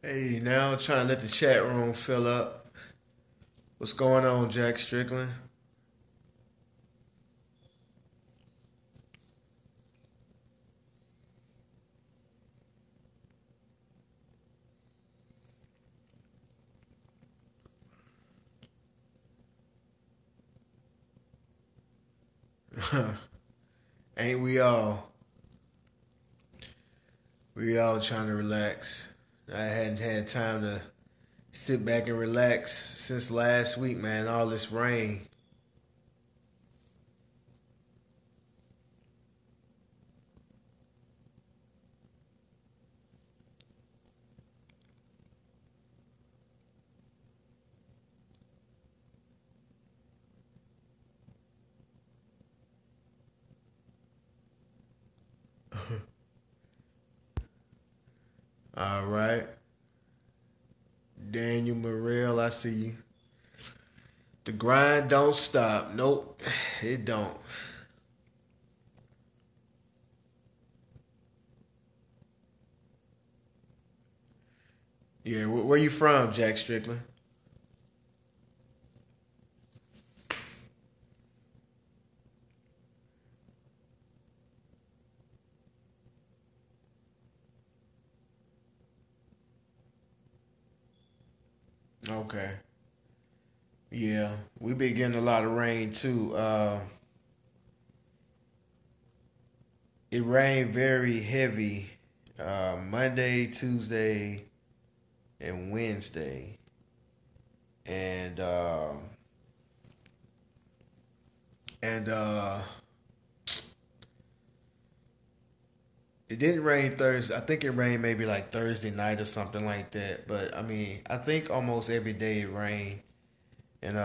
Hey, now trying to let the chat room fill up. What's going on, Jack Strickland? Ain't we all? We all trying to relax. I hadn't had time to sit back and relax since last week, man. All this rain. All right. Daniel Morrell, I see you. The grind don't stop. Nope, it don't. Yeah, where you from, Jack Strickland? Okay. Yeah, we been getting a lot of rain too. It rained very heavy Monday, Tuesday, and Wednesday, and and it didn't rain Thursday. I think it rained maybe like Thursday night or something like that. But I mean, I think almost every day it rained, and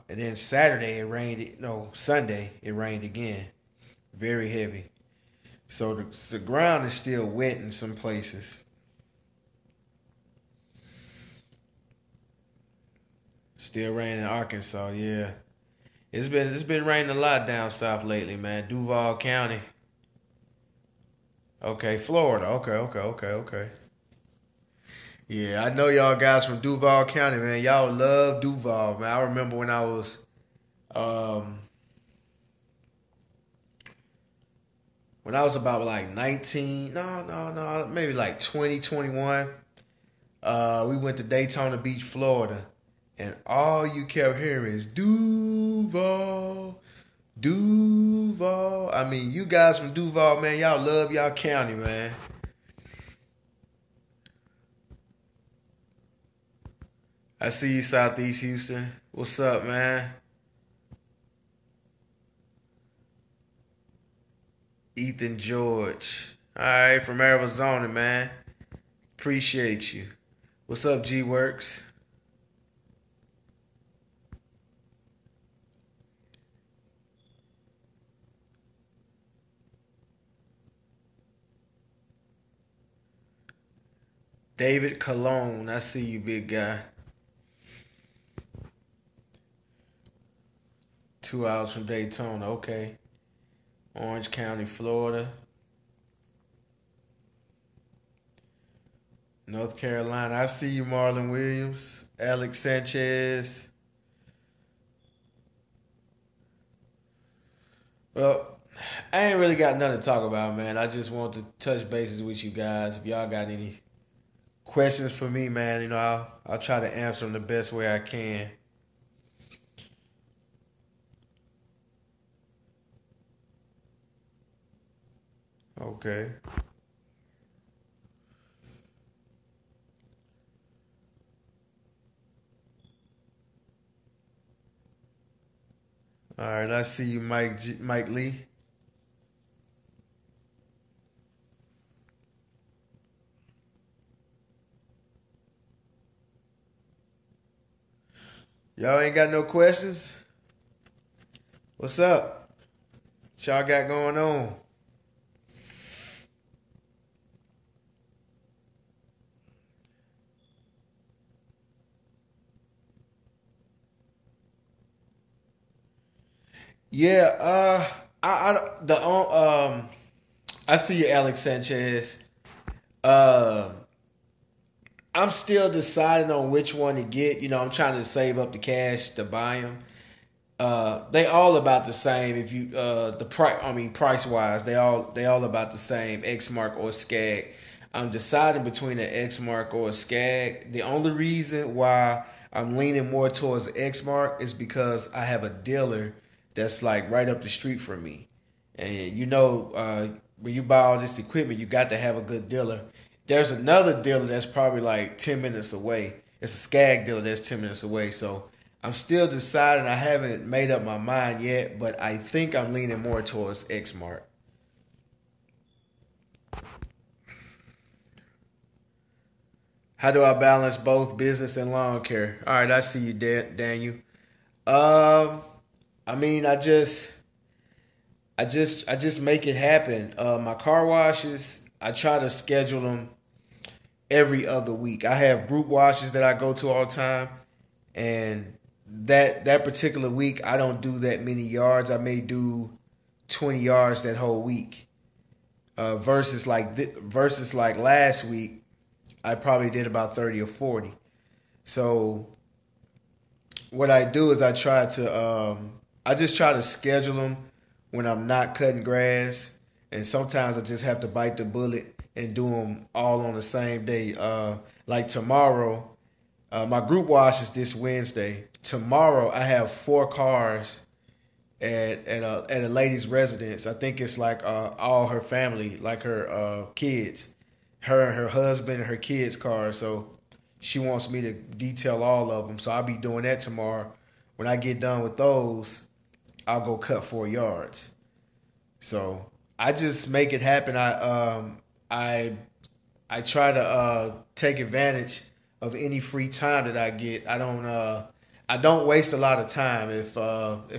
then Saturday it rained. No, Sunday it rained again, very heavy. So the ground is still wet in some places. Still raining in Arkansas, yeah. It's been raining a lot down south lately, man. Duval County. Okay, Florida. Okay, okay, okay, okay. Yeah, I know y'all guys from Duval County, man. Y'all love Duval, man. I remember um when I was about like 19, no, maybe like 20, 21. We went to Daytona Beach, Florida, and all you kept hearing is Duval, Duval. I mean, you guys from Duval, man, y'all love y'all county, man. I see you, Southeast Houston. What's up, man? Ethan George. All right, from Arizona, man. Appreciate you. What's up, G Works? David Cologne. I see you, big guy. 2 hours from Daytona. Okay. Orange County, Florida. North Carolina. I see you, Marlon Williams. Alex Sanchez. Well, I ain't really got nothing to talk about, man. I just want to touch bases with you guys. If y'all got any questions for me, man, I'll try to answer them the best way I can. Okay. All right. I see you, Mike Lee. Y'all ain't got no questions? What's up? What y'all got going on? Yeah. I see you, Alex Sanchez. Uh, I'm still deciding on which one to get. You know, I'm trying to save up the cash to buy them. They all about the same. If you the price, I mean price wise, they all about the same. Exmark or Skag. I'm deciding between an Exmark or a Skag. The only reason why I'm leaning more towards Exmark is because I have a dealer that's like right up the street from me, and you know, when you buy all this equipment, you got to have a good dealer. There's another dealer that's probably like 10 minutes away. It's a Skag dealer that's 10 minutes away. So I'm still deciding. I haven't made up my mind yet, but I think I'm leaning more towards Xmart. How do I balance both business and lawn care? All right, I see you, Daniel. Um, I mean, I just make it happen. My car washes, I try to schedule them every other week. I have group washes that I go to all the time, and that particular week I don't do that many yards. I may do 20 yards that whole week. Versus like last week, I probably did about 30 or 40. So what I do is I just try to schedule them when I'm not cutting grass, and sometimes I just have to bite the bullet and do them all on the same day. Like tomorrow, my group wash is this Wednesday. Tomorrow, I have four cars at a lady's residence. I think it's like all her family, like her kids, her and her husband and her kids' cars. So she wants me to detail all of them. So I'll be doing that tomorrow. When I get done with those, I'll go cut 4 yards. So I just make it happen. I try to take advantage of any free time that I get. I don't waste a lot of time. If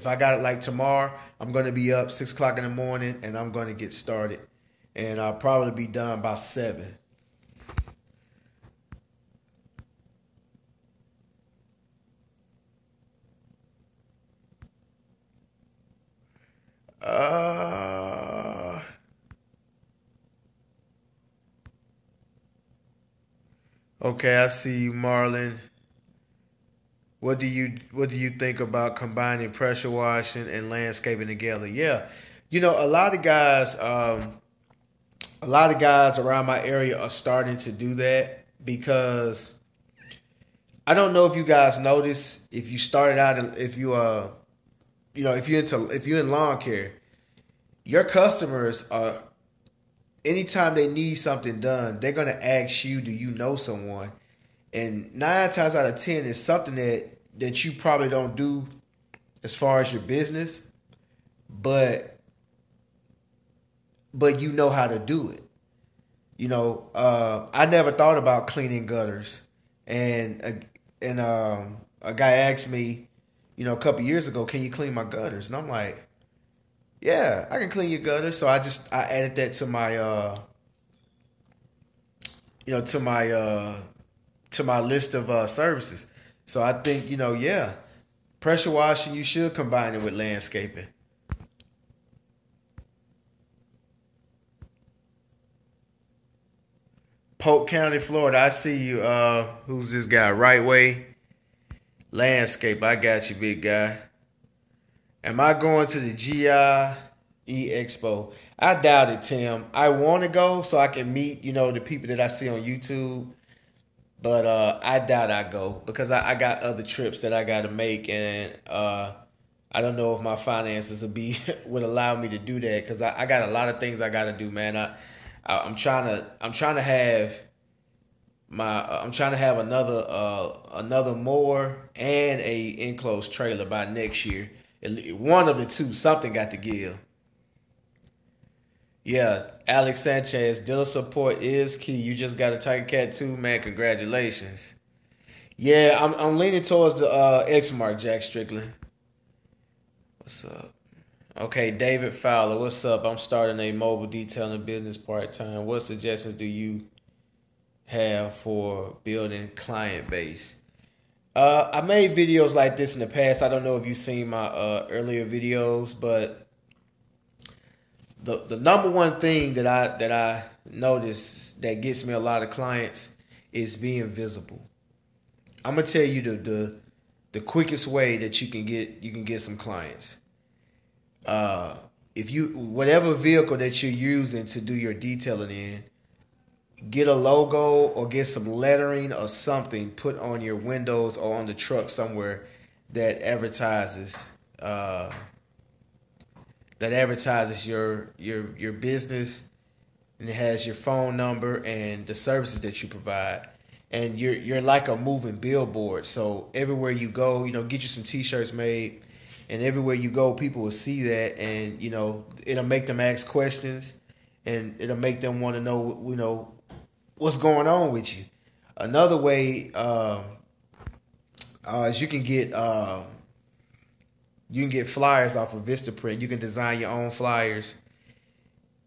I got it like tomorrow, I'm gonna be up 6 o'clock in the morning and I'm gonna get started, and I'll probably be done by 7. Uh, okay, I see you, Marlon. What do you think about combining pressure washing and landscaping together? Yeah, a lot of guys around my area are starting to do that because I don't know if you guys notice if you started out if you if you're in lawn care, your customers are anytime they need something done, they're gonna ask you, do you know someone? And 9 times out of 10, it's something that you probably don't do as far as your business, but you know how to do it. I never thought about cleaning gutters, and a guy asked me, a couple years ago, can you clean my gutters? And I'm like, yeah, I can clean your gutters. So I added that to my you know to my list of services. So I think yeah, pressure washing you should combine it with landscaping. Polk County, Florida. I see you. Who's this guy? Right way landscape. I got you, big guy. Am I going to the GIE Expo? I doubt it, Tim. I want to go so I can meet, the people that I see on YouTube. But I doubt I go because I got other trips that I got to make, and I don't know if my finances would allow me to do that because I got a lot of things I got to do, man. I'm trying to have another mower and a enclosed trailer by next year. One of the two, something got to give. Yeah, Alex Sanchez, dealer support is key. You just got a Tiger Cat too, man. Congratulations. Yeah, I'm leaning towards the X Mark, Jack Strickland. What's up? Okay, David Fowler, what's up? I'm starting a mobile detailing business part time. What suggestions do you have for building client base? I made videos like this in the past. I don't know if you've seen my earlier videos, but the number one thing that I notice that gets me a lot of clients is being visible. I'm gonna tell you the quickest way that you can get some clients. If you whatever vehicle that you're using to do your detailing in, get a logo or get some lettering or something put on your windows or on the truck somewhere that advertises uh, your business, and it has your phone number and the services that you provide. And you're like a moving billboard. So everywhere you go, get you some t-shirts made, and everywhere you go, people will see that, and it'll make them ask questions, and it'll make them want to know what's going on with you. Another way is you can get flyers off of Vistaprint. You can design your own flyers,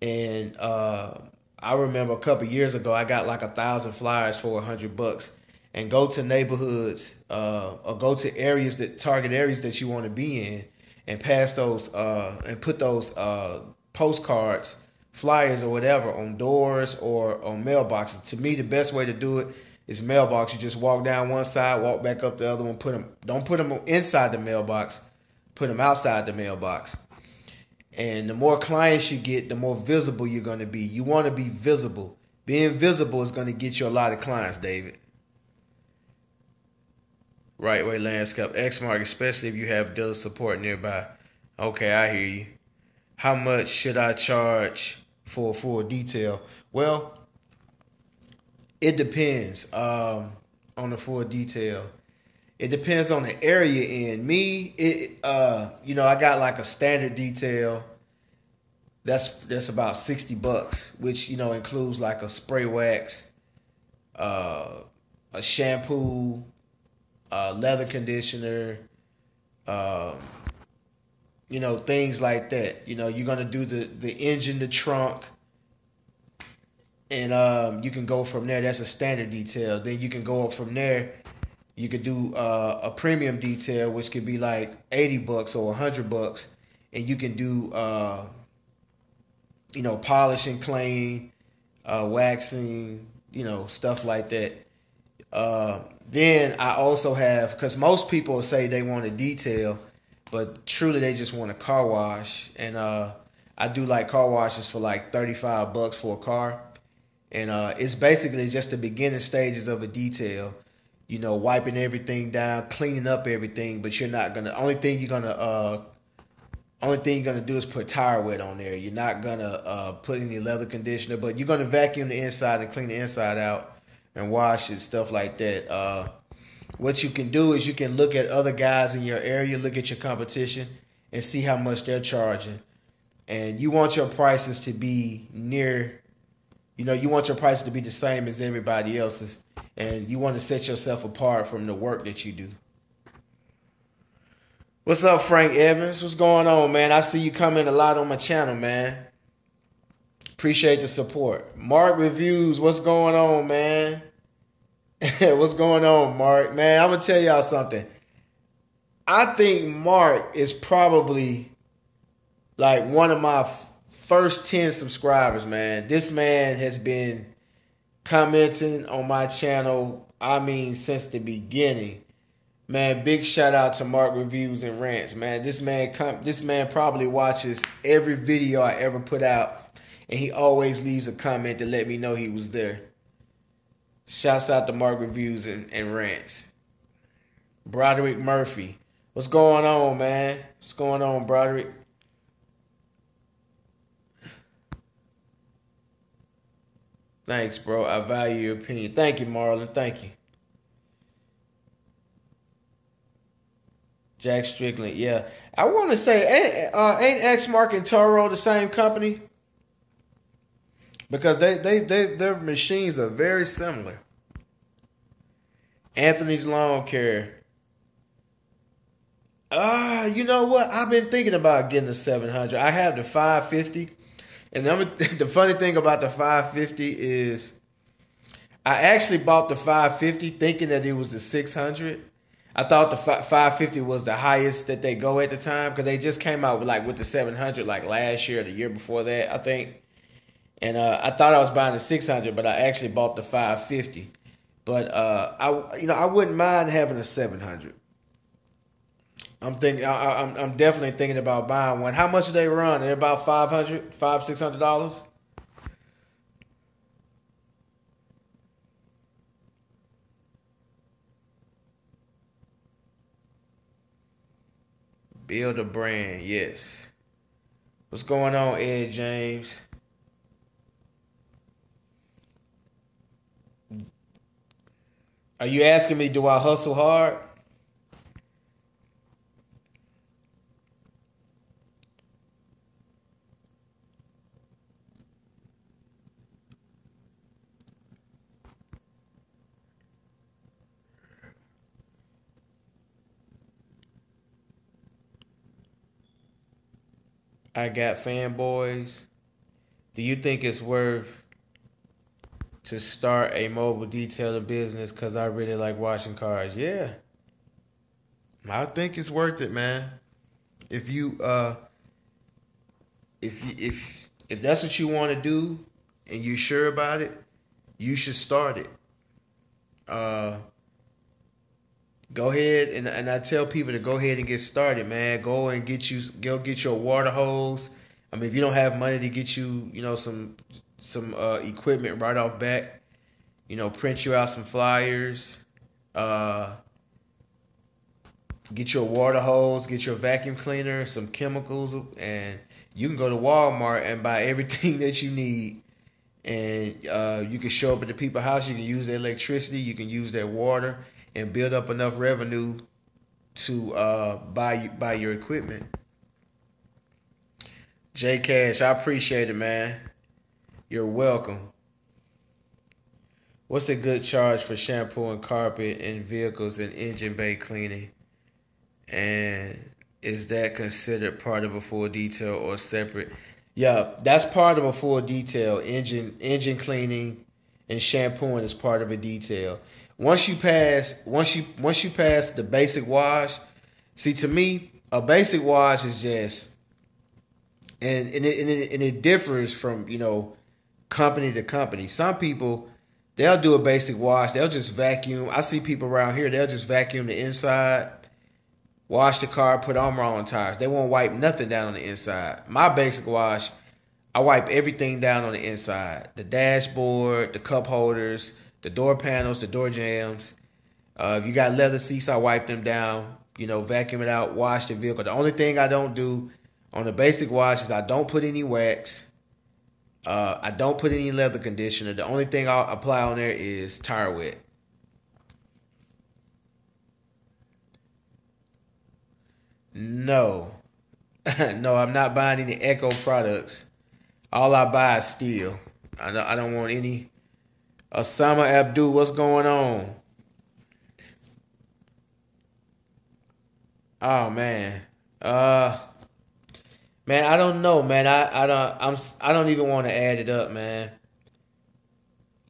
and I remember a couple years ago I got like 1,000 flyers for $100, and go to neighborhoods or go to target areas that you want to be in, and pass those and put those postcards, flyers or whatever on doors or on mailboxes. To me, the best way to do it is mailbox. You just walk down one side, walk back up the other one. Don't put them inside the mailbox. Put them outside the mailbox. And the more clients you get, the more visible you're going to be. You want to be visible. Being visible is going to get you a lot of clients, David. Right way landscape, Exmark, especially if you have dealer support nearby. Okay, I hear you. How much should I charge for a full detail? Well, it depends on the full detail. It depends on the area you're in. I got like a standard detail. That's about $60, which includes like a spray wax, a shampoo, leather conditioner, things like that. You're gonna do the engine, the trunk, and you can go from there. That's a standard detail. Then you can go up from there. You could do a premium detail, which could be like $80 or $100, and you can do polishing, clean, waxing, stuff like that. Then I also have, because most people say they want a detail, but truly they just want a car wash, and I do like car washes for like $35 for a car, and it's basically just the beginning stages of a detail. Wiping everything down, cleaning up everything, but you're not gonna. Only thing you're gonna do is put tire wet on there. You're not gonna put any leather conditioner, but you're gonna vacuum the inside and clean the inside out and wash it, stuff like that. What you can do is you can look at other guys in your area, look at your competition, and see how much they're charging. And you want your prices to be near. You want your prices to be the same as everybody else's. And you want to set yourself apart from the work that you do. What's up, Frank Evans? What's going on, man? I see you comment a lot on my channel, man. Appreciate the support. Mark Reviews, what's going on, man? What's going on, Mark? Man, I'm going to tell y'all something. I think Mark is probably like one of my first 10 subscribers, man. This man has been commenting on my channel, since the beginning. Man, big shout out to Mark Reviews and Rants, man. This man probably watches every video I ever put out, and he always leaves a comment to let me know he was there. Shouts out to Mark Reviews and Rants. Broderick Murphy, what's going on, man? What's going on, Broderick? Thanks, bro. I value your opinion. Thank you, Marlon. Thank you. Jack Strickland. Yeah. I want to say, ain't Exmark and Toro the same company? Because their machines are very similar. Anthony's Lawn Care. You know what? I've been thinking about getting a 700. I have the 550. And the funny thing about the 550 is I actually bought the 550 thinking that it was the 600. I thought the 550 was the highest that they go at the time, because they just came out with the 700 like last year or the year before that, I think. And I thought I was buying the 600, but I actually bought the 550. But I wouldn't mind having a 700. I'm definitely thinking about buying one. How much do they run? They're about 500, $600. Build a brand, yes. What's going on, Ed James? Are you asking me, do I hustle hard? I got fanboys. Do you think it's worth to start a mobile detailer business? Cause I really like washing cars. Yeah, I think it's worth it, man. If you if that's what you want to do and you're sure about it, you should start it. Uh, Go ahead and I tell people to go ahead and get started, man. Go get your water hose. I mean, if you don't have money to get you, some equipment right off back, print you out some flyers. Uh, get your water hose, get your vacuum cleaner, some chemicals, and you can go to Walmart and buy everything that you need. And you can show up at the people's house. You can use their electricity. You can use their water, and build up enough revenue to buy your equipment. J Cash, I appreciate it, man. You're welcome. What's a good charge for shampoo and carpet and vehicles and engine bay cleaning? And is that considered part of a full detail or separate? Yeah, that's part of a full detail. Engine cleaning and shampooing is part of a detail. Once you pass the basic wash, see, to me, a basic wash is just, and it differs from company to company. Some people, they'll do a basic wash. They'll just vacuum. I see people around here. They'll just vacuum the inside, wash the car, put Armor on tires. They won't wipe nothing down on the inside. My basic wash, I wipe everything down on the inside. The dashboard, the cup holders, the door panels, the door jambs. If you got leather seats, I wipe them down. Vacuum it out, wash the vehicle. The only thing I don't do on the basic wash is I don't put any wax. I don't put any leather conditioner. The only thing I'll apply on there is tire wet. No. No, I'm not buying any Echo products. All I buy is steel. I don't want any. Osama Abdul, what's going on? Oh man. Uh Man, I don't know, man. I don't even want to add it up, man.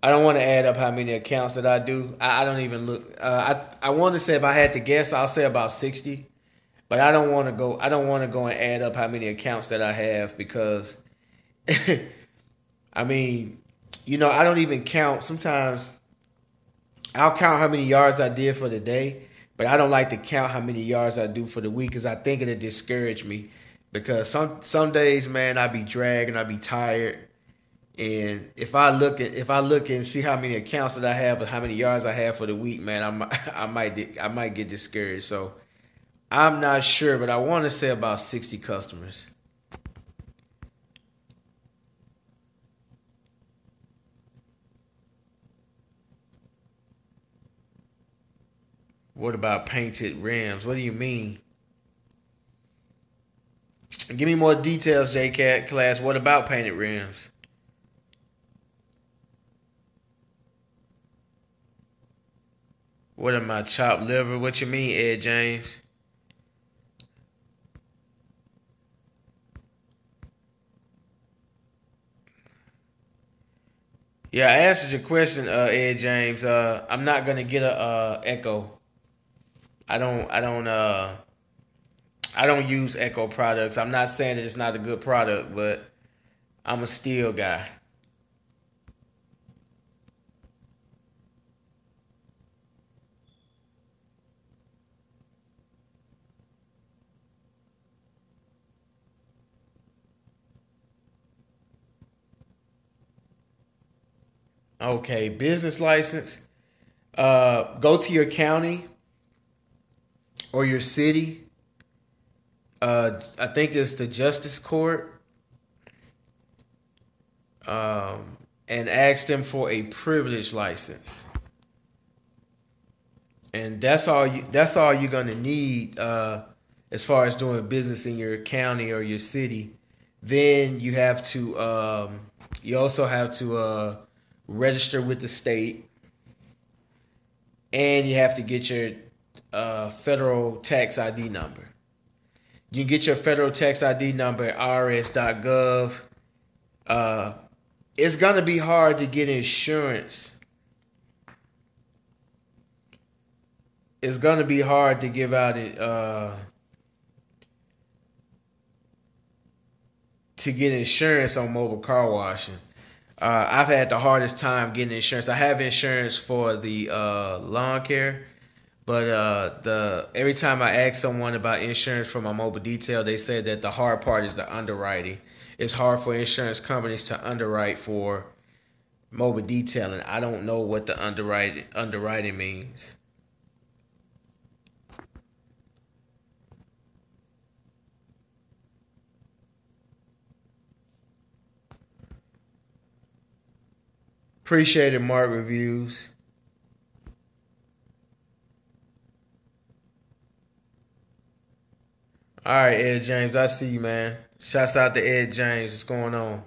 I don't want to add up how many accounts that I do. I don't even look. I want to say, if I had to guess, I'll say about 60. But I don't want to go. I don't want to go and add up how many accounts that I have, because I mean, I don't even count. Sometimes I'll count how many yards I did for the day, but I don't like to count how many yards I do for the week, because I think it'll discourage me. Because some days, man, I be dragging, I be tired, and if I look and see how many accounts that I have and how many yards I have for the week, man, I might get discouraged. So I'm not sure, but I want to say about 60 customers. What about painted rims? What do you mean? Give me more details, JCat class. What about painted rims? What am I, chopped liver? What you mean, Ed James? Yeah, I answered your question, Ed James. I'm not gonna get a Echo. I don't. I don't. I don't use Echo products. I'm not saying that it's not a good product, but I'm a steel guy. Okay, business license. Go to your county or your city. I think it's the justice court, and ask them for a privilege license. And that's all you're gonna need as far as doing business in your county or your city. Then you also have to register with the state, and you have to get your federal tax ID number. You can get your federal tax ID number at irs.gov. Uh, it's gonna be hard to get insurance. It's gonna be hard to give out it to get insurance on mobile car washing. I've had the hardest time getting insurance. I have insurance for the lawn care, but the every time I ask someone about insurance for my mobile detail, they said that the hard part is the underwriting. It's hard for insurance companies to underwrite for mobile detailing. I don't know what the underwriting means. Appreciate it, Mark Reviews. All right, Ed James, I see you, man. Shouts out to Ed James. What's going on?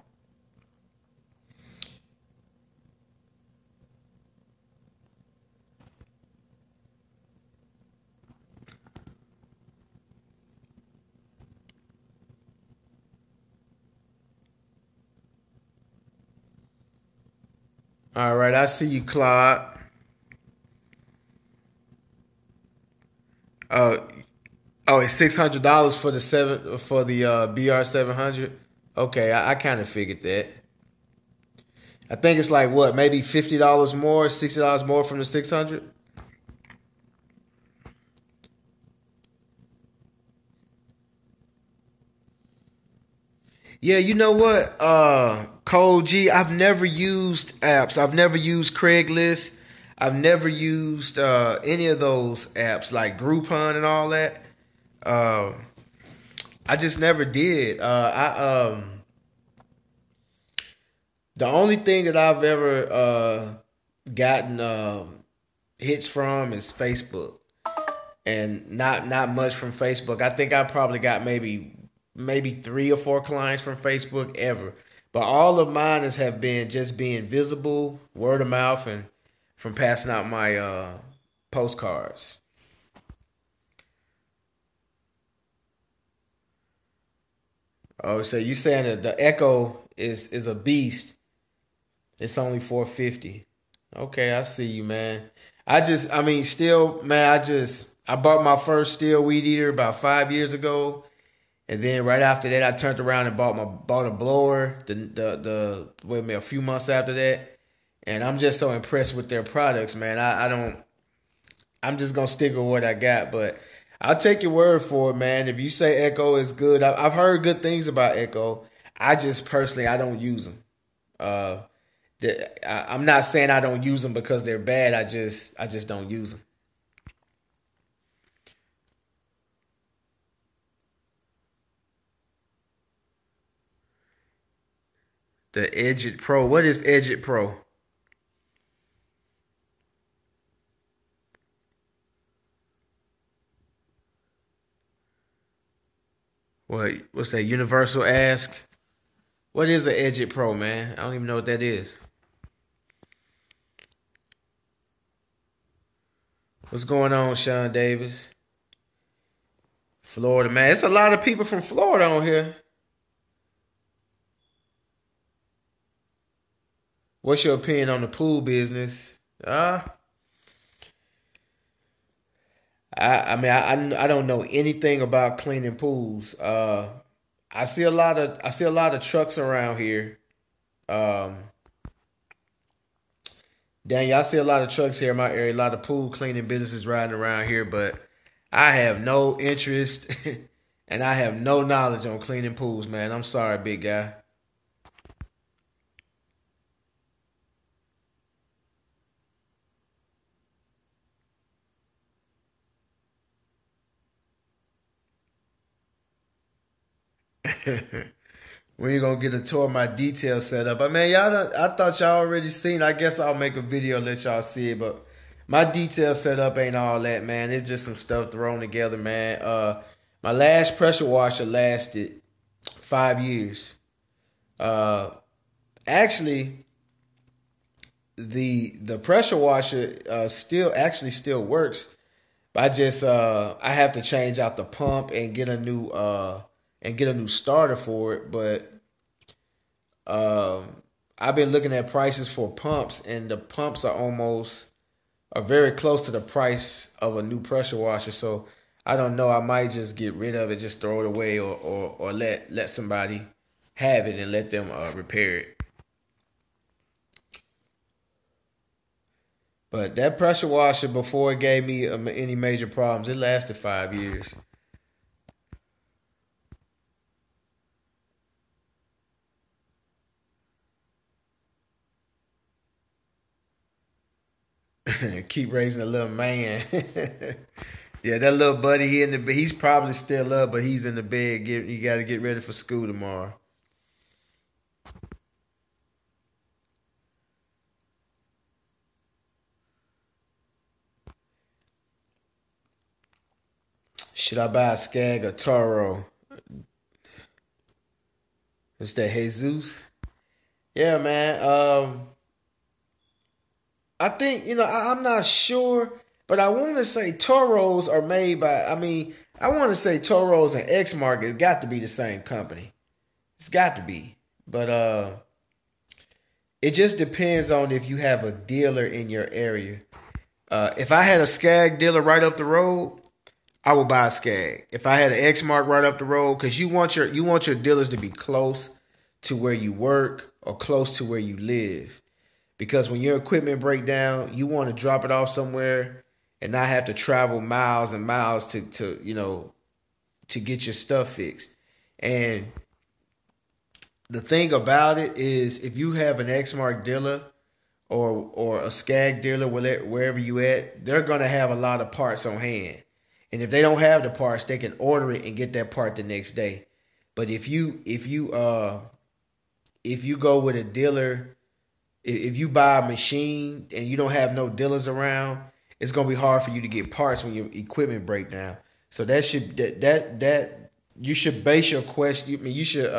All right, I see you, Claude. Oh, oh, it's $600 for the BR 700. Okay, I kind of figured that. I think it's like what, maybe $50 more, $60 more from the 600. Yeah, you know what, Cole G, I've never used apps. I've never used Craigslist. I've never used any of those apps like Groupon and all that. Uh, I just never did. The only thing that I've ever gotten hits from is Facebook, and not much from Facebook. I think I probably got maybe 3 or 4 clients from Facebook ever. But all of mine have been just being visible, word of mouth, and from passing out my postcards. Oh, so you saying that the Echo is a beast? It's only 450. Okay, I see you, man. I mean, still, man. I bought my first steel weed eater about 5 years ago. And then right after that, I turned around and bought a blower. The wait a minute, a few months after that, and I'm just so impressed with their products, man. I don't. I'm just gonna stick with what I got, but I'll take your word for it, man. If you say Echo is good, I've heard good things about Echo. I just personally I don't use them. Uh, I'm not saying I don't use them because they're bad. I just don't use them. The Edgit Pro. What is Edgit Pro? What's that? Universal Ask. What is an Edgit Pro, man? I don't even know what that is. What's going on, Sean Davis? Florida, man. It's a lot of people from Florida on here. What's your opinion on the pool business? I don't know anything about cleaning pools. I see a lot of trucks around here. Um, Daniel, I see a lot of trucks here in my area. A lot of pool cleaning businesses riding around here, but I have no interest and I have no knowledge on cleaning pools, man. I'm sorry, big guy. When you gonna get a tour of my detail set up? But man, I thought y'all already seen. I guess I'll make a video let y'all see it. But my detail setup ain't all that, man. It's just some stuff thrown together, man. My last pressure washer lasted 5 years. Uh, Actually, the pressure washer still works. I have to change out the pump and get a new starter for it. But I've been looking at prices for pumps, and the pumps are very close to the price of a new pressure washer. So I don't know. I might just get rid of it, just throw it away, or let somebody have it and let them repair it. But that pressure washer, before it gave me any major problems, it lasted 5 years. Keep raising a little man. Yeah, that little buddy, he's probably still up, but he's in the bed. You got to get ready for school tomorrow. Should I buy a Skag or Toro? It's that Jesus. Yeah, man. I think I'm not sure, but I want to say Toros are made by. I mean, I want to say Toros and Exmark has got to be the same company. It's got to be, but it just depends on if you have a dealer in your area. If I had a Skag dealer right up the road, I would buy a Skag. If I had an Exmark right up the road, because you want your dealers to be close to where you work or close to where you live. Because when your equipment break down, you want to drop it off somewhere and not have to travel miles and miles to get your stuff fixed. And the thing about it is, if you have an Exmark dealer or a Skag dealer, wherever you at, they're gonna have a lot of parts on hand. And if they don't have the parts, they can order it and get that part the next day. But if you go with a dealer, if you buy a machine and you don't have no dealers around, it's gonna be hard for you to get parts when your equipment break down. So that you should base your question. I mean, you should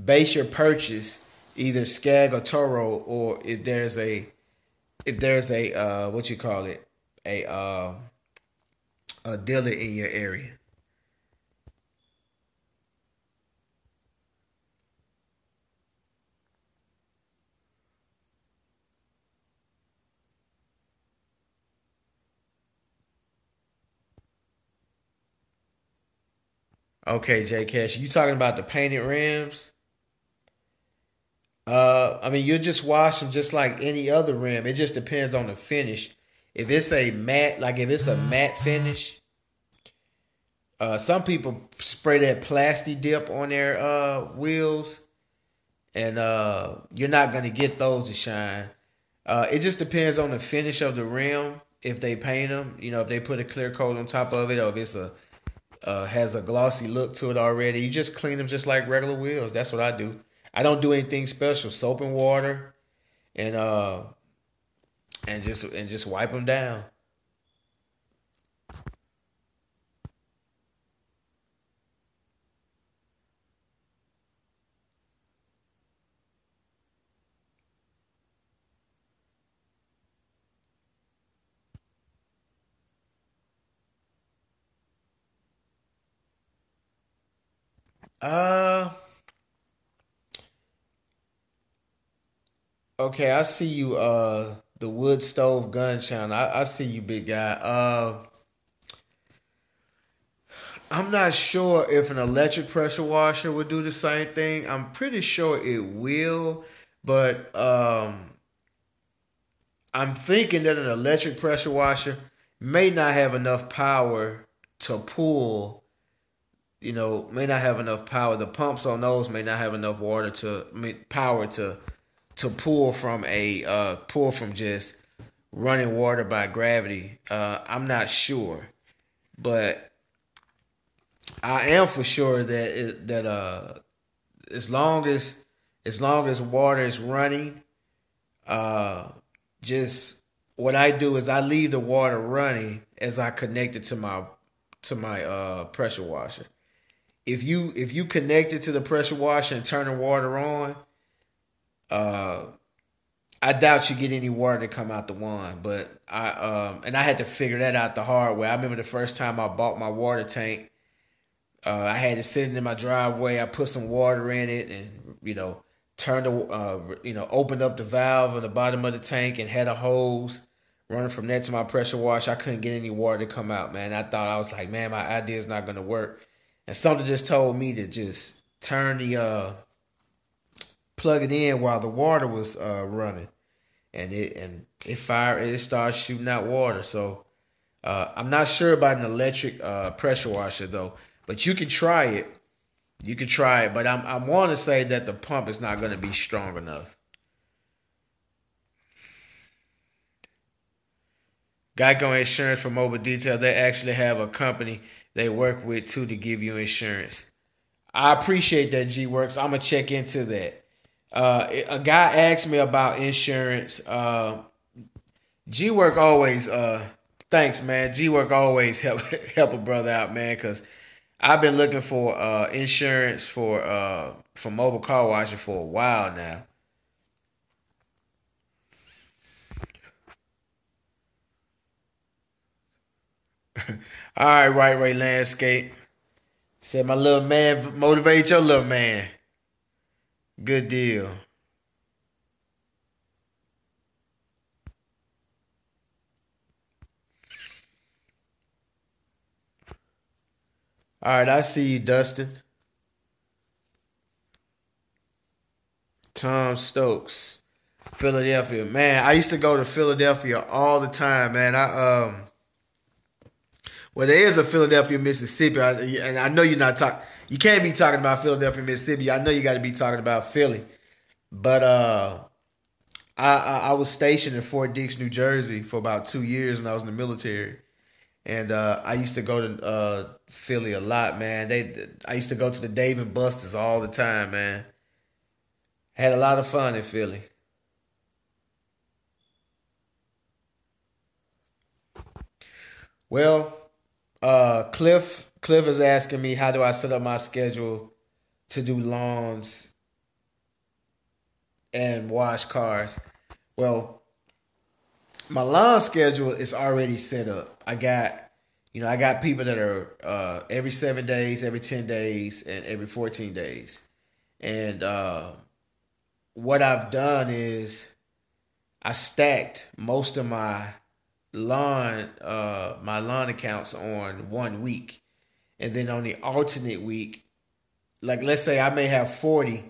base your purchase either Skag or Toro, or if there's a what you call it, a dealer in your area. Okay, J Cash, you talking about the painted rims? I mean, you just wash them just like any other rim. It just depends on the finish. If it's a matte finish, some people spray that plastic dip on their wheels, and you're not gonna get those to shine. It just depends on the finish of the rim. If they paint them, if they put a clear coat on top of it, or if it's a has a glossy look to it already. You just clean them just like regular wheels. That's what I do. I don't do anything special. Soap and water, and just wipe them down. Uh, okay. I see you. The wood stove gun channel. I see you, big guy. I'm not sure if an electric pressure washer would do the same thing. I'm pretty sure it will, but I'm thinking that an electric pressure washer may not have enough power to pull. May not have enough power. The pumps on those may not have enough power to pull from just running water by gravity. I'm not sure, but I am for sure that as long as water is running, uh, just what I do is I leave the water running as I connect it to my pressure washer. If you connect it to the pressure washer and turn the water on, uh, I doubt you get any water to come out the one. But I had to figure that out the hard way. I remember the first time I bought my water tank. I had it sitting in my driveway. I put some water in it, and turned the opened up the valve on the bottom of the tank and had a hose running from that to my pressure washer. I couldn't get any water to come out, man. I was like, man, my idea is not gonna work. And something just told me to just turn the plug it in while the water was running, and it fired. It started shooting out water. So I'm not sure about an electric pressure washer though, but you can try it. You can try it, but I want to say that the pump is not going to be strong enough. Geico Insurance for mobile detail. They actually have a company they work with too to give you insurance. I appreciate that, G Works. I'm gonna check into that. A guy asked me about insurance. G Work always. Thanks, man. G Work always help help a brother out, man. Cause I've been looking for insurance for mobile car washing for a while now. All right, landscape. Said my little man motivate your little man. Good deal. All right, I see you, Dustin. Tom Stokes, Philadelphia. Man, I used to go to Philadelphia all the time, man. Well, there is a Philadelphia, Mississippi, and I know you're not talking. You can't be talking about Philadelphia, Mississippi. I know you got to be talking about Philly. But I was stationed in Fort Dix, New Jersey, for about 2 years when I was in the military, and I used to go to Philly a lot, man. I used to go to the Dave and Buster's all the time, man. Had a lot of fun in Philly. Well, Cliff is asking me how do I set up my schedule to do lawns and wash cars. Well, my lawn schedule is already set up. I got people that are every 7 days, every 10 days, and every 14 days. And what I've done is I stacked most of my lawn accounts on one week, and then on the alternate week, like let's say I may have 40.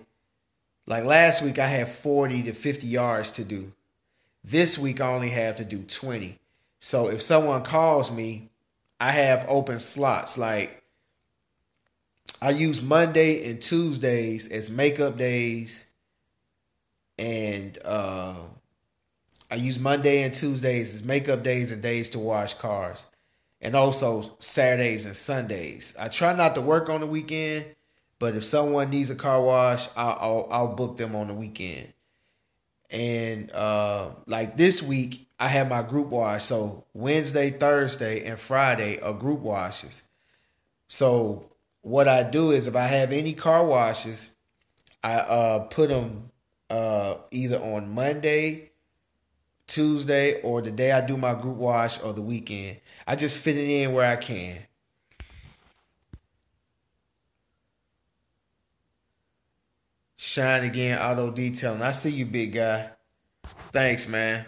Like last week, I had 40 to 50 yards to do. This week, I only have to do 20. So if someone calls me, I have open slots. Like I use Monday and Tuesdays as makeup days, and I use Monday and Tuesdays as makeup days and days to wash cars, and also Saturdays and Sundays. I try not to work on the weekend, but if someone needs a car wash, I'll book them on the weekend. And like this week, I have my group wash. So Wednesday, Thursday, and Friday are group washes. So what I do is if I have any car washes, I put them either on Monday, Tuesday, or the day I do my group wash or the weekend. I just fit it in where I can. Shine again, auto detailing. I see you, big guy. Thanks, man.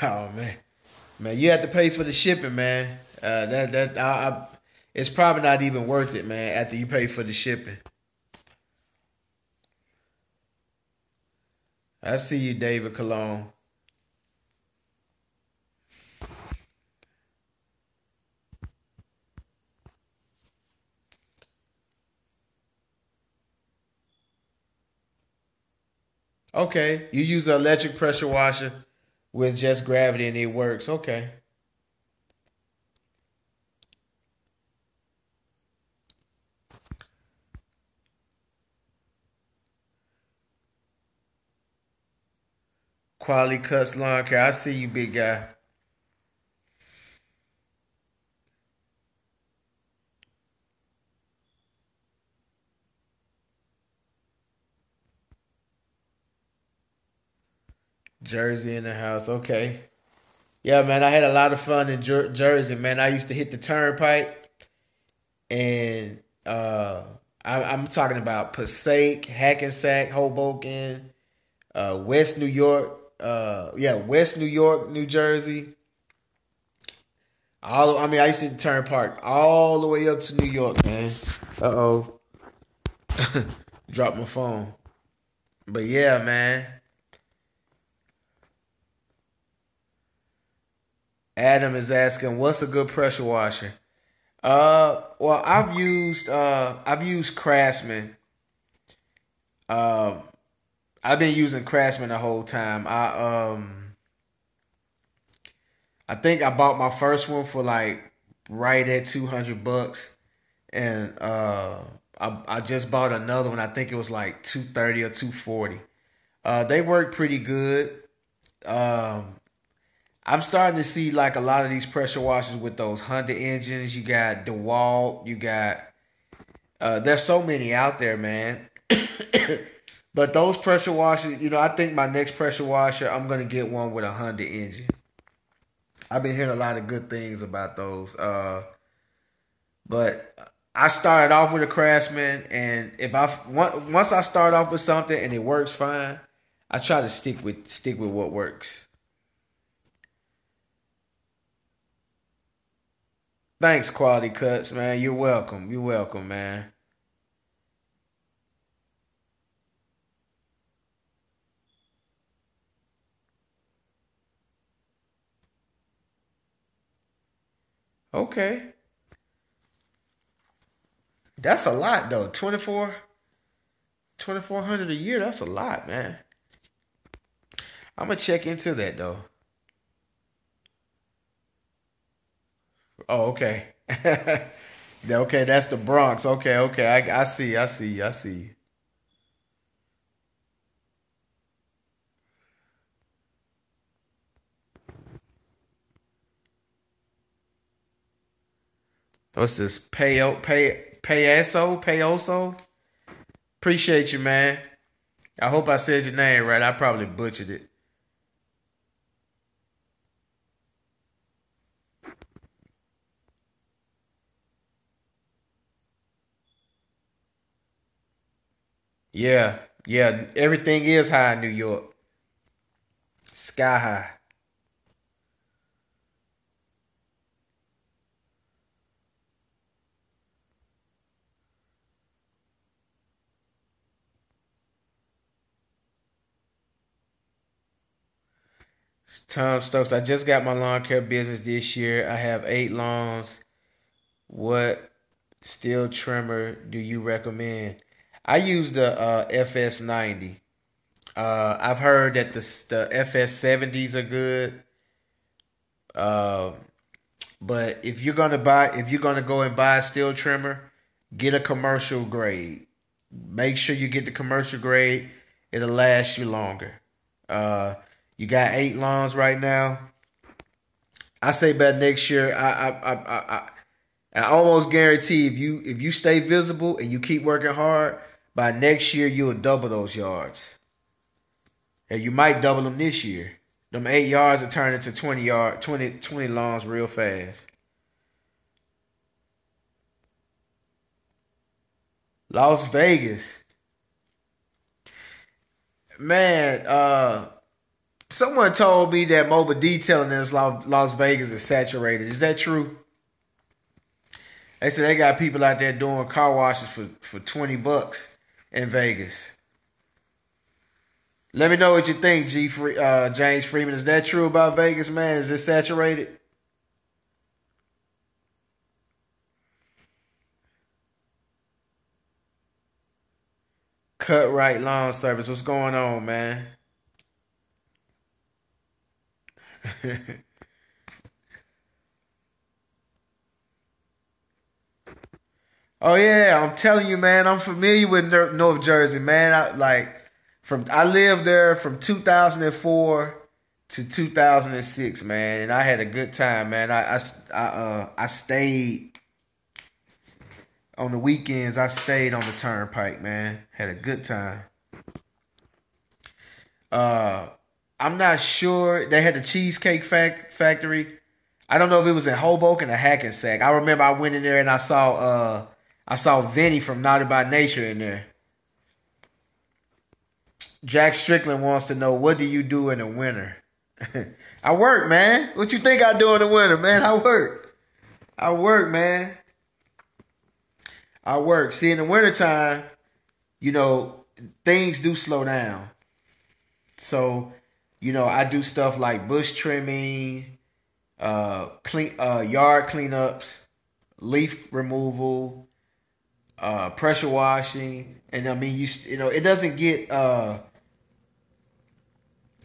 Oh man, man, you have to pay for the shipping, man. It's probably not even worth it, man. After you pay for the shipping. I see you, David Cologne. Okay, you use an electric pressure washer with just gravity and it works. Okay. Quality Cuts Lawn Care. I see you, big guy. Jersey in the house. Okay. Yeah, man. I had a lot of fun in Jersey, man. I used to hit the turnpike, and I'm talking about Passaic, Hackensack, Hoboken, West New York. Yeah, West New York, New Jersey. I mean, I used to hit the turnpike all the way up to New York, man. Uh oh, dropped my phone. But yeah, man. Adam is asking, what's a good pressure washer? Well, I've used Craftsman. Um, I've been using Craftsman the whole time. I think I bought my first one for like right at $200, and I just bought another one. I think it was like 230 or 240. They work pretty good. Um, I'm starting to see like a lot of these pressure washers with those Honda engines. You got DeWalt. You got there's so many out there, man. But those pressure washers, I think my next pressure washer, I'm gonna get one with a Honda engine. I've been hearing a lot of good things about those. But I started off with a Craftsman, and if once I start off with something and it works fine, I try to stick with what works. Thanks, Quality Cuts, man. You're welcome. You're welcome, man. Okay, that's a lot though. 2,400 a year. That's a lot, man. I'm gonna check into that though. Oh, okay. Yeah, okay, that's the Bronx. Okay, okay. I see. I see. I see. What's this? Payoso? Appreciate you, man. I hope I said your name right. I probably butchered it. Yeah, yeah. Everything is high in New York. Sky high. Tom Stokes. I just got my lawn care business this year. I have 8 lawns. What steel trimmer do you recommend? I use the FS90. I've heard that the FS70s are good. Uh, but if you're gonna go and buy a steel trimmer, get a commercial grade. Make sure you get the commercial grade. It'll last you longer. Uh, you got 8 lawns right now. I say by next year, I almost guarantee if you stay visible and you keep working hard, by next year you'll double those yards. And you might double them this year. Them 8 yards will turn into 20 lawns real fast. Las Vegas. Man, someone told me that mobile detailing in Las Vegas is saturated. Is that true? They said they got people out there doing car washes for $20 in Vegas. Let me know what you think, James Freeman. Is that true about Vegas, man? Is it saturated? Cut Right Lawn Service. What's going on, man? Oh yeah, I'm telling you, man. I'm familiar with North Jersey, man. I lived there from 2004 to 2006, man, and I had a good time, man. I stayed on the weekends. I stayed on the turnpike, man. Had a good time. Uh, I'm not sure. They had the Cheesecake Factory. I don't know if it was in Hoboken or Hackensack. I remember I went in there and I saw Vinny from Naughty by Nature in there. Jack Strickland wants to know, what do you do in the winter? I work, man. What you think I do in the winter, man? I work. I work, man. I work. See, in the wintertime, you know, things do slow down. So, I do stuff like bush trimming, yard cleanups, leaf removal, pressure washing, and I mean, it doesn't get.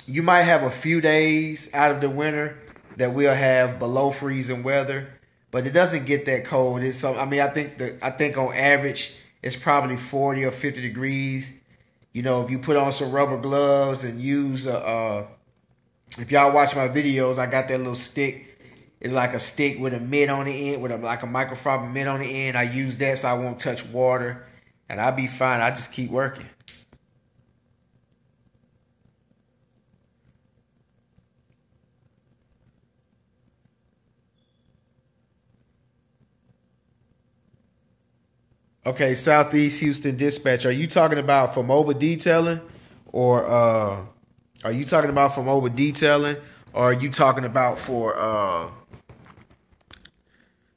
You might have a few days out of the winter that we'll have below freezing weather, but it doesn't get that cold. It's so I mean, I think on average it's probably 40 or 50 degrees. If you put on some rubber gloves and use if y'all watch my videos, I got that little stick. It's like a stick with a mitt on the end, like a microfiber mitt on the end. I use that so I won't touch water, and I'll be fine. I just keep working. Okay, Southeast Houston Dispatch. Are you talking about for mobile detailing, or are you talking about for mobile detailing, or are you talking about for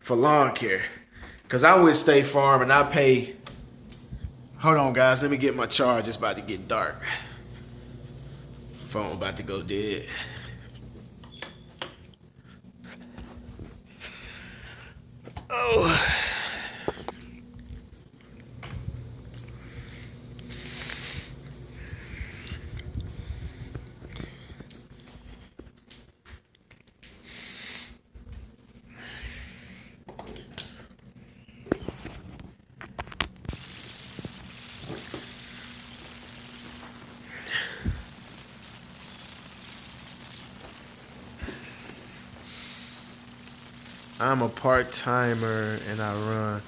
lawn care? Cause I with State Farm and I pay. Hold on, guys. Let me get my charge. It's about to get dark. Phone about to go dead. Oh. I'm a part timer and I run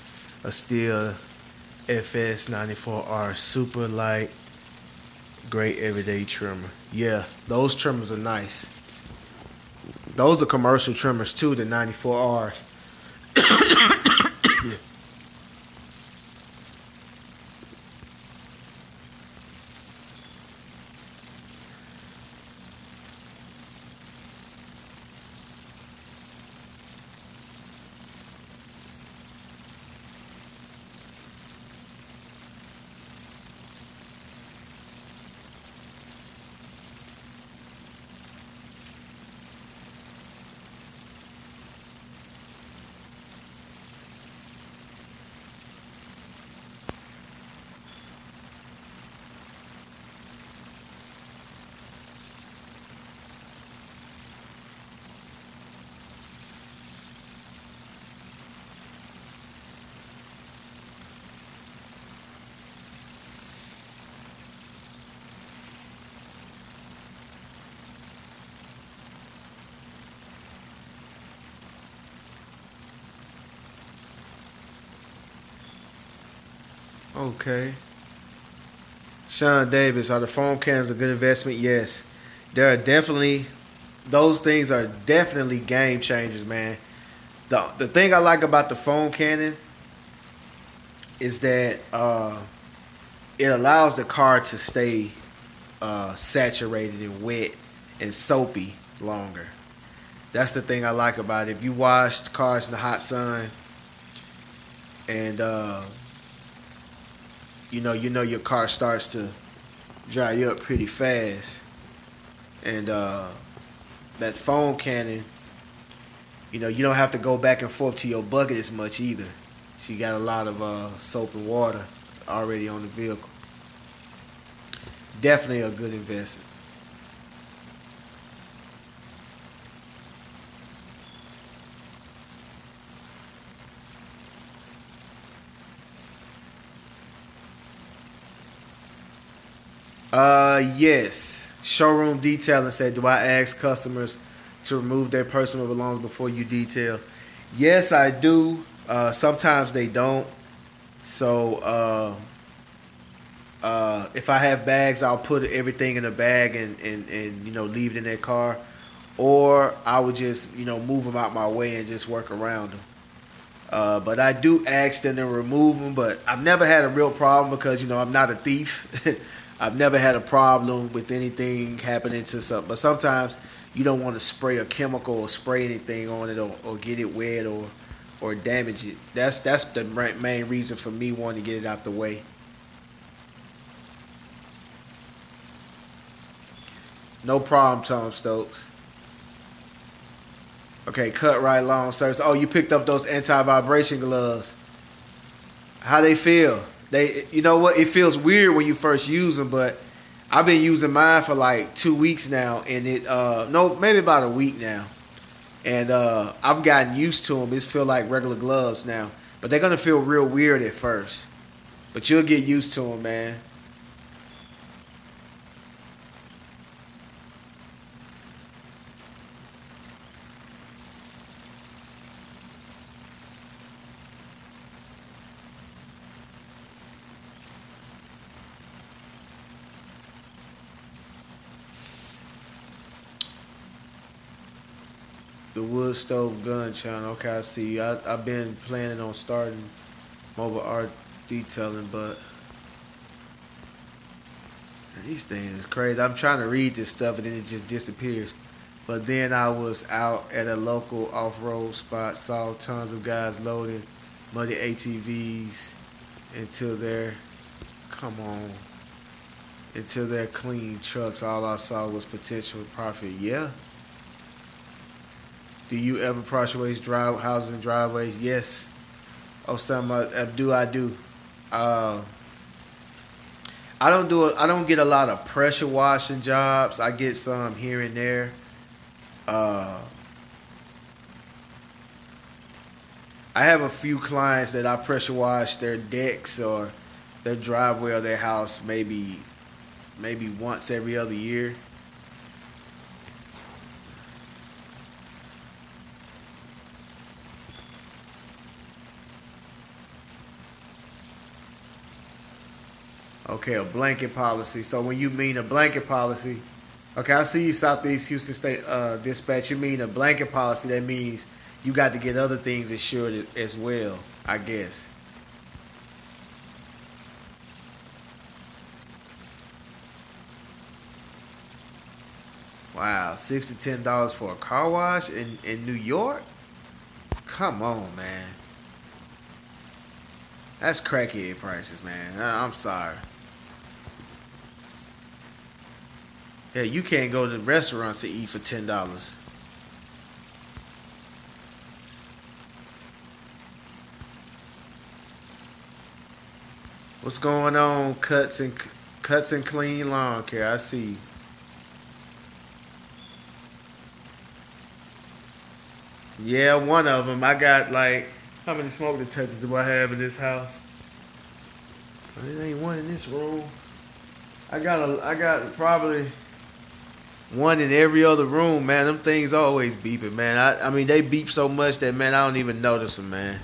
a Steel FS 94R super light, great everyday trimmer. Yeah, those trimmers are nice. Those are commercial trimmers too, the 94Rs. Yeah. Okay. Sean Davis, are the foam cans a good investment? Yes. There are definitely those things are definitely game changers, man. The thing I like about the foam cannon is that it allows the car to stay saturated and wet and soapy longer. That's the thing I like about it. If you wash cars in the hot sun and you know your car starts to dry up pretty fast, and that foam cannon, you don't have to go back and forth to your bucket as much either. So you got a lot of soap and water already on the vehicle. Definitely a good investment. Yes. Showroom detailing said, do I ask customers to remove their personal belongings before you detail? Yes, I do. Sometimes they don't. So if I have bags, I'll put everything in a bag and leave it in their car, or I would just move them out my way and just work around them. But I do ask them to remove them, but I've never had a real problem because I'm not a thief. I've never had a problem with anything happening to something. But sometimes you don't want to spray a chemical or spray anything on it or get it wet or damage it. That's the main reason for me wanting to get it out the way. No problem, Tom Stokes. Okay, cut right long service. Oh, you picked up those anti-vibration gloves. How they feel? You know what? It feels weird when you first use them, but I've been using mine for like 2 weeks now, and no, maybe about a week now, and I've gotten used to them. It's feel like regular gloves now, but they're gonna feel real weird at first, but you'll get used to them, man. The wood stove gun channel. Okay, I see. I've been planning on starting mobile art detailing, but these things is crazy. I'm trying to read this stuff and then it just disappears. But then I was out at a local off-road spot, saw tons of guys loading muddy ATVs into their, come on, into their clean trucks. All I saw was potential profit. Yeah. Do you ever price waste drive houses and driveways? Yes. Oh, some do I do. Uh, I don't do it. I don't get a lot of pressure washing jobs. I get some here and there. Uh, I have a few clients that I pressure wash their decks or their driveway or their house maybe once every other year. Okay, a blanket policy. So when you mean a blanket policy, okay, I see you, Southeast Houston State Dispatch. You mean a blanket policy? That means you got to get other things insured as well, I guess. Wow, $6 to $10 for a car wash in New York? Come on, man. That's crackhead prices, man. I'm sorry. Yeah, you can't go to restaurants to eat for $10. What's going on? Cuts and clean lawn care. I see. Yeah, one of them. I got like how many smoke detectors do I have in this house? There ain't one in this room. I got probably one in every other room, man. Them things always beeping, man. I mean they beep so much that man I don't even notice them, man.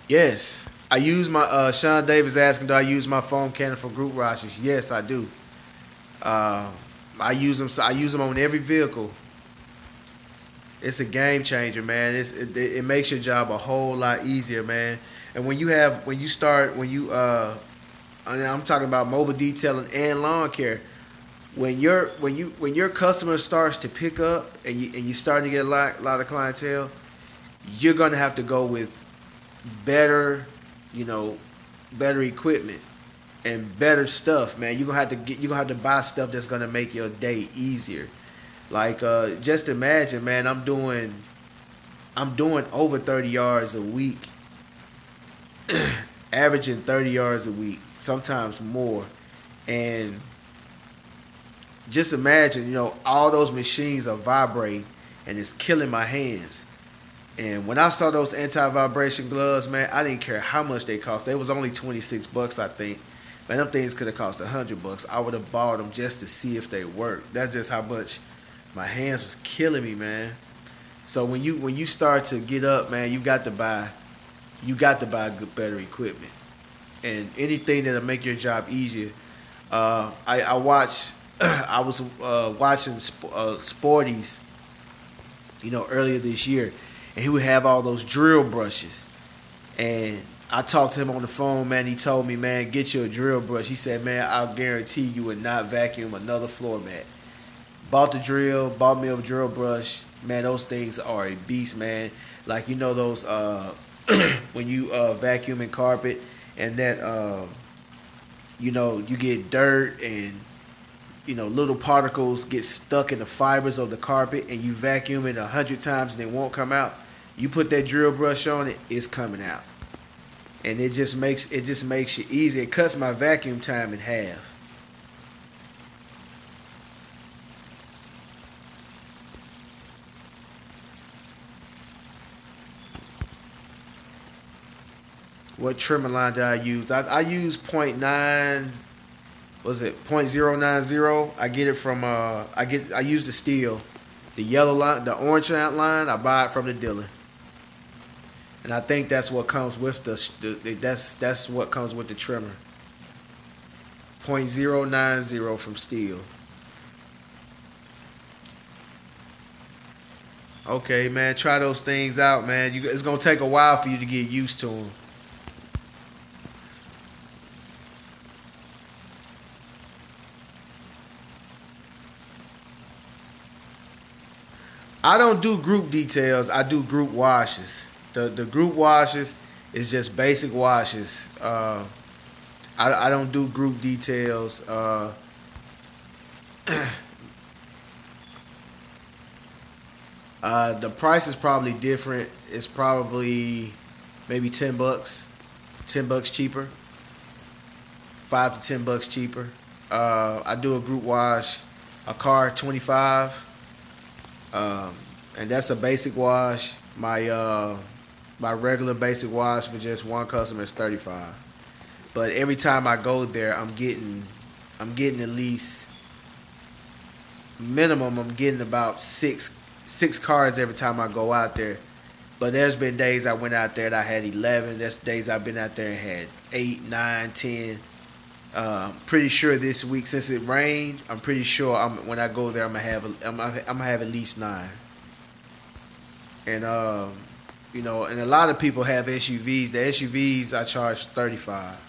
Yes. I use my Sean Davis asking, do I use my foam cannon for group rushes? Yes, I do. Uh, I use them. I use them on every vehicle. It's a game changer, man. It makes your job a whole lot easier, man. And when you start I'm talking about mobile detailing and lawn care. When your customer starts to pick up and you starting to get a lot of clientele, you're gonna have to go with better, you know, better equipment and better stuff, man. You're gonna have to buy stuff that's gonna make your day easier. Like just imagine, man, I'm doing over 30 yards a week, averaging 30 yards a week, sometimes more. And just imagine, all those machines are vibrating and it's killing my hands. And when I saw those anti-vibration gloves, man, I didn't care how much they cost. They was only $26, I think. Man, them things could have cost $100. I would have bought them just to see if they work. That's just how much my hands was killing me, man. So when you start to get up, man, you got to buy good, better equipment, and anything that'll make your job easier. I watch. I was watching Sporties, earlier this year, and he would have all those drill brushes. And I talked to him on the phone, man. He told me, man, get you a drill brush. He said, man, I'll guarantee you would not vacuum another floor mat. Bought the drill, bought me a drill brush. Man, those things are a beast, man. Like, those when you vacuuming carpet and that you get dirt and little particles get stuck in the fibers of the carpet, and you vacuum it 100 times and it won't come out. You put that drill brush on it, it's coming out, and it just makes it easy. It cuts my vacuum time in half. What trimmer line did I use? I use point nine. Was it 0.090? I get it from I use the steel, the yellow line, the orange line. I buy it from the dealer, and I think that's what comes with that's what comes with the trimmer. 0.090 from steel. Okay, man, try those things out, man. It's gonna take a while for you to get used to them. I don't do group details. I do group washes. The group washes is just basic washes. I don't do group details. The price is probably different. It's probably maybe $10, $10 cheaper, $5 to $10 cheaper. I do a group wash, a car 25. And that's a basic wash. My regular basic wash for just one customer is 35. But every time I go there, I'm getting at least minimum. I'm getting about six cards every time I go out there. But there's been days I went out there and I had 11. There's days I've been out there and had 8, 9, 10. Pretty sure this week, since it rained, I'm pretty sure when I go there, I'm gonna have at least 9. And and a lot of people have SUVs. The SUVs I charge 35.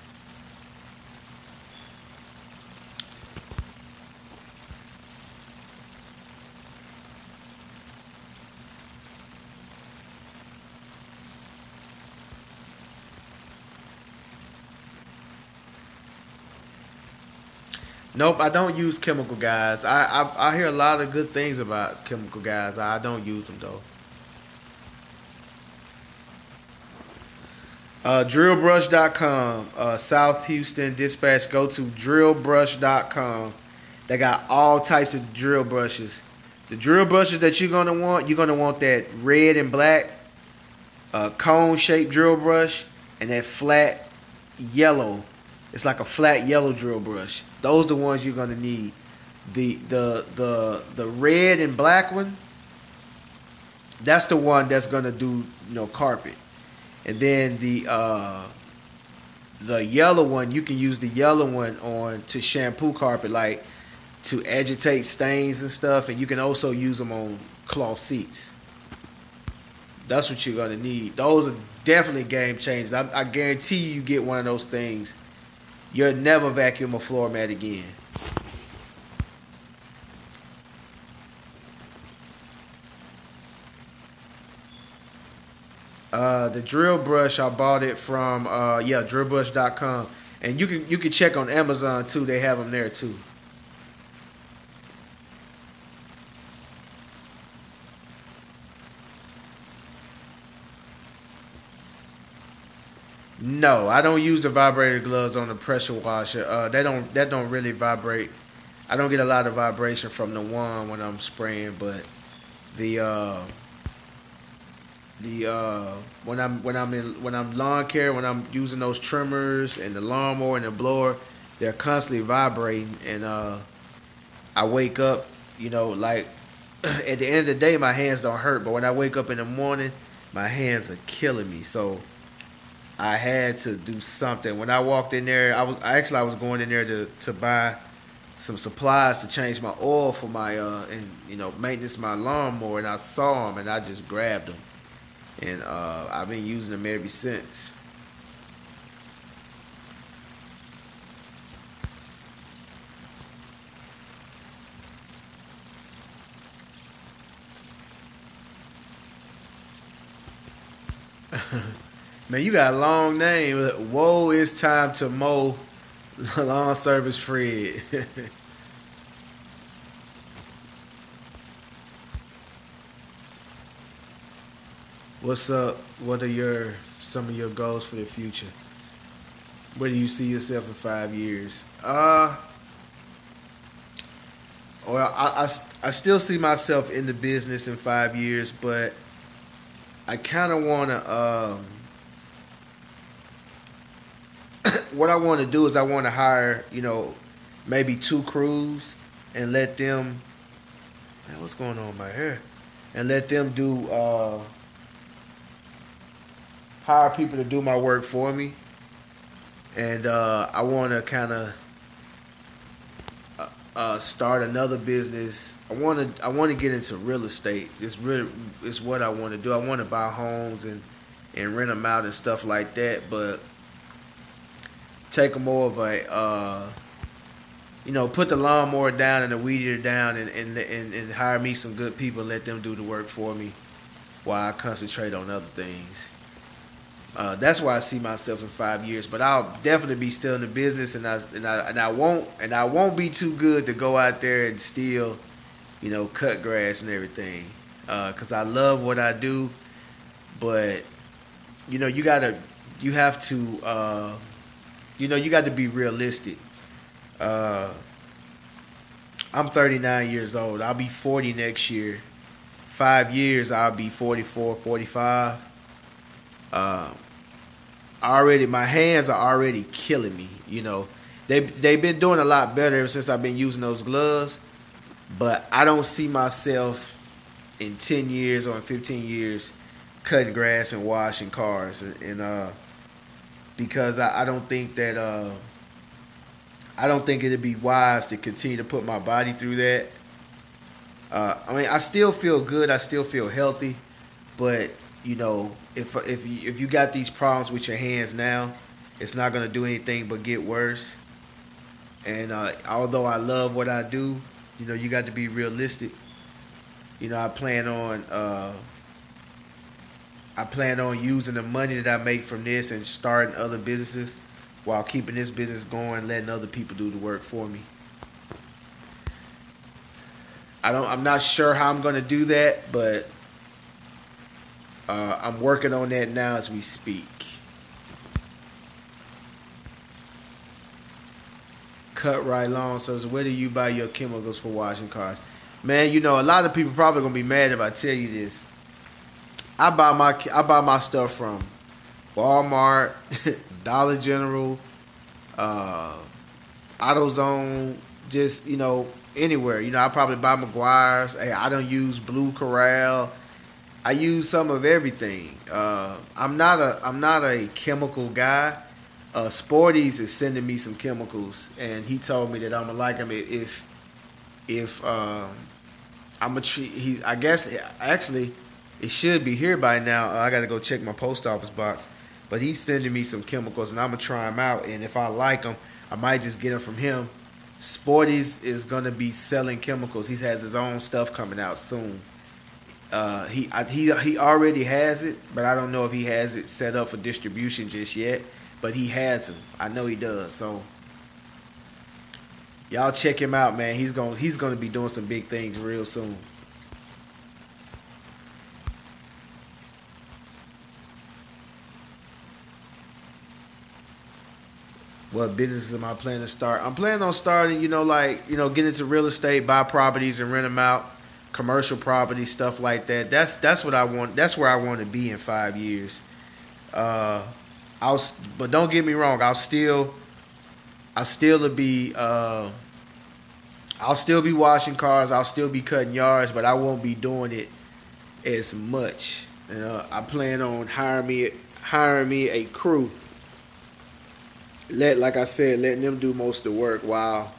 Nope, I don't use chemical guys. I hear a lot of good things about chemical guys. I don't use them though. Drillbrush.com, South Houston Dispatch. Go to drillbrush.com. They got all types of drill brushes. The drill brushes that you're gonna want that red and black cone shaped drill brush, and that flat yellow. It's like a flat yellow drill brush. Those are the ones you're gonna need. The red and black one, that's the one that's gonna do carpet. And then the yellow one, you can use the yellow one on to shampoo carpet, like to agitate stains and stuff. And you can also use them on cloth seats. That's what you're gonna need. Those are definitely game changers. I guarantee you get one of those things, you'll never vacuum a floor mat again. The drill brush, I bought it from drillbrush.com, and you can check on Amazon too. They have them there too. No, I don't use the vibrator gloves on the pressure washer. That don't really vibrate. I don't get a lot of vibration from the one when I'm spraying, but the when I'm lawn care, when I'm using those trimmers and the lawnmower and the blower, they're constantly vibrating, and I wake up, like at the end of the day, my hands don't hurt, but when I wake up in the morning, my hands are killing me. So I had to do something. When I walked in there, I was going in there to buy some supplies to change my oil for my and maintenance my lawnmower, and I saw them and I just grabbed them, and I've been using them ever since. Man, you got a long name. Whoa, it's time to mow. Lawn service Fred. What's up? What are your some of your goals for the future? Where do you see yourself in 5 years? Well, I still see myself in the business in 5 years, but I kind of want to. What I want to do is I want to hire, maybe two crews and let them. Man, what's going on with my hair? And let them do hire people to do my work for me, and I want to kind of start another business. I want to get into real estate. It's what I want to do. I want to buy homes and rent them out and stuff like that, but take more of a put the lawnmower down and the weed eater down, and hire me some good people and let them do the work for me while I concentrate on other things. That's where I see myself in 5 years. But I'll definitely be still in the business, and I won't be too good to go out there and still, cut grass and everything. Cause I love what I do, but you have to, you got to be realistic. Uh, I'm 39 years old. I'll be 40 next year. 5 years, I'll be 44, 45. Uh, already my hands are already killing me. They've been doing a lot better ever since I've been using those gloves. But I don't see myself in 10 years or in 15 years cutting grass and washing cars, and because I don't think that I don't think it'd be wise to continue to put my body through that. I mean, I still feel good. I still feel healthy, but if you got these problems with your hands now, it's not gonna do anything but get worse. And although I love what I do, you got to be realistic. I plan on using the money that I make from this and starting other businesses while keeping this business going, letting other people do the work for me. I'm not sure how I'm gonna do that, but I'm working on that now as we speak. Cut right long. So where do you buy your chemicals for washing cars? Man, a lot of people probably gonna be mad if I tell you this. I buy my stuff from Walmart, Dollar General, uh, AutoZone, just anywhere. I probably buy McGuire's. Hey, I don't use Blue Corral. I use some of everything. I'm not a chemical guy. Sporties is sending me some chemicals, and he told me that I'm gonna like them if I'm a treat. I guess actually it should be here by now. I got to go check my post office box, but he's sending me some chemicals, and I'm gonna try them out. And if I like them, I might just get them from him. Sporties is gonna be selling chemicals. He has his own stuff coming out soon. He already has it, but I don't know if he has it set up for distribution just yet. But he has them. I know he does. So y'all check him out, man. He's gonna be doing some big things real soon. What business am I planning to start? I'm planning on starting, get into real estate, buy properties and rent them out, commercial property, stuff like that. That's what I want. That's where I want to be in 5 years. Uh, but don't get me wrong. I'll still be, I'll still be washing cars. I'll still be cutting yards, but I won't be doing it as much. I plan on hiring me a crew. Like I said, letting them do most of the work while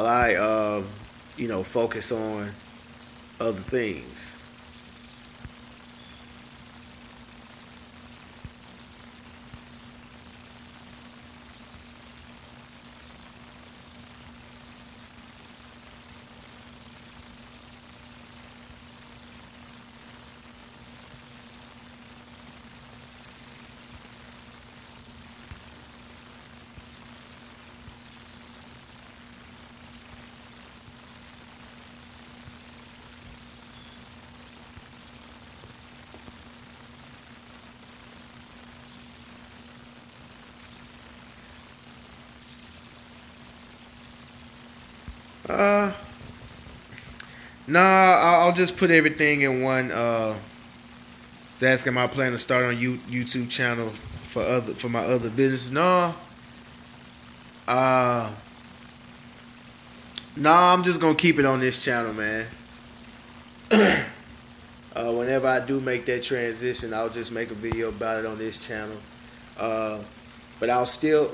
I focus on other things. Uh, nah, I'll just put everything in one. Asking my plan to start on YouTube channel for my other business. No, uh, nah, I'm just gonna keep it on this channel, man. Whenever I do make that transition, I'll just make a video about it on this channel. Uh, but I'll still,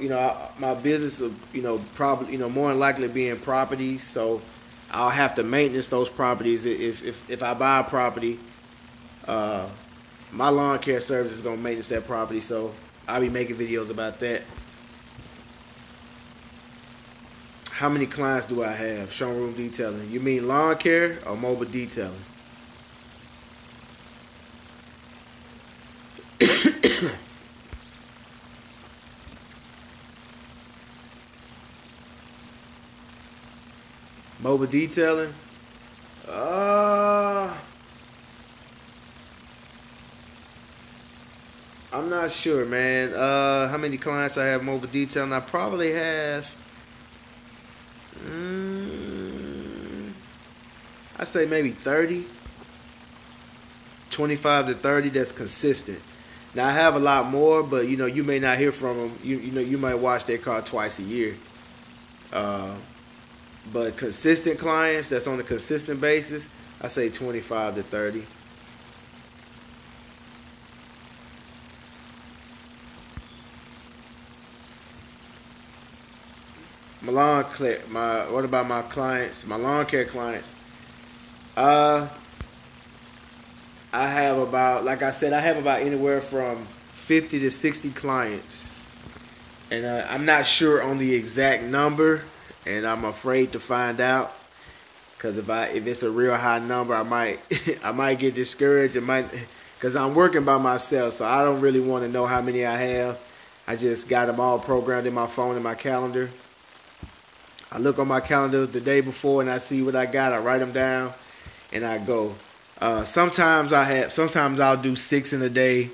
my business will, probably, more than likely be in properties. So I'll have to maintenance those properties. If I buy a property, uh, my lawn care service is gonna maintenance that property. So I'll be making videos about that. How many clients do I have? Showroom detailing. You mean lawn care or mobile detailing? Mobile detailing. Uh, I'm not sure, man. How many clients I have mobile detailing? I probably have. Mm, I say maybe 30, 25 to 30. That's consistent. Now I have a lot more, but you may not hear from them. You might wash their car twice a year. Uh, but consistent clients that's on a consistent basis, I say 25 to 30. What about my clients? My lawn care clients. Uh, I have about, like I said, I have about anywhere from 50 to 60 clients, and I'm not sure on the exact number, and I'm afraid to find out. Cause if it's a real high number, I might I might get discouraged. Cause I'm working by myself, so I don't really want to know how many I have. I just got them all programmed in my phone and my calendar. I look on my calendar the day before and I see what I got. I write them down and I go. Sometimes I'll do six in a day.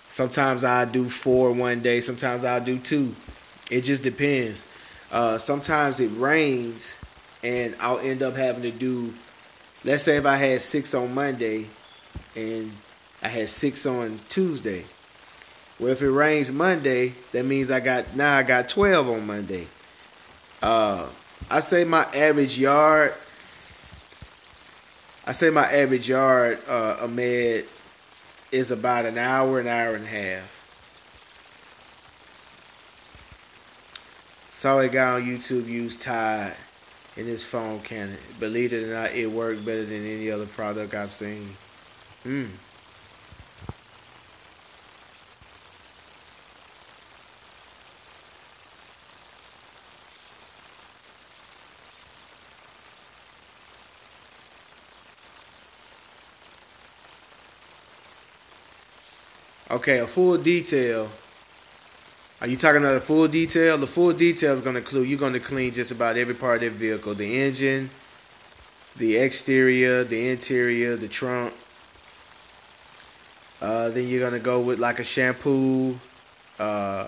Sometimes I'll do four one day. Sometimes I'll do two. It just depends. Sometimes it rains and I'll end up having to do, let's say if I had six on Monday and I had six on Tuesday. Well, if it rains Monday, that means I got 12 on Monday. Uh, I say my average yard. Ahmed, is about an hour and a half. Saw a guy on YouTube use Tide in his phone cannon. Believe it or not, it worked better than any other product I've seen. Hmm. Okay, a full detail. Are you talking about a full detail? The full detail is going to include you're going to clean just about every part of the vehicle: the engine, the exterior, the interior, the trunk. Then you're going to go with like a shampoo, uh,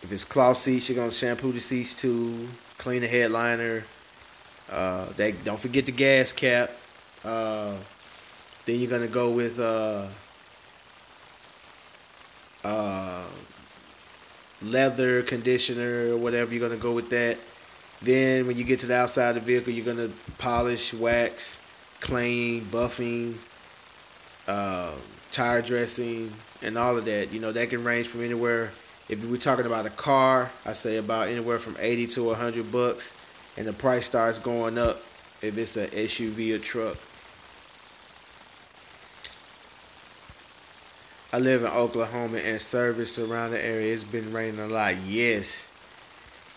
If it's cloth seats, you're gonna shampoo the seats too, clean the headliner. They don't forget the gas cap. Uh, then you're gonna go with uh, leather conditioner or whatever. You're gonna go with that. Then when you get to the outside of the vehicle, you're gonna polish, wax, clean, buffing, uh, tire dressing, and all of that. That can range from anywhere. If we're talking about a car, I say about anywhere from 80 to $100, and the price starts going up if it's an SUV or truck. I live in Oklahoma and service around the area. It's been raining a lot. Yes,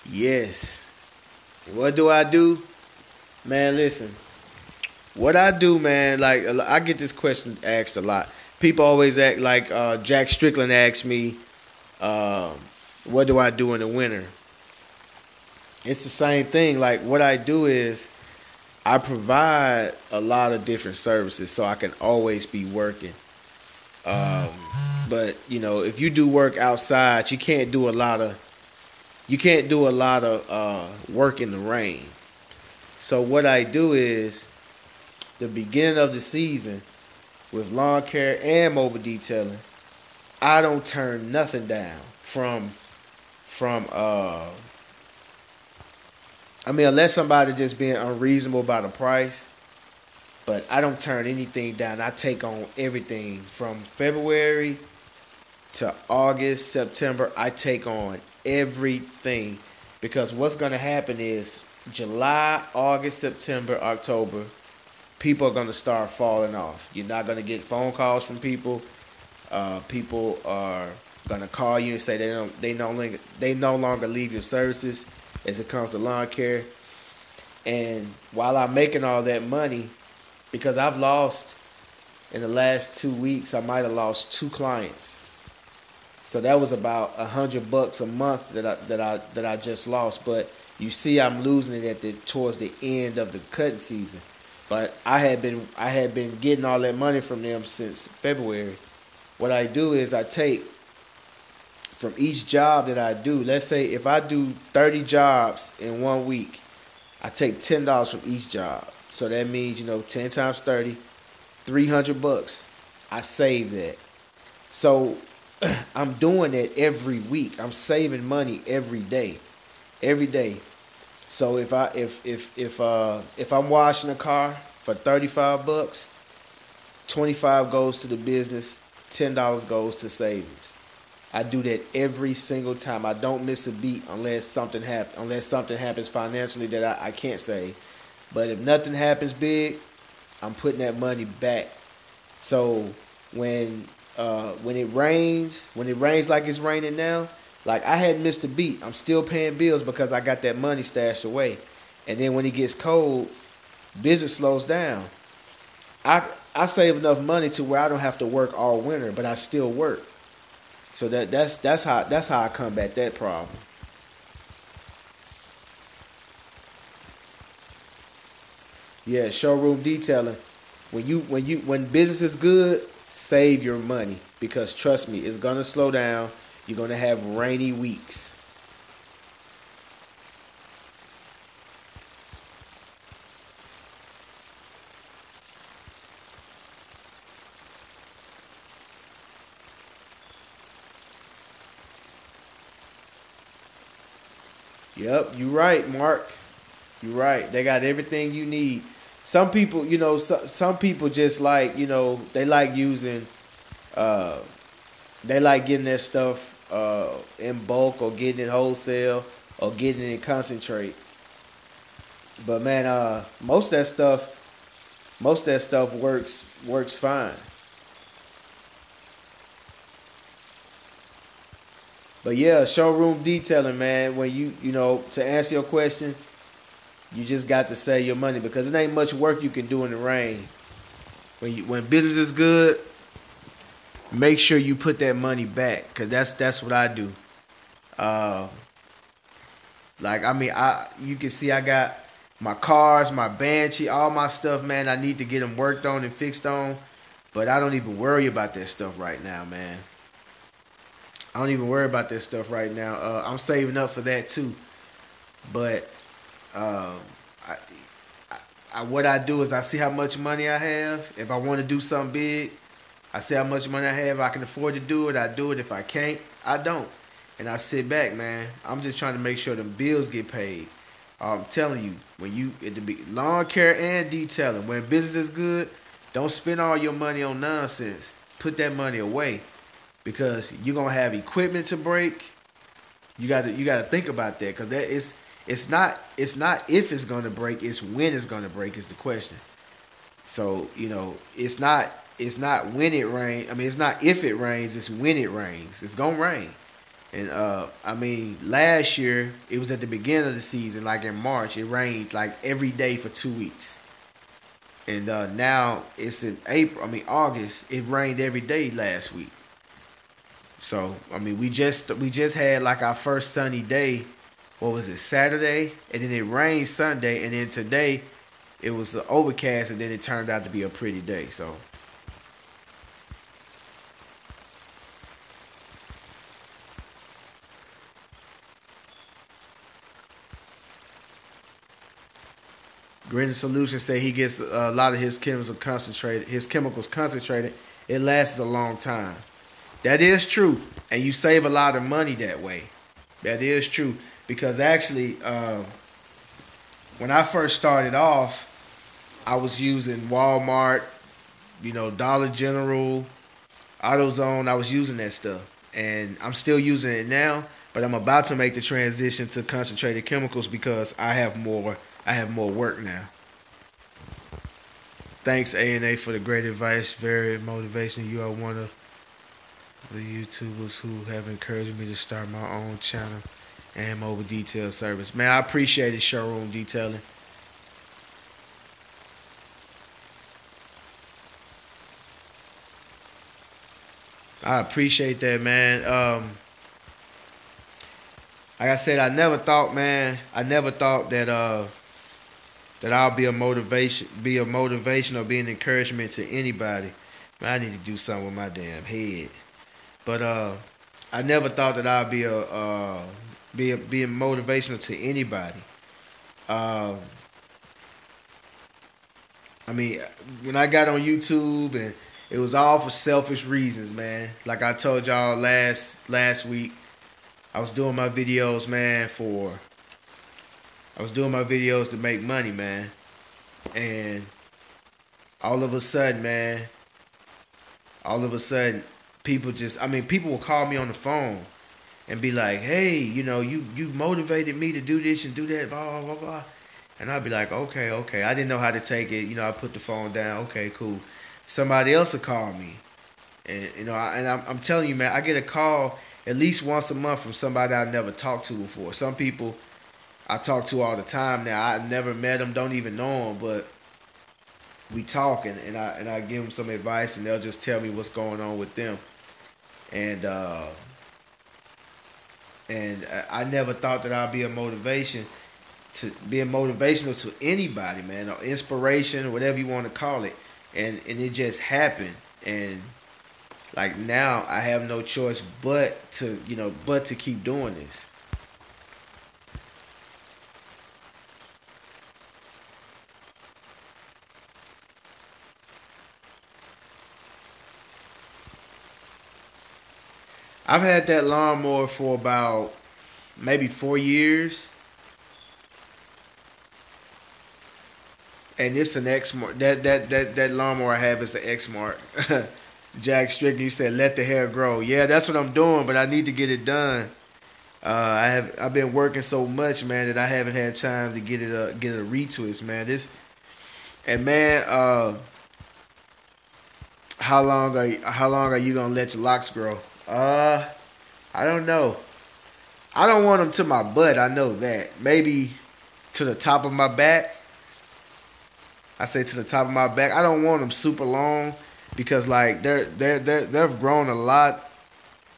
yes. What do I do, man? Listen, what I do, man. Like I get this question asked a lot. People always act like Jack Strickland asked me, "What do I do in the winter?" It's the same thing. Like what I do is I provide a lot of different services, so I can always be working. Um, but if you do work outside, you can't do a lot of work in the rain. So what I do is the beginning of the season with lawn care and mobile detailing, I don't turn nothing down from. I mean, unless somebody just being unreasonable about the price, but I don't turn anything down. I take on everything from February to August, September. I take on everything because what's going to happen is July, August, September, October, people are going to start falling off. You're not going to get phone calls from people. People are going to call you and say they no longer leave your services as it comes to lawn care. And while I'm making all that money, because I've lost in the last 2 weeks, I might have lost two clients. So that was about $100 a month that I just lost. But you see, I'm losing it towards the end of the cutting season. But I had been getting all that money from them since February. What I do is I take from each job that I do. Let's say if I do 30 jobs in 1 week, I take $10 from each job. So that means 10 times 30, $300. I save that. So I'm doing it every week. I'm saving money every day, every day. So if I'm washing a car for $35, 25 goes to the business, $10 goes to savings. I do that every single time. I don't miss a beat unless something happens financially that I can't save. But if nothing happens big, I'm putting that money back. So when it rains like it's raining now, like I hadn't missed a beat. I'm still paying bills because I got that money stashed away. And then when it gets cold, business slows down. I save enough money to where I don't have to work all winter, but I still work. So that's how I combat that problem. Yeah, showroom detailing. When business is good, save your money because trust me, it's gonna slow down. You're gonna have rainy weeks. Yep, you're right, Mark. You're right. They got everything you need. Some people, some people just like, they like using, uh, they like getting their stuff in bulk or getting it wholesale or getting it in concentrate. But man, most of that stuff works fine. But yeah, showroom detailing, man. When to answer your question, you just got to save your money because it ain't much work you can do in the rain. When business is good, make sure you put that money back because that's what I do. Uh, like I mean, you can see I got my cars, my Banshee, all my stuff, man. I need to get them worked on and fixed on, but I don't even worry about that stuff right now, man. I don't even worry about that stuff right now. I'm saving up for that too. But um, I, what I do is I see how much money I have. If I want to do something big, I see how much money I have. I can afford to do it. I do it. If I can't, I don't. And I sit back, man. I'm just trying to make sure the bills get paid. I'm telling you, when you at the lawn care and detailing, when business is good, don't spend all your money on nonsense. Put that money away because you're gonna have equipment to break. You gotta think about that because that is it's not if it's gonna break, it's when it's gonna break is the question. So it's not when it rains. I mean, it's not if it rains, it's when it rains. It's gonna rain. And I mean, last year it was at the beginning of the season, like in March, it rained like every day for 2 weeks. And now it's in April. I mean August. It rained every day last week. So I mean, we just had like our first sunny day. What was it, Saturday? And then it rained Sunday, and then today it was overcast, and then it turned out to be a pretty day. So Green Solution say he gets a lot of his chemicals concentrated. His chemicals concentrated. It lasts a long time. That is true, and you save a lot of money that way. That is true because actually, when I first started off, I was using Walmart, Dollar General, AutoZone. I was using that stuff, and I'm still using it now. But I'm about to make the transition to concentrated chemicals because I have more. I have more work now. Thanks A&A for the great advice. Very motivational. You are one of the YouTubers who have encouraged me to start my own channel and mobile detail service. Man, I appreciate it, showroom detailing. I appreciate that, man. Like I said, I never thought, man. I never thought that I'll be a motivation or be an encouragement to anybody. Man, I need to do something with my damn head. But I never thought that I'd be a motivational to anybody. Um, I mean, when I got on YouTube and it was all for selfish reasons, man. Like I told y'all last week, I was doing my videos, man, I was doing my videos to make money, man. And all of a sudden, man, all of a sudden, people will call me on the phone and be like, "Hey, you motivated me to do this and do that, blah blah blah blah." And I'd be like, "Okay, okay." I didn't know how to take it. I put the phone down. Okay, cool. Somebody else will call me, and I'm telling you, man, I get a call at least once a month from somebody I never talked to before. Some people I talk to all the time now. I never met them, don't even know them, but we talk and I give them some advice, and they'll just tell me what's going on with them. And I never thought that I'd be a motivation to be a motivational to anybody, man, or inspiration, whatever you want to call it. And it just happened, and like now I have no choice but to keep doing this. I've had that lawnmower for about maybe 4 years, and it's an Exmark. That lawnmower I have is an Exmark. Jack Strickland, you said let the hair grow. Yeah, that's what I'm doing, but I need to get it done. I've been working so much, man, that I haven't had time to get a retwist, man. And man, how long are you gonna let your locks grow? I don't know. I don't want them to my butt. I know that. Maybe to the top of my back. I say to the top of my back. I don't want them super long because like they've grown a lot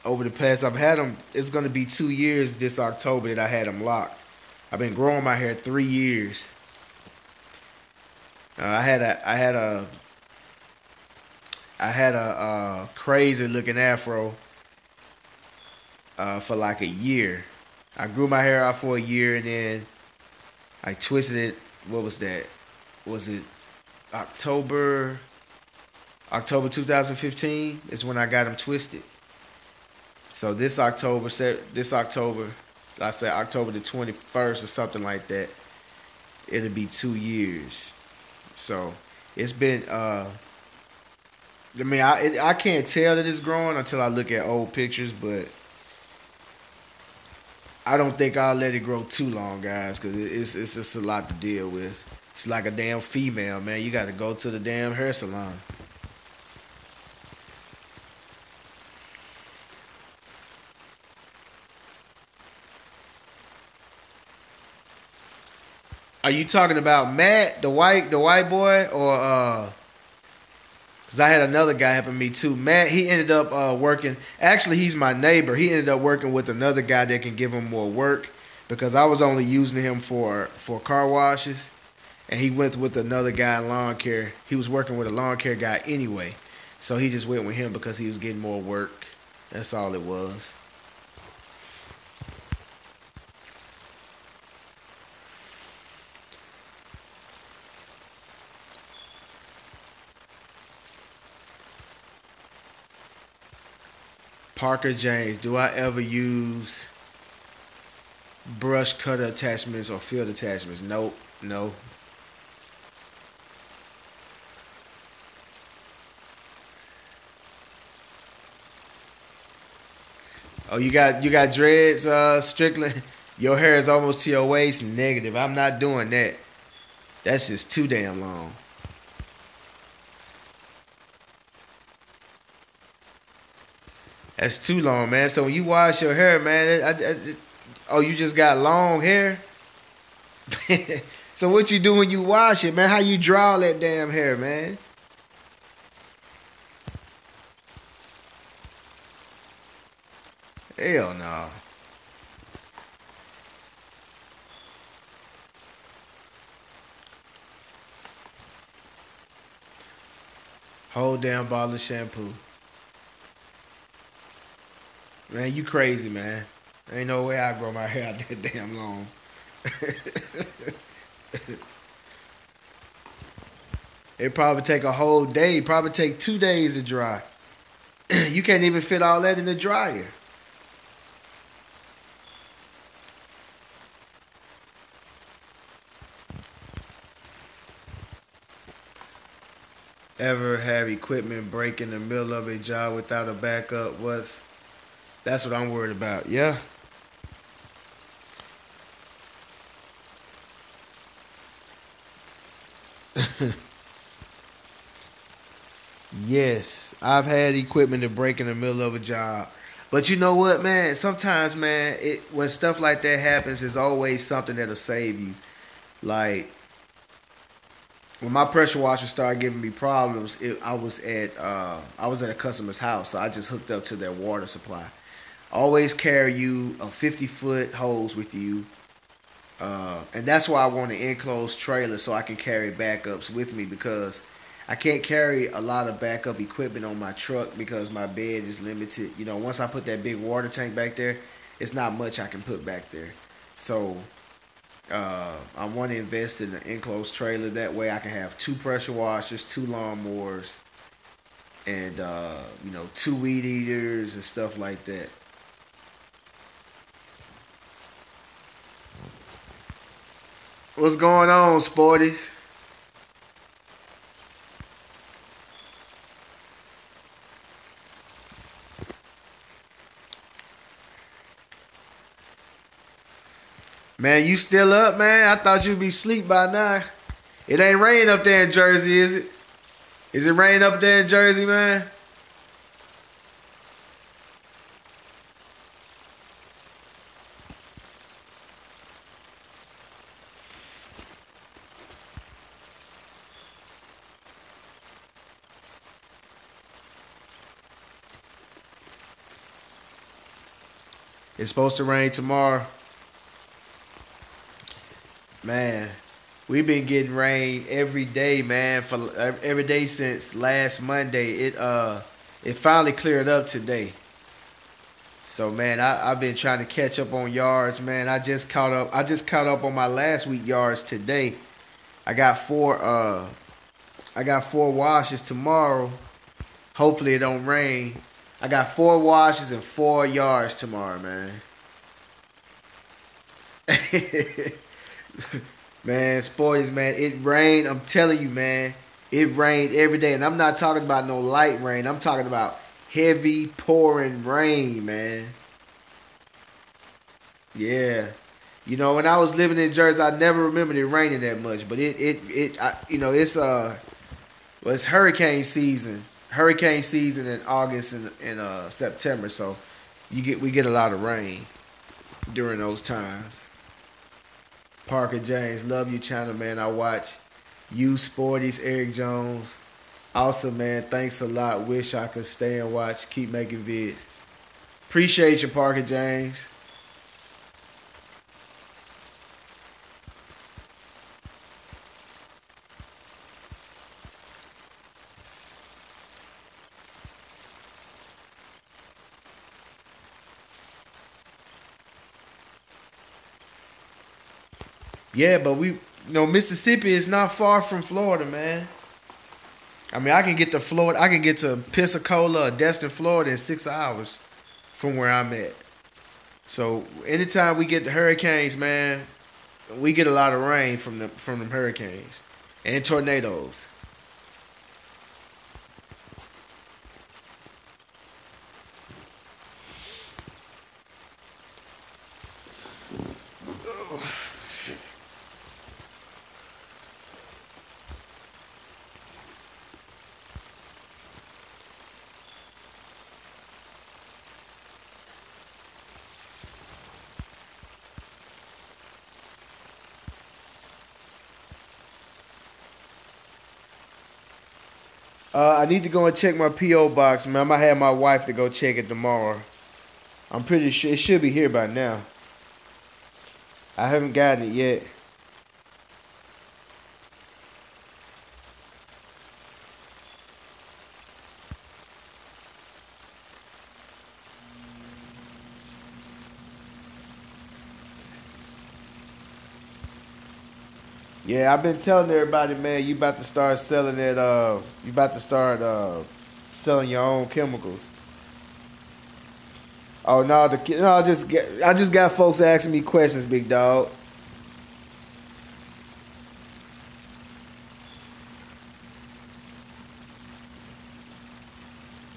over the past. I've had them. It's gonna be 2 years this October that I had them locked. I've been growing my hair 3 years. I had a crazy looking afro, for like a year. I grew my hair out for a year and then I twisted it. What was that? Was it October? October 2015 is when I got them twisted. So this October, I said October the 21st or something like that. It'll be 2 years. So it's been. I mean, I can't tell that it's growing until I look at old pictures, but I don't think I'll let it grow too long, guys, because it's just a lot to deal with. It's like a damn female, man. You got to go to the damn hair salon. Are you talking about Matt, the white boy, or? Cause I had another guy helping me too. Matt, he ended up working. Actually, he's my neighbor. He ended up working with another guy that can give him more work because I was only using him for car washes, and he went with another guy in lawn care. He was working with a lawn care guy anyway, so he just went with him because he was getting more work. That's all it was. Parker James, do I ever use brush cutter attachments or field attachments? Nope, no. Oh, you got dreads, Strickland. Your hair is almost to your waist. Negative. I'm not doing that. That's just too damn long. That's too long, man. So when you wash your hair, man, oh, you just got long hair. So what you do when you wash it, man? How you draw that damn hair, man? Hell no. Whole damn bottle of shampoo. Man, you crazy, man. Ain't no way I grow my hair out that damn long. It probably take a whole day. Probably take 2 days to dry. You can't even fit all that in the dryer. Ever have equipment break in the middle of a job without a backup? That's what I'm worried about. Yeah. Yes, I've had equipment to break in the middle of a job. But you know what, man? Sometimes, man, when stuff like that happens, there's always something that'll save you. Like when my pressure washer started giving me problems, I was at a customer's house, so I just hooked up to their water supply. Always carry you a 50-foot hose with you, and that's why I want an enclosed trailer so I can carry backups with me because I can't carry a lot of backup equipment on my truck because my bed is limited. Once I put that big water tank back there, it's not much I can put back there. So I want to invest in an enclosed trailer. That way I can have two pressure washers, two lawnmowers, and two weed eaters and stuff like that. What's going on, Sporties? Man, you still up, man? I thought you'd be asleep by now. It ain't rain up there in Jersey, is it? Is it rain up there in Jersey, man? It's supposed to rain tomorrow. Man, we've been getting rain every day, man, for every day since last Monday. It finally cleared up today. So man, I've been trying to catch up on yards, man. I just caught up on my last week yards today. I got four I got four washes tomorrow. Hopefully it don't rain. I got four washes and 4 yards tomorrow, man. Man, sporties, man. It rained. I'm telling you, man. It rained every day. And I'm not talking about no light rain. I'm talking about heavy pouring rain, man. Yeah. You know, when I was living in Jersey, I never remembered it raining that much. But it's well, it's hurricane season. Hurricane season in August and September. So we get a lot of rain during those times. Parker James, love you channel, man. I watch you Sporties, Eric Jones. Awesome, man. Thanks a lot. Wish I could stay and watch. Keep making vids. Appreciate you, Parker James. Yeah, but Mississippi is not far from Florida, man. I mean, I can get to Florida. I can get to Pensacola or Destin, Florida in 6 hours from where I'm at. So anytime we get the hurricanes, man, we get a lot of rain from them hurricanes and tornadoes. I need to go and check my PO box, man. I might have my wife to go check it tomorrow. I'm pretty sure it should be here by now. I haven't gotten it yet. Yeah, I've been telling everybody, man, you about to start selling that. You about to start selling your own chemicals. Oh no, no, I just got folks asking me questions, big dog.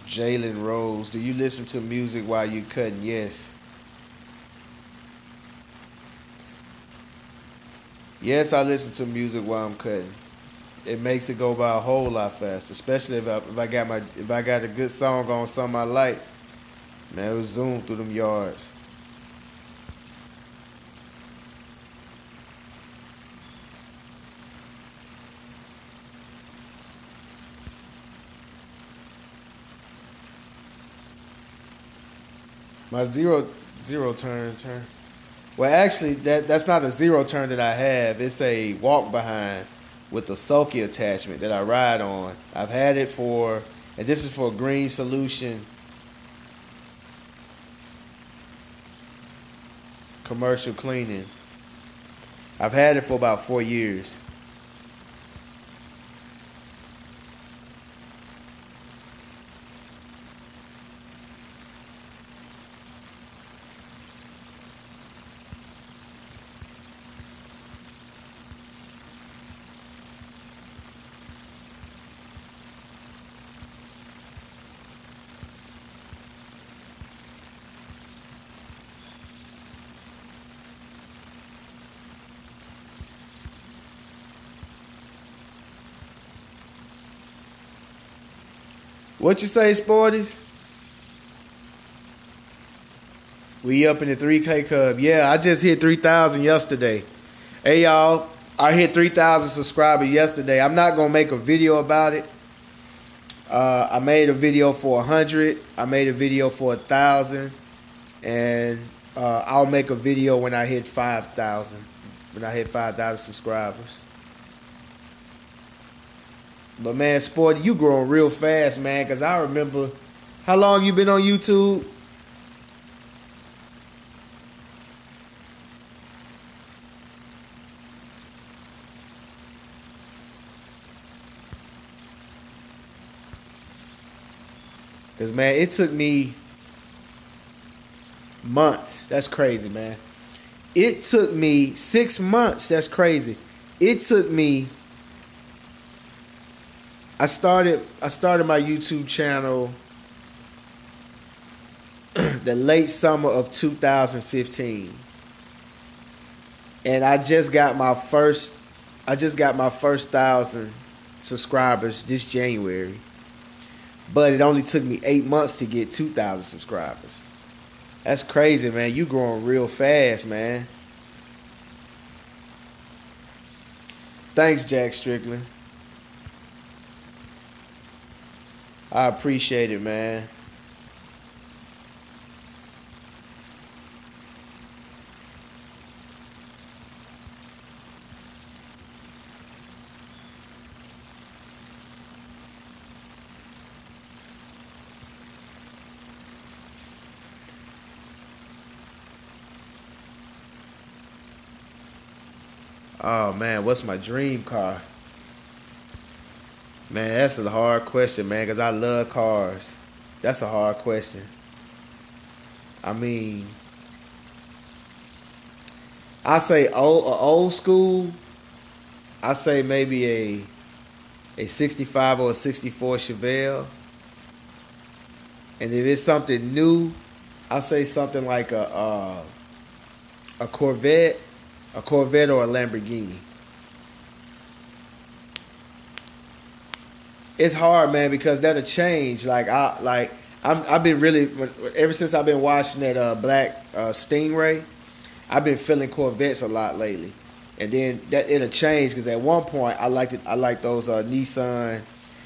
Jalen Rose, do you listen to music while you cutting? Yes, yes, I listen to music while I'm cutting. It makes it go by a whole lot faster, especially if I got a good song on something I like. Man, it was zoom through them yards. My zero turn. Well, actually, that's not a zero turn that I have. It's a walk behind with a sulky attachment that I ride on. I've had it for, and this is for Green Solution commercial cleaning. I've had it for about 4 years. What you say, Sporties? We up in the 3K Cub. Yeah, I just hit 3,000 yesterday. Hey, y'all, I hit 3,000 subscribers yesterday. I'm not going to make a video about it. I made a video for 100. I made a video for 1,000. And I'll make a video when I hit 5,000. When I hit 5,000 subscribers. But man, Sporty, you growing real fast, man. Cause I remember, how long you been on YouTube? Cause man, it took me months. That's crazy, man. It took me 6 months. That's crazy. It took me. I started my YouTube channel the late summer of 2015, and I just got my first 1,000 subscribers this January. But it only took me 8 months to get 2,000 subscribers. That's crazy, man. You growing real fast, man. Thanks, Jack Strickland. I appreciate it, man. Oh man, what's my dream car? Man, that's a hard question, man, because I love cars. That's a hard question. I mean, I say old school. I say maybe a 65 or a 64 Chevelle. And if it's something new, I say something like a Corvette, or a Lamborghini. It's hard, man, because that'll change. I've been really ever since I've been watching that Black Stingray. I've been feeling Corvettes a lot lately, and then that it'll change because at one point I like those Nissan.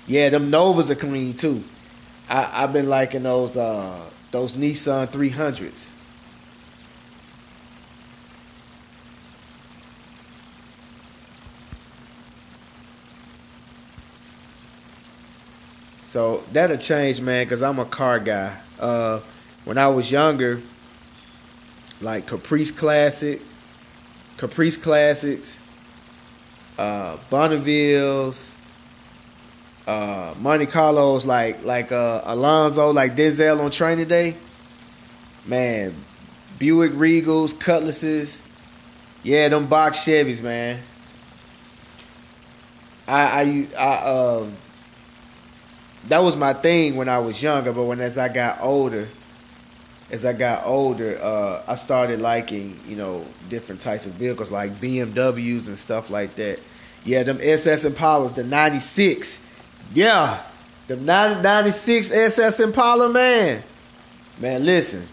Yeah, them Novas are clean too. I've been liking those Nissan 300s. So that'll change, man, because I'm a car guy. When I was younger, like Caprice Classics, Bonnevilles, Monte Carlos, like Alonzo, like Denzel on Training Day. Man, Buick Regals, Cutlasses, yeah, them box Chevys, man. I that was my thing when I was younger, but as I got older, I started liking, different types of vehicles like BMWs and stuff like that. Yeah, them SS Impalas, the 96. Yeah, the 96 SS Impala, man. Man, listen.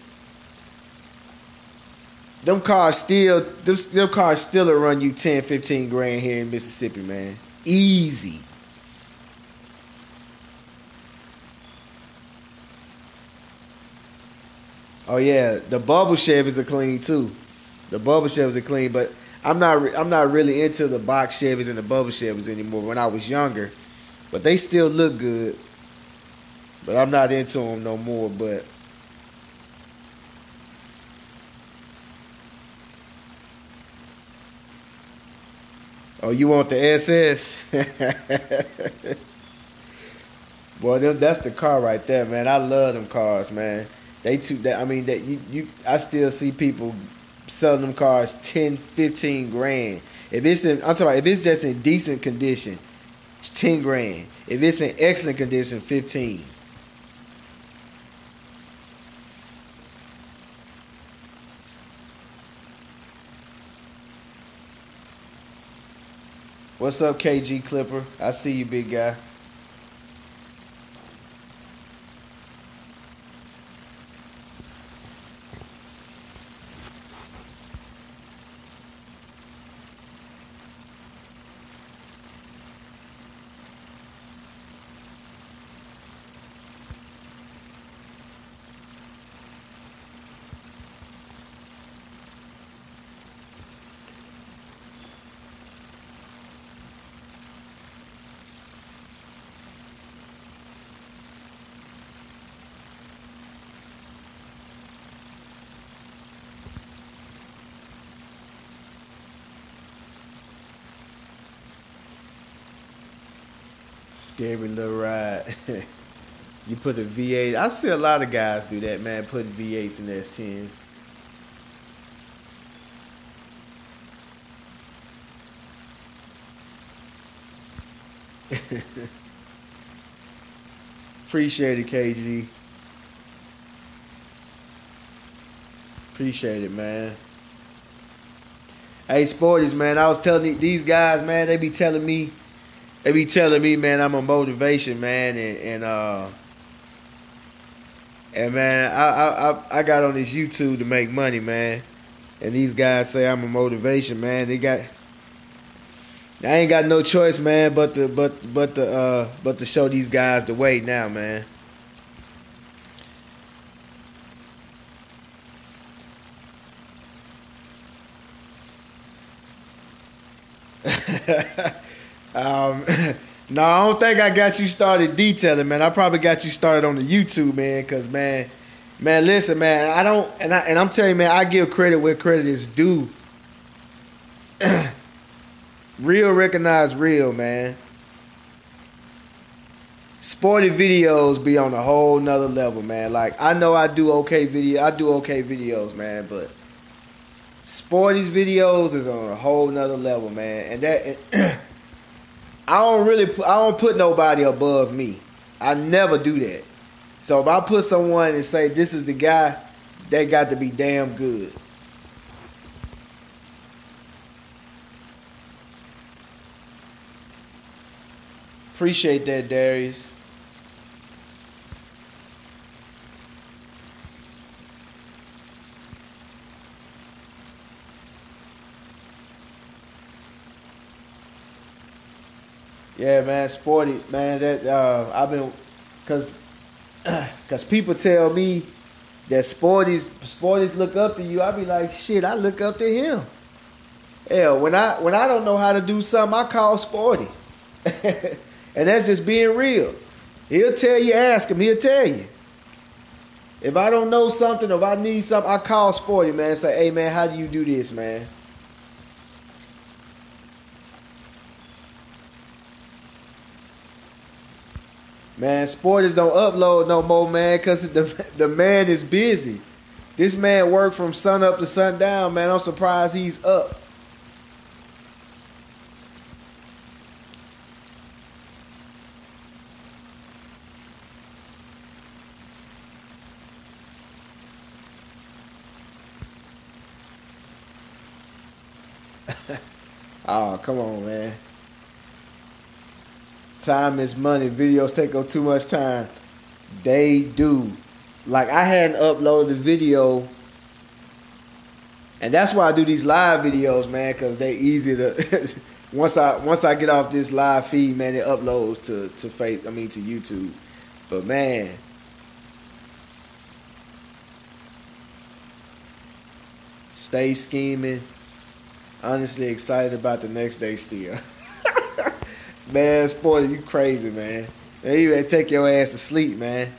Them cars still will run you 10, 15 grand here in Mississippi, man. Easy. Oh yeah, the bubble Chevys are clean too. The bubble Chevys are clean, but I'm not really into the box Chevys and the bubble Chevys anymore. When I was younger, but they still look good. But I'm not into them no more. But oh, you want the SS? Well, that's the car right there, man. I love them cars, man. They too. That I mean, that I still see people selling them cars 10, 15 grand. I'm talking about if it's just in decent condition, it's 10 grand. If it's in excellent condition, 15. What's up, KG Clipper? I see you, big guy. Scary little ride. You put a V8. I see a lot of guys do that, man. Putting V8s in their S10s. Appreciate it, KG. Appreciate it, man. Hey, Sporties, man. I was telling these guys, man. They be telling me, man, I'm a motivation, man, and man, I got on this YouTube to make money, man. And these guys say I'm a motivation, man. I ain't got no choice, man, but to show these guys the way now, man. um, no, I don't think I got you started detailing, man. I probably got you started on the YouTube, man, cause man, listen, man, I don't, and I'm telling you, man, I give credit where credit is due. Real recognize real, man. Sporty videos be on a whole nother level, man. Like I know I do okay videos, man, but Sporty's videos is on a whole nother level, man. And that I don't put nobody above me. I never do that. So if I put someone and say this is the guy, they got to be damn good. Appreciate that, Darius. Yeah, man, Sporty, man. That I've been, cause people tell me that Sporties look up to you. I be like, shit, I look up to him. Hell, when I don't know how to do something, I call Sporty, and that's just being real. He'll tell you, ask him, he'll tell you. If I don't know something, or if I need something, I call Sporty, man. Say, hey, man, how do you do this, man? Man, Sporters don't upload no more, man, because the man is busy. This man worked from sun up to sundown, man. I'm surprised he's up. Oh, come on, man. Time is money. Videos take up too much time. They do. Like I hadn't uploaded the video, and that's why I do these live videos, man, because they easy to. once I get off this live feed, man, it uploads to YouTube. But man, stay scheming. Honestly, excited about the next day still. Man, Sporty, you crazy, man. Man, you better take your ass to sleep, man.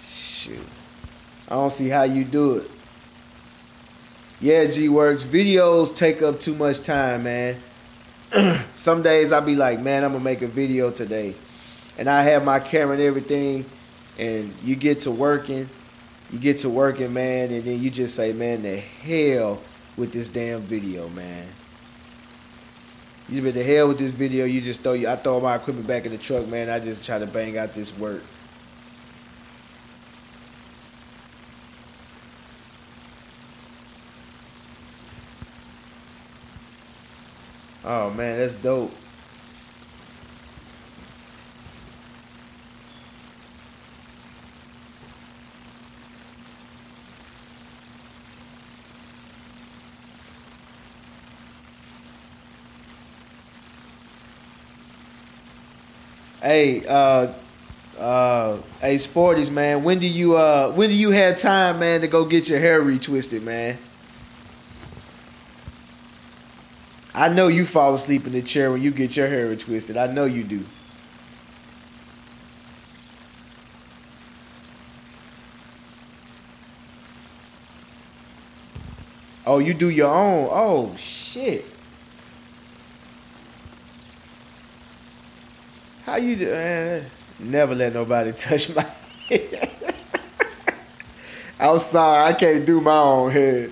Shoot. I don't see how you do it. Yeah, G-Works. Videos take up too much time, man. Some days I be like, man, I'm going to make a video today. And I have my camera and everything. And you get to working. Man. And then you just say, man, the hell with this damn video, man. You been the hell with this video. I throw my equipment back in the truck, man. I just try to bang out this work. Oh man, that's dope. Hey, hey, Sporties, man. When do you have time, man, to go get your hair retwisted, man? I know you fall asleep in the chair when you get your hair retwisted. I know you do. Oh, you do your own. Oh shit. How you do? Never let nobody touch my head. I'm sorry, I can't do my own head.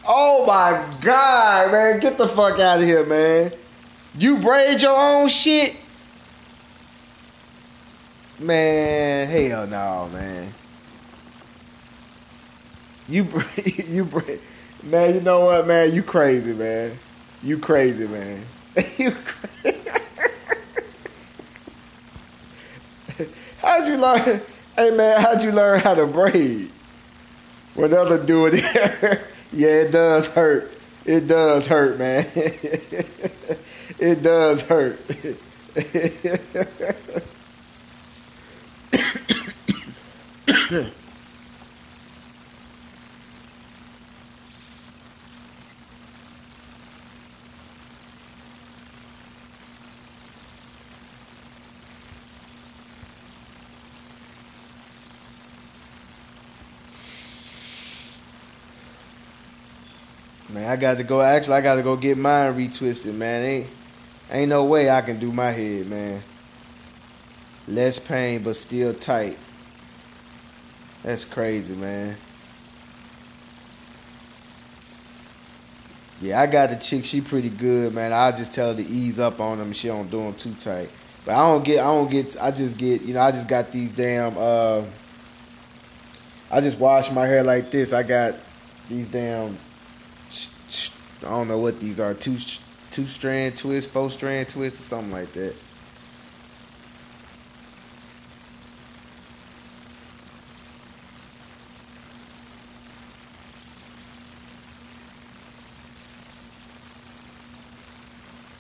Oh my God, man. Get the fuck out of here, man. You braid your own shit? Man, hell no, man. You you man, you know what, man? You crazy, man. You crazy, man. You how'd you learn? Hey, man, how'd you learn how to braid? When others do it, yeah, it does hurt. It does hurt, man. It does hurt. Man, I got to go. Actually, I got to go get mine retwisted, man. Ain't no way I can do my head, man. Less pain, but still tight. That's crazy, man. Yeah, I got the chick. She pretty good, man. I'll just tell her to ease up on them. She don't do them too tight. But I just get, I just got these damn, I just wash my hair like this. I got these damn, I don't know what these are, two strand twist, 4-strand twist, or something like that.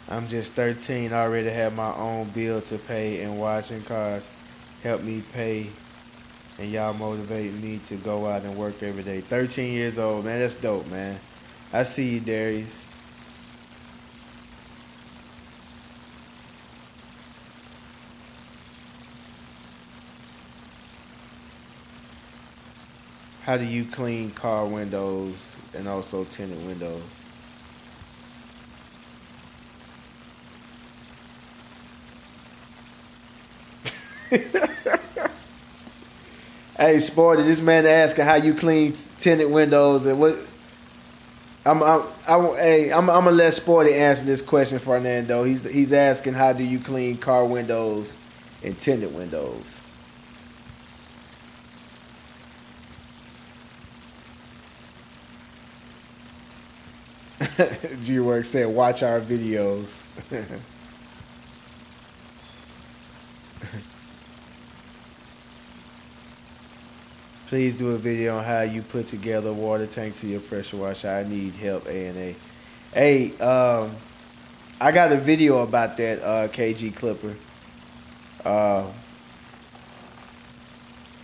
I'm just 13, I already have my own bill to pay, and washing cars help me pay, and y'all motivate me to go out and work every day. 13 years old, man, that's dope, man. I see you, Darius. How do you clean car windows and also tinted windows? Hey, Sporty, this man asking how you clean tinted windows and what. I'm gonna let Sporty answer this question, Fernando. He's asking how do you clean car windows and tinted windows. G Work said, watch our videos. Please do a video on how you put together a water tank to your pressure washer. I need help, A&A. Hey, I got a video about that, KG Clipper. Uh,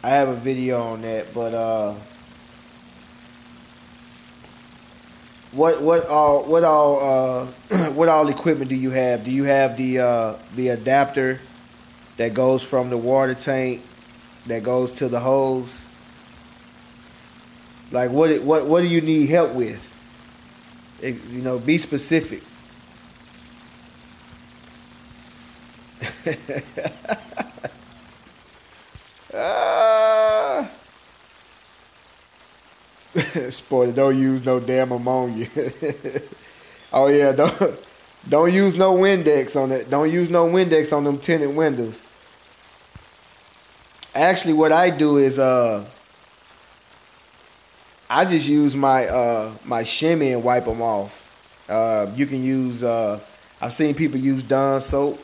I have a video on that, but what all equipment do you have? Do you have the adapter that goes from the water tank that goes to the hose? Like what do you need help with? Be specific. Ah. Spoiler, don't use no damn ammonia. Oh yeah, don't use no Windex on it. Don't use no Windex on them tinted windows. Actually, what I do is I just use my shimmy and wipe them off. You can use I've seen people use Dawn soap.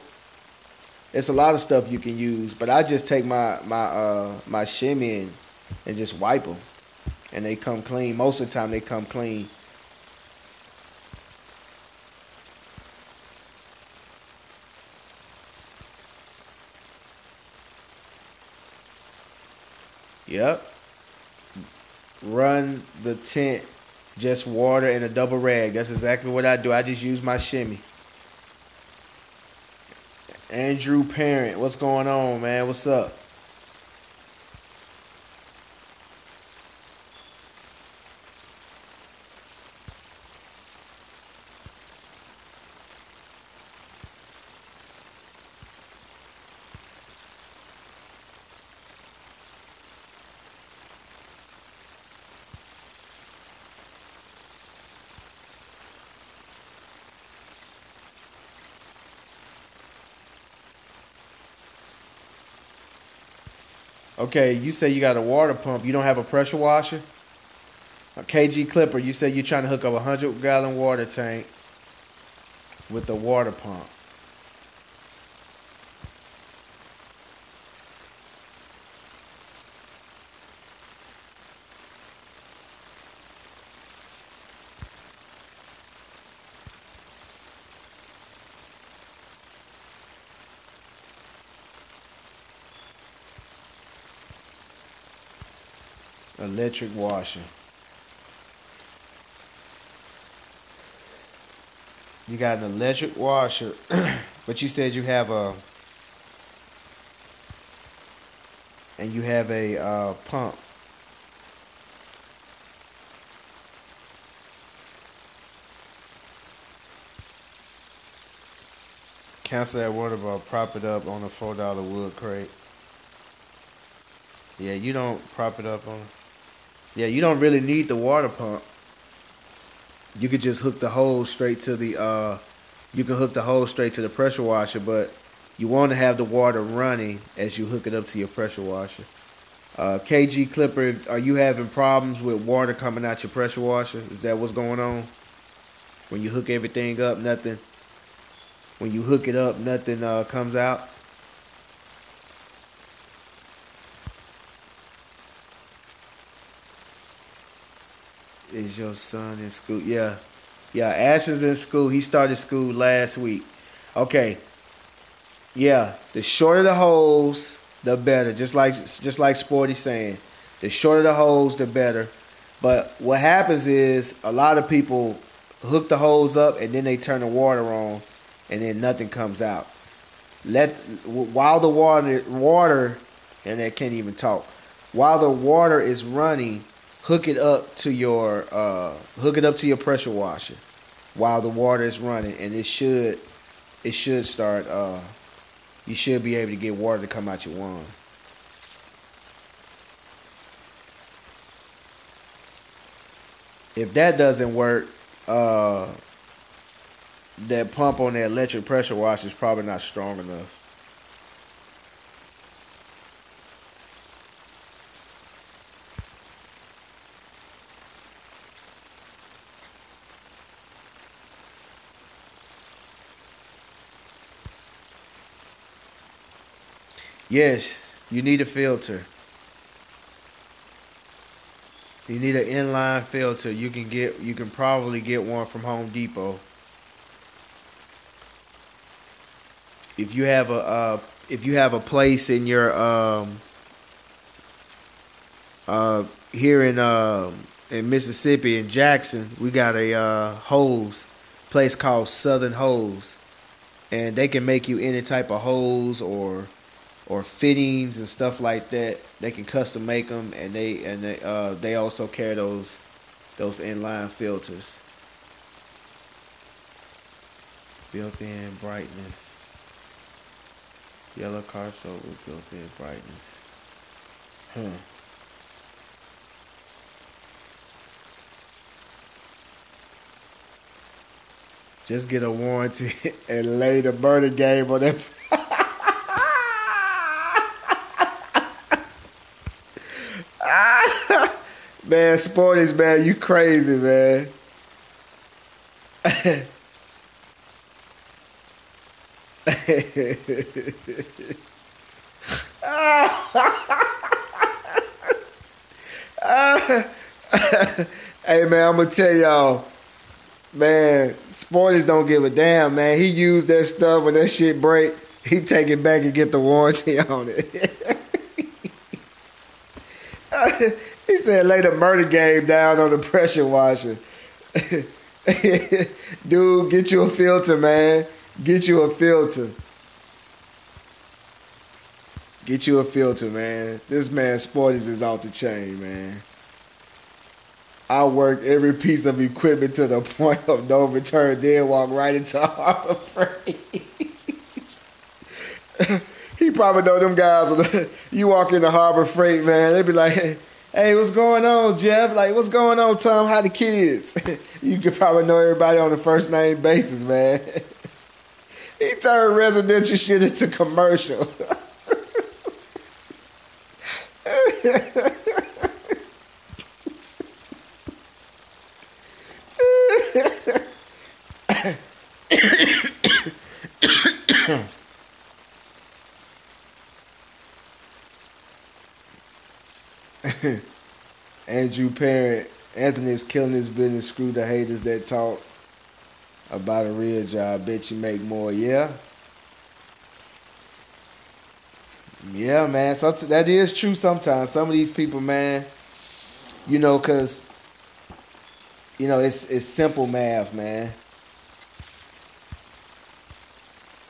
It's a lot of stuff you can use, but I just take my shimmy and just wipe them, and they come clean. Most of the time, they come clean. Yep. Run the tint, just water and a double rag. That's exactly what I do. I just use my shimmy. Andrew Parent, what's going on, man? What's up? Okay, you say you got a water pump. You don't have a pressure washer? A KG Clipper, you say you're trying to hook up a 100-gallon water tank with a water pump. Electric washer. You got an electric washer, but you said you have a pump. Cancel that water bottle. Prop it up on a $4 wood crate. Yeah, you don't prop it up on. Yeah, you don't really need the water pump. You could just hook the hose straight to the. You can hook the hose straight to the pressure washer, but you want to have the water running as you hook it up to your pressure washer. KG Clipper, are you having problems with water coming out your pressure washer? Is that what's going on? When you hook everything up, nothing. When you hook it up, nothing comes out. Is your son in school? Yeah. Yeah, Ashton's in school. He started school last week. Okay. Yeah. The shorter the hose, the better. Just like Sporty saying. The shorter the hose, the better. But what happens is a lot of people hook the hose up and then they turn the water on and then nothing comes out. While the water and they can't even talk. While the water is running, hook it up to your pressure washer while the water is running, and it should start. You should be able to get water to come out your wand. If that doesn't work, that pump on the electric pressure washer is probably not strong enough. Yes, you need a filter. You need an inline filter. You can probably get one from Home Depot. If you have a place in your here in Mississippi in Jackson, we got a hose place called Southern Hose, and they can make you any type of hose or fittings and stuff like that. They can custom make them, and they also carry those inline filters. Built-in brightness. Yellow car soap with built-in brightness. Huh. Just get a warranty and lay the burner game on that. Man, Sporties, man, you crazy, man. Hey, man, I'm going to tell y'all, man, Sporties don't give a damn, man. He used that stuff when that shit break. He take it back and get the warranty on it. He said, lay the murder game down on the pressure washer. Dude, get you a filter, man. Get you a filter. Get you a filter, man. This man Sporties is off the chain, man. I worked every piece of equipment to the point of no return, then walk right into Harbor Freight. He probably know them guys. You walk into Harbor Freight, man, they be like, hey, what's going on, Jeff? Like, what's going on, Tom? How the kids? You could probably know everybody on a first name basis, man. He turned residential shit into commercial. Andrew Parent, Anthony is killing his business. Screw the haters that talk about a real job. Bet you make more. Yeah, yeah, man. That is true. Sometimes some of these people, man, cause it's simple math, man.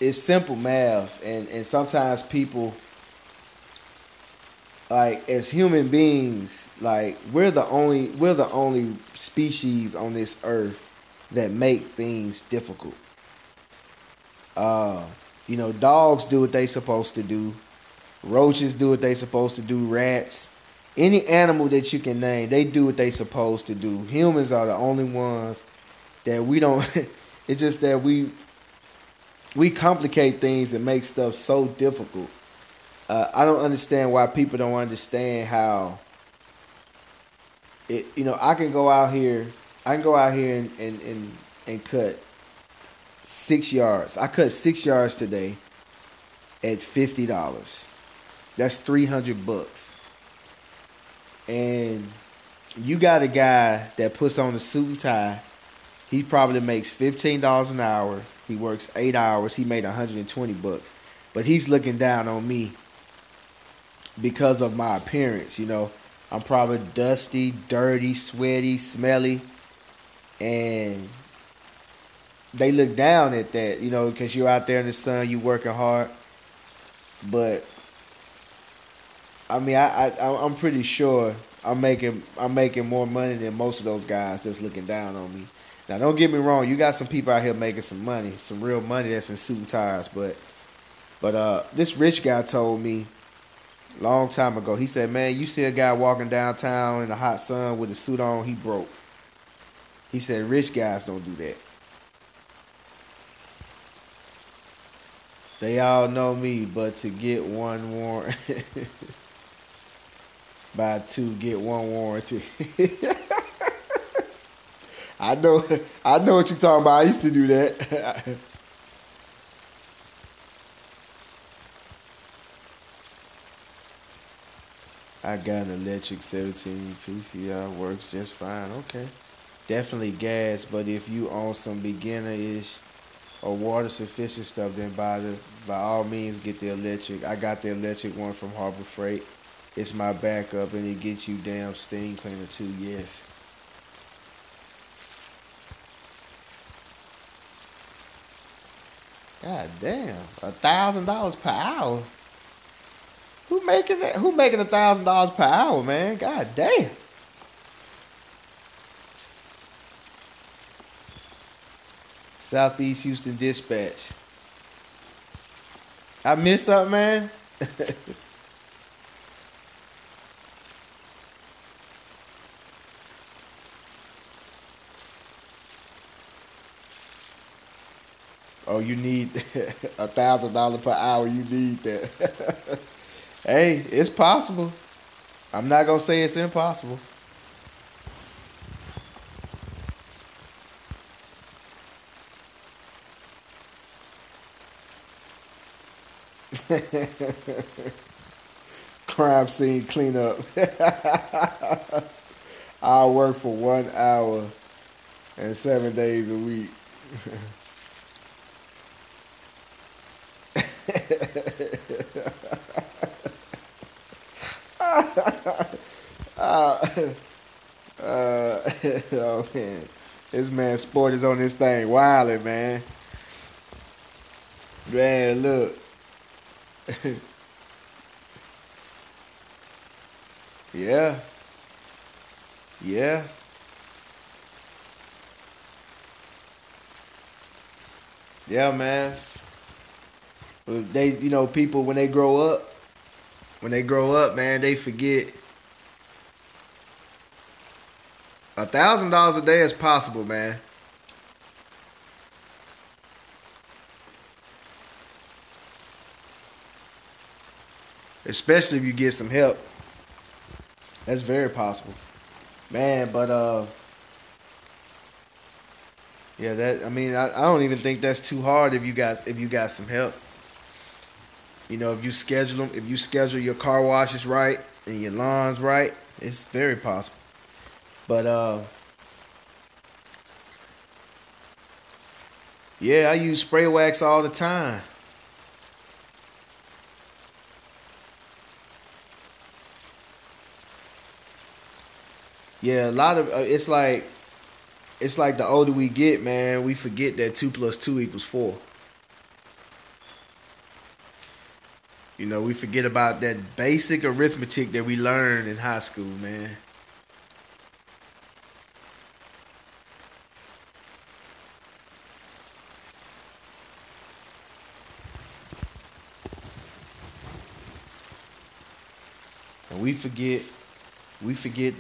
It's simple math, and sometimes people, like, as human beings, like, we're the only species on this earth that make things difficult. Uh, dogs do what they supposed to do. Roaches do what they supposed to do. Rats, any animal that you can name, they do what they supposed to do. Humans are the only ones that we don't. It's just that we complicate things and make stuff so difficult. I don't understand why people don't understand how it. I can go out here. I can go out here and cut 6 yards. I cut 6 yards today at $50. That's $300. And you got a guy that puts on a suit and tie. He probably makes $15 an hour. He works 8 hours. He made $120. But he's looking down on me because of my appearance. I'm probably dusty, dirty, sweaty, smelly, and they look down at that, because you're out there in the sun, you working hard. But I mean, I'm pretty sure I'm making more money than most of those guys that's looking down on me. Now, don't get me wrong, you got some people out here making some money, some real money that's in suit and ties. But this rich guy told me a long time ago. He said, "Man, you see a guy walking downtown in the hot sun with a suit on, he broke." He said, "Rich guys don't do that." They all know me, but to get one warrant, buy two, get one warranty. I know, I know what you're talking about. I used to do that. I got an electric 17 PCI, works just fine. Okay, definitely gas, but if you own some beginner-ish or water sufficient stuff, then by all means get the electric. I got the electric one from Harbor Freight. It's my backup, and it gets you damn steam cleaner too. Yes. God damn, $1,000 per hour. Who making that? Who making $1,000 per hour, man? God damn. Southeast Houston Dispatch. I missed something, man. Oh, you need $1,000 per hour. You need that. Hey, it's possible. I'm not gonna say it's impossible. Crime scene cleanup. I'll work for 1 hour and 7 days a week. uh, oh man, this man Sport is on this thing wilding, man. Man, look. Yeah, yeah, yeah, man. They, people when they grow up, man, they forget $1,000 a day is possible, man. Especially if you get some help. That's very possible, man. But yeah, that I mean, I don't even think that's too hard if you got some help. You know, if you schedule them, if you schedule your car washes right and your lawns right, it's very possible. But yeah, I use spray wax all the time. Yeah, a lot of it's like the older we get, man, we forget that 2 plus 2 equals 4. You know, we forget about that basic arithmetic that we learned in high school, man. And we forget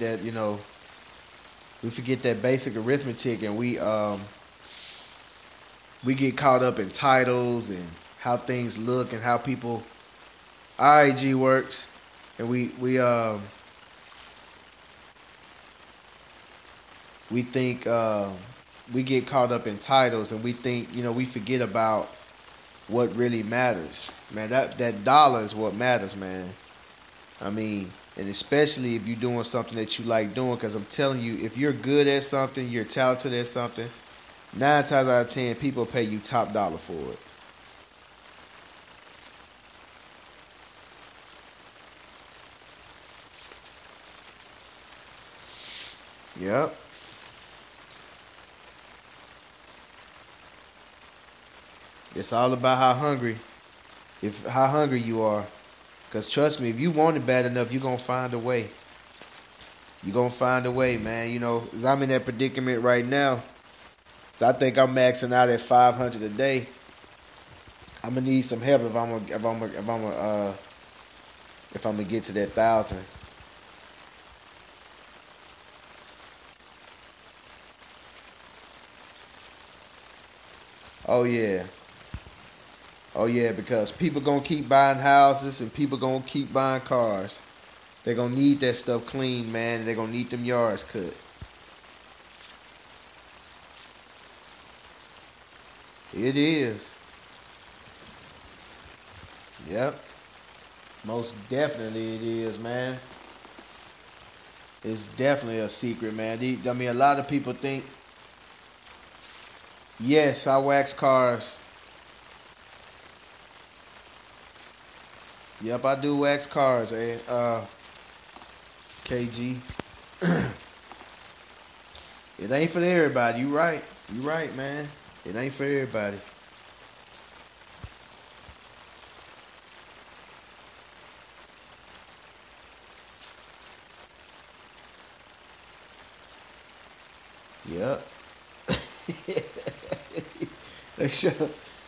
that, you know, we forget that basic arithmetic, and we get caught up in titles and how things look and how people IG works, and we think we get caught up in titles, and we think, you know, we forget about what really matters, man. That dollar is what matters, man. I mean, and especially if you're doing something that you like doing, because I'm telling you, if you're good at something, you're talented at something, 9 times out of 10, people pay you top dollar for it. Yep. It's all about how hungry you are. Cause trust me, if you want it bad enough, you're gonna find a way. You're gonna find a way, man. You know, 'cause I'm in that predicament right now. So I think I'm maxing out at 500 a day. I'm gonna need some help if I'm gonna get to that 1,000. Oh yeah, oh yeah, because people gonna keep buying houses and people gonna keep buying cars. They're gonna need that stuff clean, man. And they're gonna need them yards cut. It is. Yep. Most definitely it is, man. It's definitely a secret, man. I mean, a lot of people think, yes, I wax cars. Yep, I do wax cars, KG. It ain't for everybody. You right. You right, man. It ain't for everybody. Yep.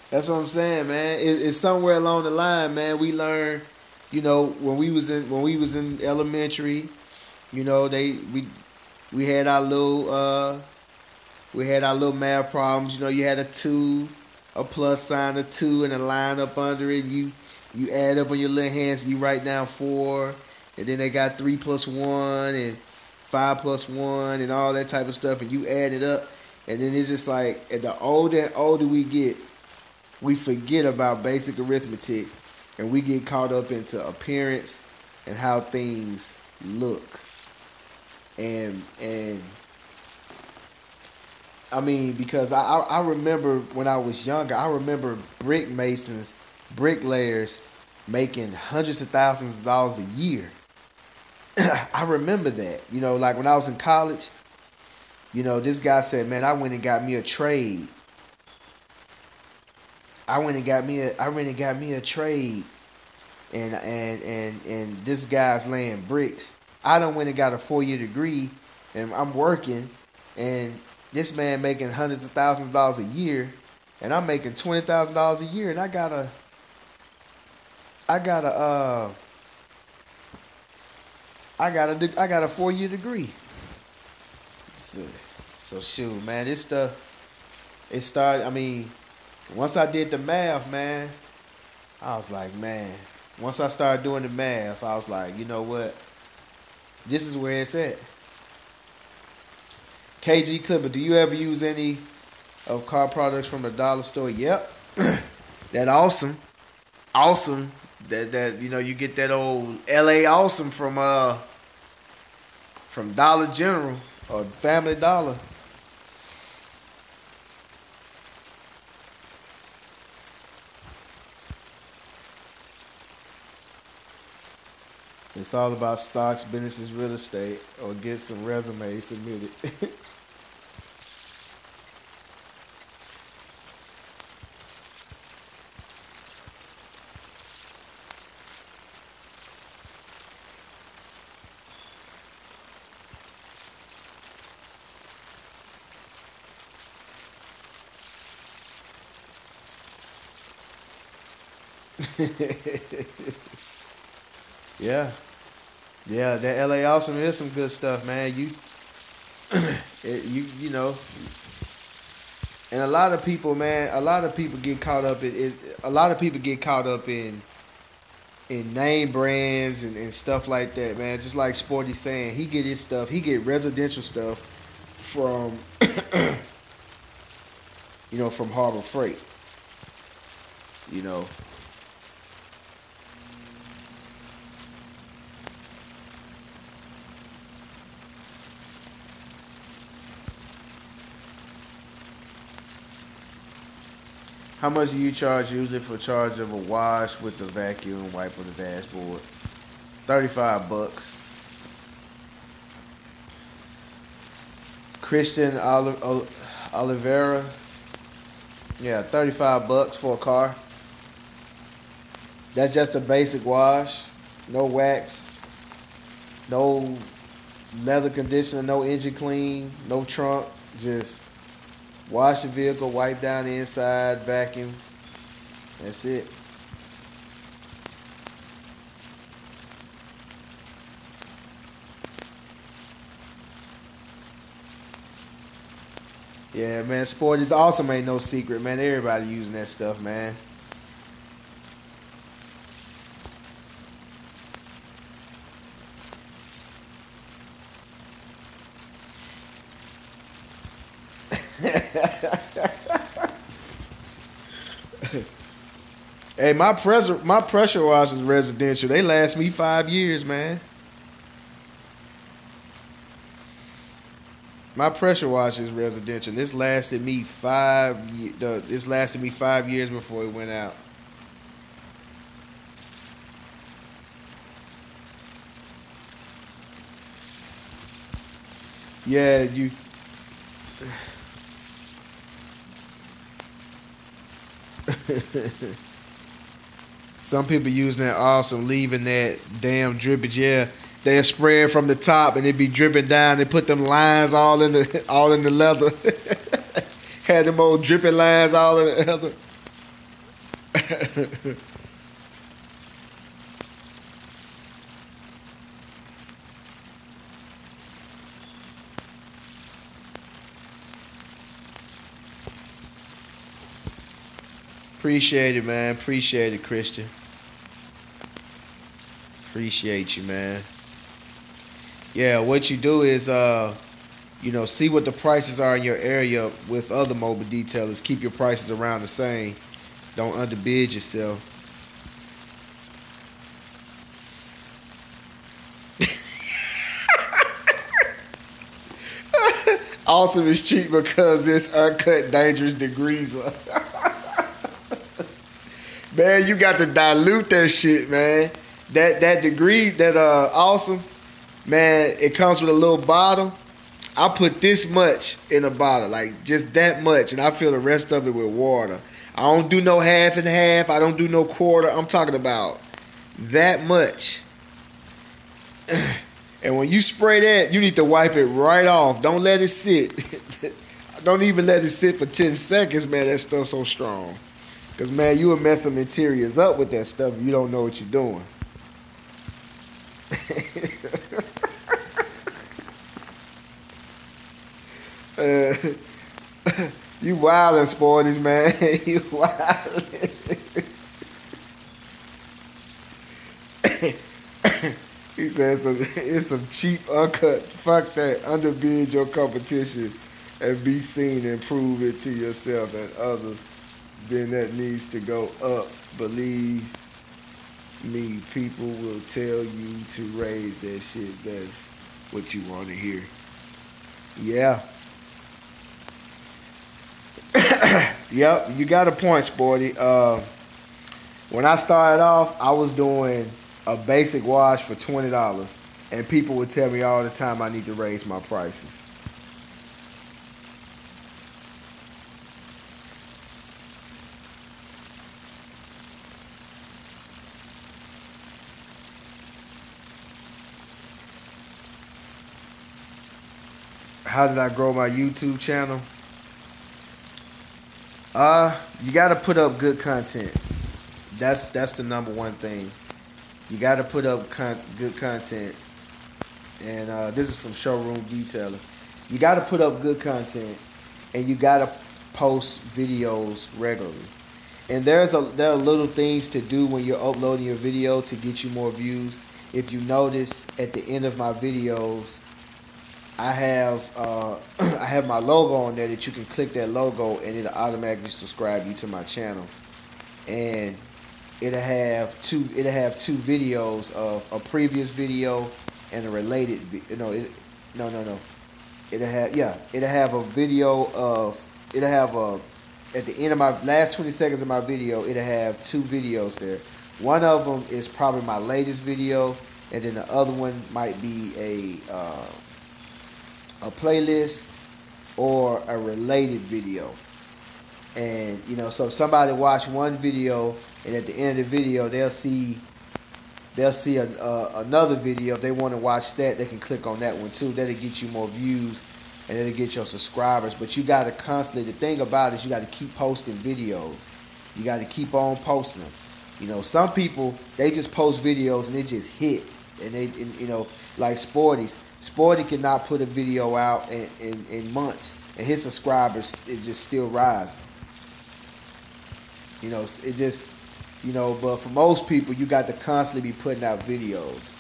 That's what I'm saying, man. It's somewhere along the line, man. We learned, you know, when we was in elementary, you know, we had our little math problems. You know, you had a two, a plus sign, a two, and a line up under it. You add up on your little hands. And you write down four, and then they got 3 plus 1 and 5 plus 1 and all that type of stuff, and you add it up, and then it's just like, and the older and older we get, we forget about basic arithmetic, and we get caught up into appearance and how things look, and I mean, because I remember when I was younger, I remember brick masons, bricklayers making hundreds of thousands of dollars a year. I remember that. You know, like when I was in college, you know, this guy said, "Man, I went and got me a trade. I went and got me a trade, and this guy's laying bricks. I done went and got a 4 year degree, and I'm working, and this man making hundreds of thousands of dollars a year, and I'm making $20,000 a year, and I got a I got a 4 year degree. So, so shoot, man, this stuff it started. I mean, once I did the math, man, I was like, man. Once I started doing the math, I was like, you know what? This is where it's at. KG Clipper, do you ever use any of car products from the dollar store? Yep. That awesome. Awesome. That you get that old LA awesome from Dollar General or Family Dollar. It's all about stocks, businesses, real estate, or get some resumes submitted. Yeah. Yeah, that LA Awesome is some good stuff, man. You know, and a lot of people, man, a lot of people get caught up in it. A lot of people get caught up in name brands and stuff like that, man. Just like Sporty saying, he get his stuff, he get residential stuff from, from Harbor Freight. You know, how much do you charge usually for charge of a wash with the vacuum wipe on the dashboard? $35. Christian Oliveira. Yeah, $35 for a car. That's just a basic wash. No wax. No leather conditioner. No engine clean. No trunk. Just wash the vehicle, wipe down the inside, vacuum. That's it. Yeah, man, sport is awesome. Ain't no secret, man. Everybody using that stuff, man. Hey, my pressure washers residential. They last me 5 years, man. My pressure washer is residential. This lasted me 5 years. This lasted me 5 years before it went out. Yeah, you. Some people using that awesome, leaving that damn drippage. Yeah, they spray it from the top and it be dripping down. They put them lines all in the all in the leather. Had them old dripping lines all in the leather. Appreciate it, man. Appreciate it, Christian. Appreciate you, man. Yeah, what you do is see what the prices are in your area with other mobile detailers. Keep your prices around the same. Don't underbid yourself. Awesome is cheap because it's uncut dangerous degreaser. Man, you got to dilute that shit, man. That degree, that awesome, man, it comes with a little bottle. I put this much in a bottle, like just that much, and I fill the rest of it with water. I don't do no half and half. I don't do no quarter. I'm talking about that much. And when you spray that, you need to wipe it right off. Don't let it sit. Don't even let it sit for 10 seconds, man. That stuff's so strong. Because, man, you will mess some interiors up with that stuff if you don't know what you're doing. You wildin', sporties, man. You wildin'. He said it's some cheap uncut. Fuck that. Underbid your competition and be seen and prove it to yourself and others. Then that needs to go up. Believe me, people will tell you to raise that shit. That's what you want to hear. Yeah. Yep, you got a point, Sporty. When I started off, I was doing a basic wash for $20, and people would tell me all the time I need to raise my prices. How did I grow my YouTube channel? You got to put up good content. That's the number one thing. You got to put up good content. And this is from Showroom Detailer. You got to put up good content, and you got to post videos regularly. And there are little things to do when you're uploading your video to get you more views. If you notice, at the end of my videos, I have my logo on there that you can click that logo and it'll automatically subscribe you to my channel. And it'll have two videos of a previous video and a related it'll have a video of at the end of my last 20 seconds of my video, it'll have two videos there. One of them is probably my latest video, and then the other one might be a playlist or a related video. And so if somebody watch one video and at the end of the video they'll see another video, if they want to watch that, they can click on that one too. That'll get you more views and it'll get your subscribers. But you got to constantly, the thing about it is you got to keep posting videos. You got to keep on posting them. Some people, they just post videos and they just hit, and they like Sporty cannot put a video out in months, and his subscribers, it just still rising. It just, but for most people, you got to constantly be putting out videos.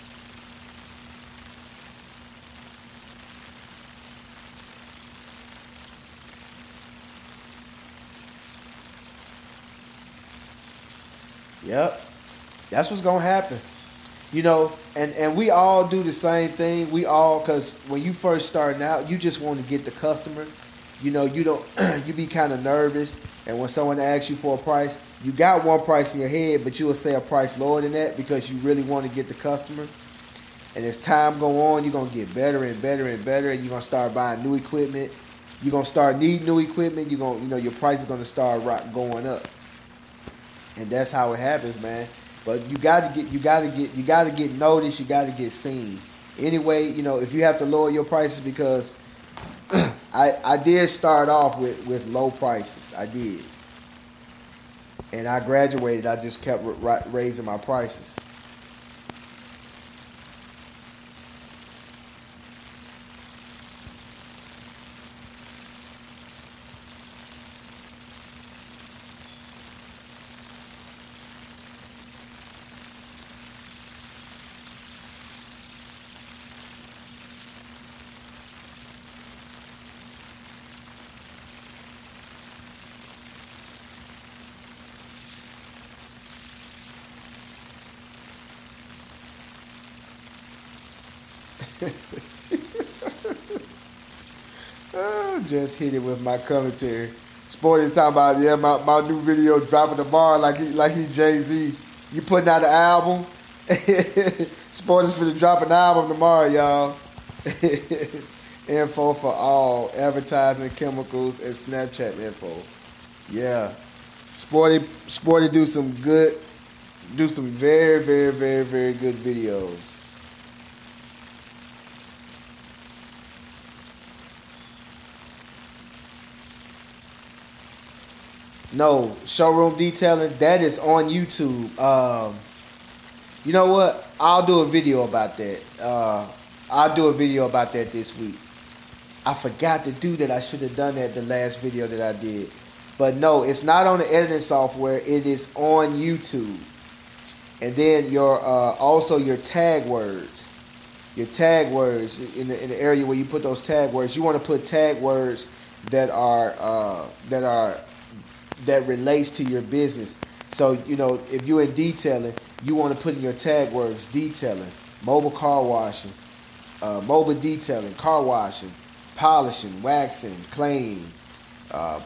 Yep, that's what's gonna happen. And we all do the same thing. We all, because when you first starting out, you just want to get the customer. You don't, you be kind of nervous. And when someone asks you for a price, you got one price in your head, but you will say a price lower than that because you really want to get the customer. And as time go on, you're going to get better and better and better, and you're going to start buying new equipment. You're going to start needing new equipment. You're going, your price is going to start going up. And that's how it happens, man. But you gotta get noticed. You gotta get seen. Anyway, if you have to lower your prices, because I did start off with low prices. I did, and I graduated. I just kept raising my prices. Just hit it with my commentary. Sporty talking about my new video dropping tomorrow like he Jay-Z. You putting out an album? Sporty's finna drop an album tomorrow, y'all. Info for all advertising, chemicals, and Snapchat info. Yeah, Sporty do some very, very, very, very good videos. No, Showroom Detailing, that is on YouTube. You know what? I'll do a video about that. I'll do a video about that this week. I forgot to do that. I should have done that the last video that I did. But no, it's not on the editing software. It is on YouTube. And then also your tag words. your tag words in the area where you put those tag words. You want to put tag words that that relates to your business. So if you're in detailing, you want to put in your tag words: detailing, mobile car washing, mobile detailing, car washing, polishing, waxing, cleaning,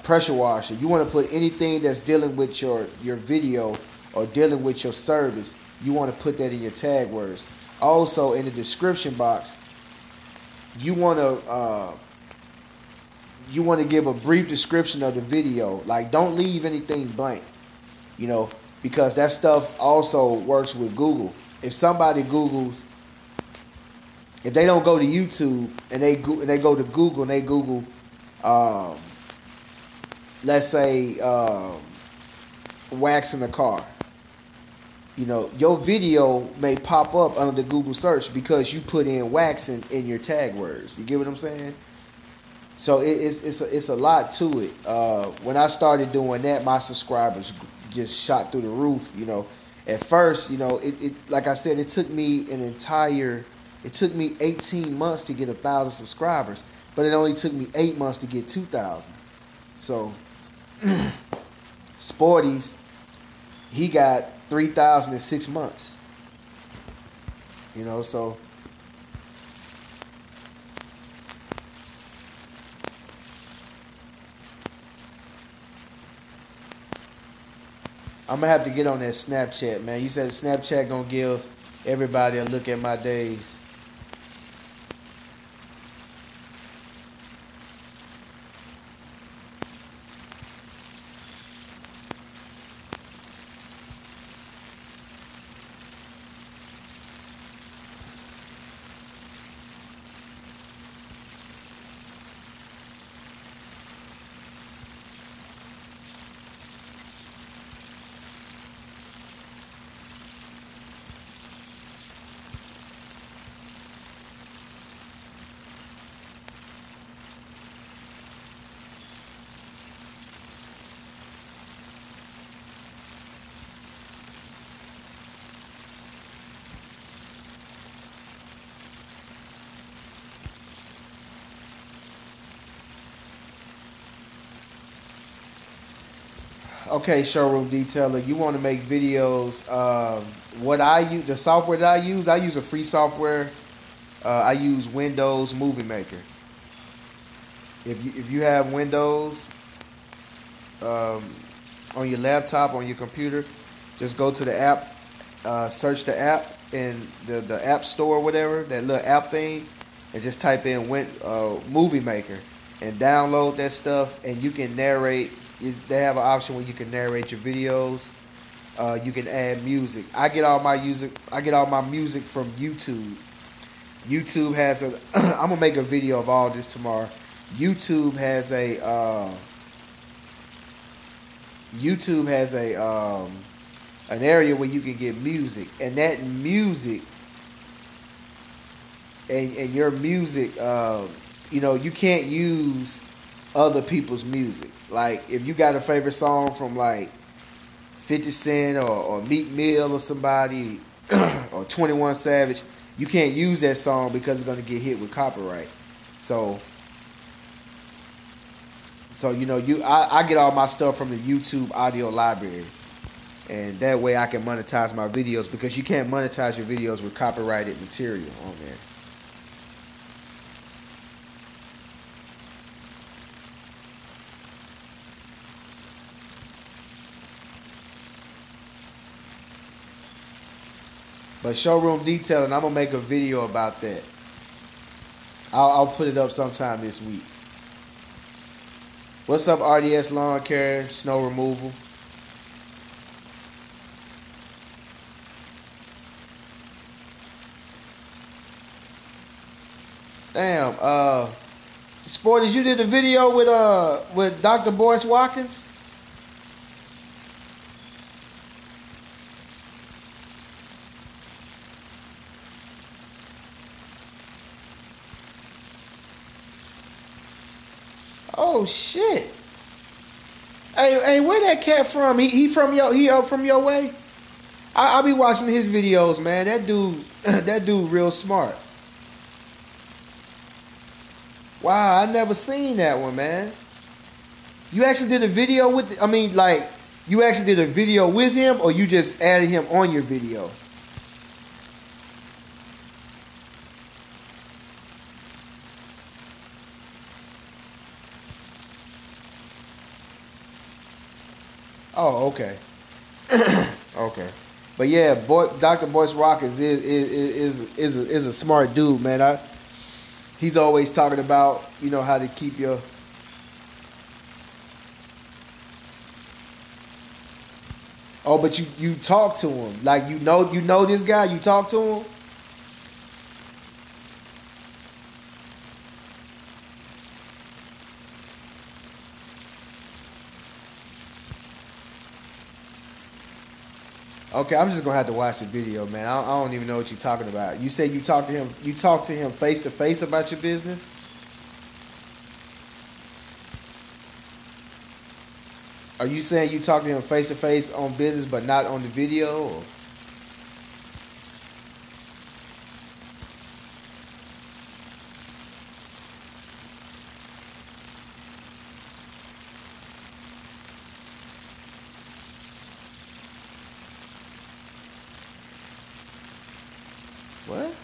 pressure washing. You want to put anything that's dealing with your video or dealing with your service. You want to put that in your tag words. Also, in the description box, you want to give a brief description of the video. Like, don't leave anything blank, because that stuff also works with Google. If somebody Googles, if they don't go to YouTube and they go to Google and they Google, let's say waxing a car, your video may pop up under the Google search because you put in waxing in your tag words. You get what I'm saying? So it's a lot to it. When I started doing that, my subscribers just shot through the roof. At first, it like I said, it took me 18 months to get 1,000 subscribers, but it only took me 8 months to get 2,000. So Sporty's, he got 3,000 in 6 months. So I'm gonna have to get on that Snapchat, man. You said Snapchat gonna give everybody a look at my days. Okay, showroom detailer, you want to make videos. What I use, the software that I use a free software. I use Windows Movie Maker. If you have Windows on your laptop, on your computer, just go to the app, search the app in the app store or whatever, that little app thing, and just type in Movie Maker and download that stuff, and you can narrate. They have an option where you can narrate your videos. You can add music. I get all my music from YouTube. YouTube has a. I'm gonna make a video of all this tomorrow. YouTube has an area where you can get music, and that music and your music, you can't use other people's music. Like, if you got a favorite song from like 50 Cent or Meek Mill or somebody or 21 Savage, you can't use that song because it's going to get hit with copyright. So I get all my stuff from the YouTube audio library, and that way I can monetize my videos, because you can't monetize your videos with copyrighted material on there. But showroom detailing, I'm going to make a video about that. I'll put it up sometime this week. What's up, RDS Lawn Care, Snow Removal? Damn, Sporties, you did a video with Dr. Boyce Watkins? Oh shit! Hey, where that cat from? He up from your way? I be watching his videos, man. That dude real smart. Wow, I never seen that one, man. You actually did a video with, I mean, like, you actually did a video with him, or you just added him on your video? Oh, okay. Okay. But yeah, Dr. Boyce Watkins is a smart dude, man. He's always talking about, how to keep your. Oh, but you talk to him, like, you know this guy. You talk to him. Okay, I'm just gonna have to watch the video, man. I don't even know what you're talking about. You said you talk to him. You talk to him face to face about your business. Are you saying you talk to him face to face on business, but not on the video? Or? What?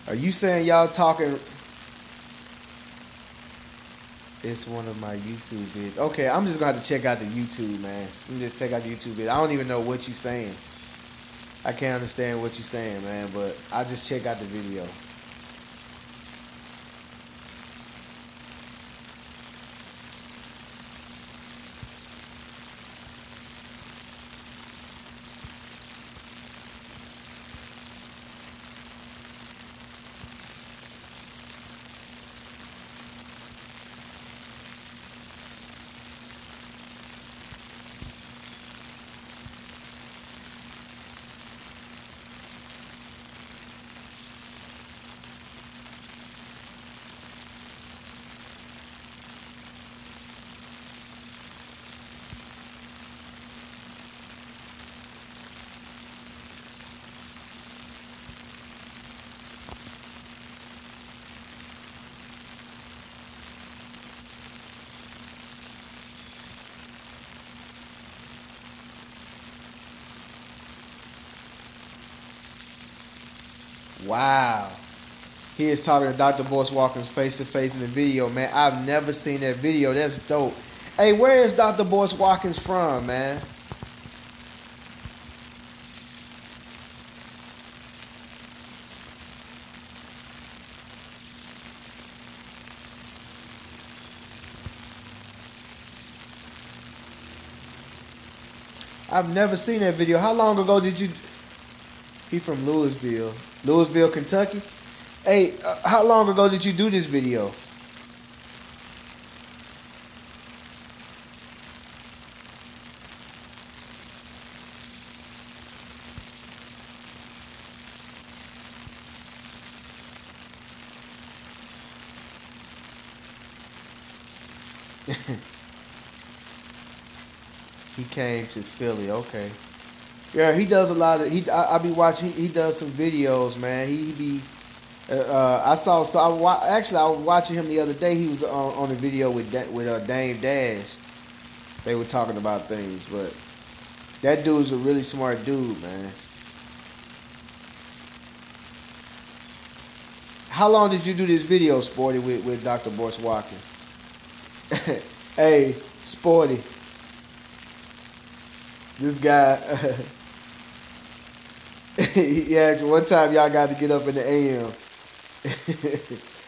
Are you saying y'all talking? It's one of my YouTube vids. Okay, I'm just gonna have to check out the YouTube, man. Let me just check out the YouTube vid. I don't even know what you're saying. I can't understand what you're saying, man. But I'll just check out the video. Wow. He is talking to Dr. Boyce Watkins face to face in the video, man. I've never seen that video. That's dope. Hey, where is Dr. Boyce Watkins from, man? I've never seen that video. How long ago did you? He from Louisville, Kentucky. Hey, how long ago did you do this video? He came to Philly. Okay. Yeah, he does a lot of. I be watching. He does some videos, man. He be. I saw. So actually, I was watching him the other day. He was on a video with Dame Dash. They were talking about things, but that dude's a really smart dude, man. How long did you do this video, Sporty, with Dr. Boyce Watkins? Hey, Sporty, this guy. He asked what time y'all got to get up in the AM.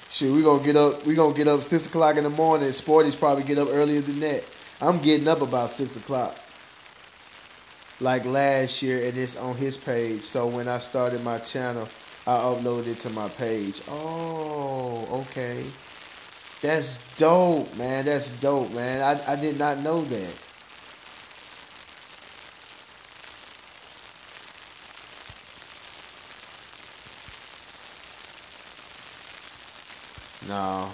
Shoot, we gonna get up. We gonna get up 6 o'clock in the morning. Sporty's probably get up earlier than that. I'm getting up about 6 o'clock, like last year, and it's on his page. So when I started my channel, I uploaded it to my page. Oh, okay. That's dope, man. That's dope, man. I did not know that. No,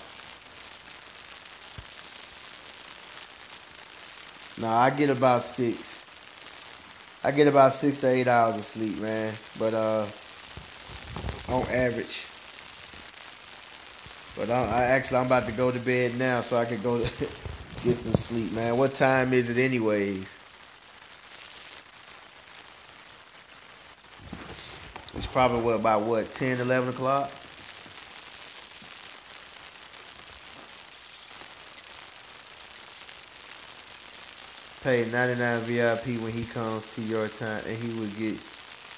no, I get about six. I get about 6 to 8 hours of sleep, man. But on average. But I'm about to go to bed now, so I can go get some sleep, man. What time is it, anyways? It's probably about what, 10, 11 o'clock. Pay 99 VIP when he comes to your time, and he will get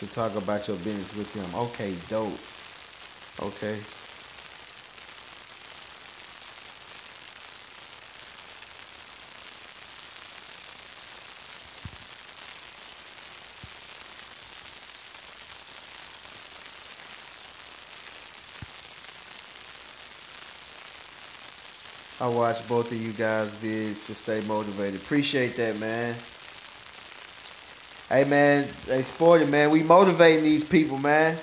to talk about your business with him. Okay, dope. Okay. I watch both of you guys' vids to stay motivated. Appreciate that, man. Hey, man. Hey, Sporty, man. We motivating these people, man.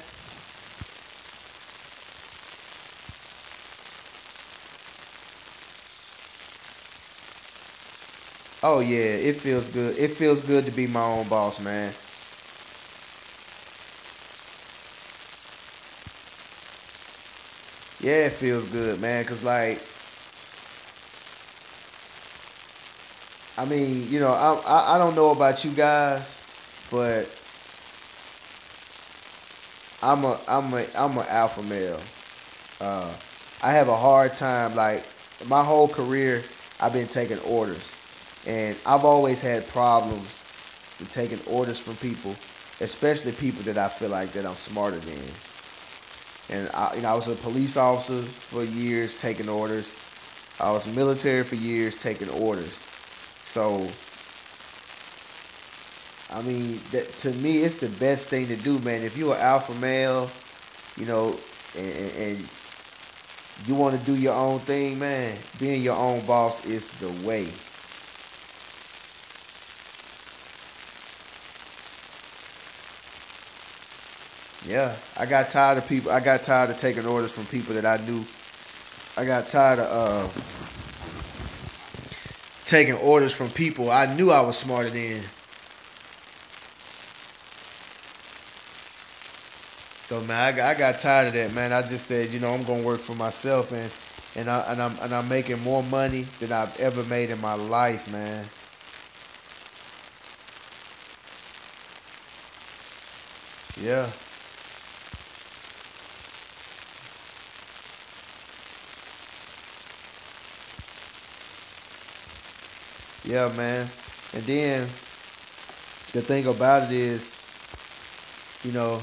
Oh yeah, it feels good. It feels good to be my own boss, man. Yeah, it feels good, man. Cause like, I mean, I don't know about you guys, but I'm a alpha male. Uh, I have a hard time. Like my whole career, I've been taking orders, and I've always had problems with taking orders from people, especially people that I feel like that I'm smarter than. And I was a police officer for years taking orders. I was military for years taking orders. So I mean, that to me, it's the best thing to do, man. If you're an alpha male, you know, and you want to do your own thing, man, being your own boss is the way. Yeah, I got tired of people. I got tired of taking orders from people that I knew. I got tired of taking orders from people I knew I was smarter than. So man, I got tired of that, man. I just said, I'm gonna work for myself, and I'm making more money than I've ever made in my life, man. Yeah, yeah, man. And then the thing about it is, you know,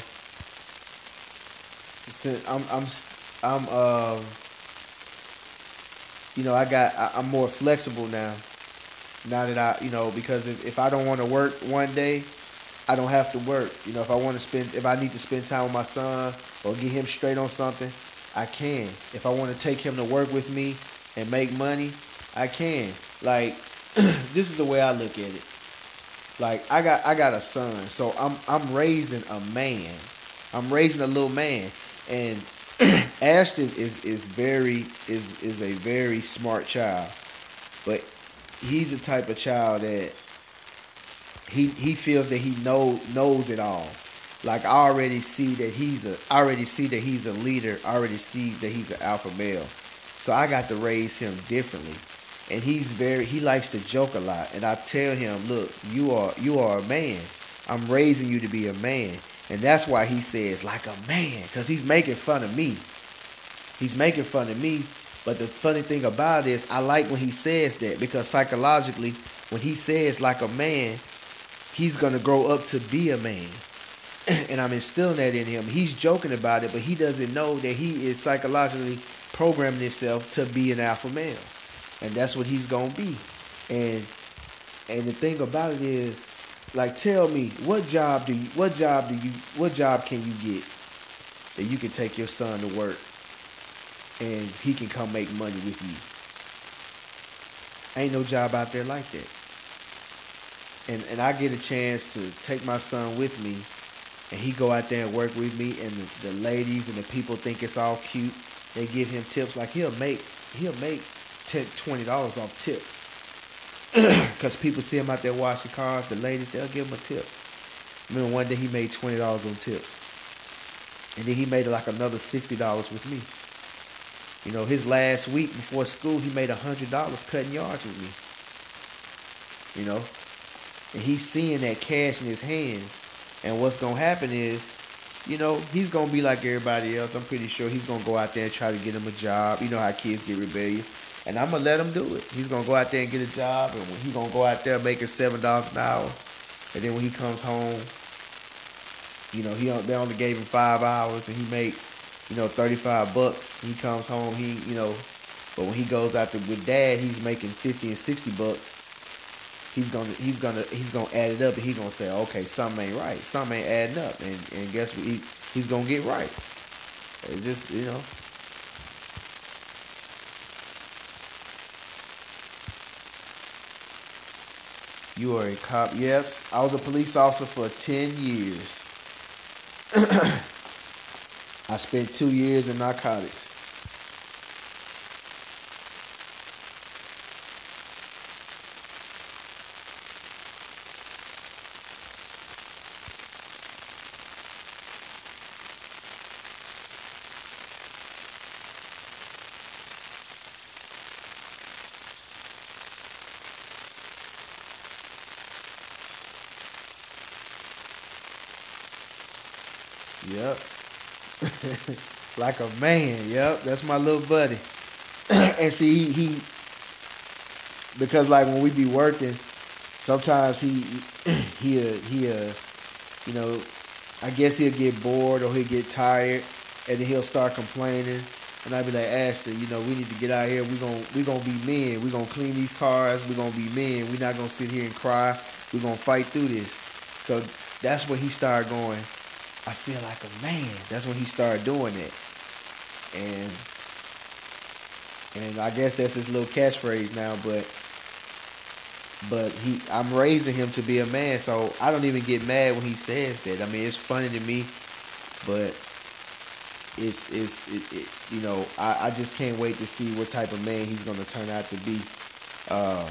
since I'm more flexible now. Now that because if I don't want to work one day, I don't have to work. If I need to spend time with my son or get him straight on something, I can. If I want to take him to work with me and make money, I can. Like, this is the way I look at it. Like, I got a son, so I'm raising a man. I'm raising a little man, and Ashton is a very smart child, but he's the type of child that he feels that he knows it all. Like I already see that he's a leader. I already sees that he's an alpha male. So I got to raise him differently. And he likes to joke a lot. And I tell him, look, you are a man. I'm raising you to be a man. And that's why he says like a man, because he's making fun of me. He's making fun of me. But the funny thing about it is I like when he says that, because psychologically, when he says like a man, he's gonna grow up to be a man. And I'm instilling that in him. He's joking about it, but he doesn't know that he is psychologically programming himself to be an alpha male. And that's what he's gonna be. And the thing about it is, like, tell me, what job can you get that you can take your son to work and he can come make money with you? Ain't no job out there like that. And I get a chance to take my son with me, and he go out there and work with me, and the ladies and the people think it's all cute. They give him tips like he'll make $10, $20 off tips. Because people see him out there washing cars, the ladies, they'll give him a tip. I remember one day he made $20 on tips. And then he made like another $60 with me. You know, his last week before school, he made $100 cutting yards with me. You know, and he's seeing that cash in his hands. And what's gonna happen is, you know, he's gonna be like everybody else. I'm pretty sure he's gonna go out there and try to get him a job. You know how kids get rebellious. And I'm gonna let him do it. He's gonna go out there and get a job, and he's gonna go out there making $7 an hour. And then when he comes home, you know, they only gave him 5 hours, and he make, you know, $35. He comes home, you know, but when he goes out there with dad, he's making 50 and $60. He's gonna add it up, and he's gonna say, okay, something ain't right, something ain't adding up, and guess what? He's gonna get right. It just, you know. You are a cop. Yes, I was a police officer for 10 years. I spent 2 years in narcotics. Yep. Like a man. Yep, that's my little buddy. And see, because like when we be working, sometimes he'll, you know, I guess he'll get bored or he'll get tired, and then he'll start complaining. And I'd be like, Ashton, you know, we need to get out here. We gonna be men. We gonna clean these cars. We gonna be men. We not gonna sit here and cry. We gonna fight through this. So that's when he started going, I feel like a man. That's when he started doing it. And I guess that's his little catchphrase now, but I'm raising him to be a man, so I don't even get mad when he says that. I mean, it's funny to me, but you know, I just can't wait to see what type of man he's gonna turn out to be. Uh,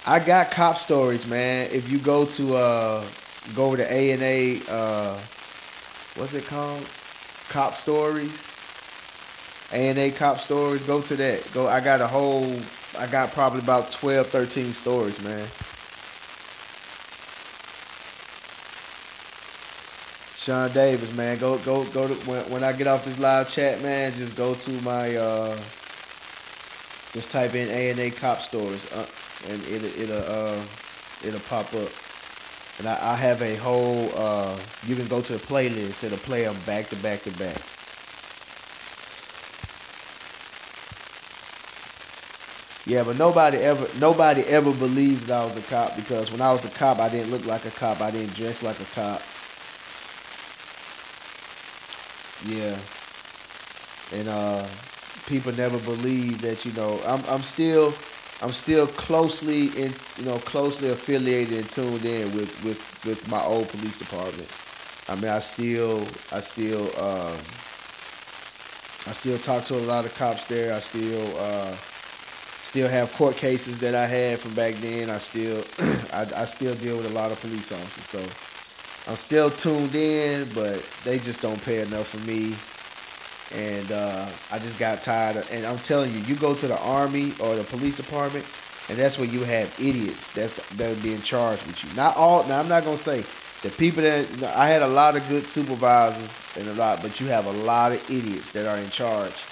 I got cop stories, man. If you go to A&A, what's it called? Cop stories. A&A cop stories. Go to that. I got probably about 12, 13 stories, man. Sean Davis, man. Go to when I get off this live chat, man. Just go to my just type in A&A cop stories, and it'll pop up. And I have a whole. You can go to the playlist. It'll play them back to back to back. Yeah, but nobody ever believes that I was a cop, because when I was a cop, I didn't look like a cop. I didn't dress like a cop. Yeah, and people never believe that, you know, I'm still closely closely affiliated and tuned in with my old police department. I mean, I still talk to a lot of cops there. I still have court cases that I had from back then. I still I still deal with a lot of police officers. So I'm still tuned in, but they just don't pay enough for me. And I just got tired of, and I'm telling you, you go to the army or the police department, and that's where you have idiots that would be in charge with you. Not all. Now I'm not gonna say the people that, I had a lot of good supervisors and but you have a lot of idiots that are in charge,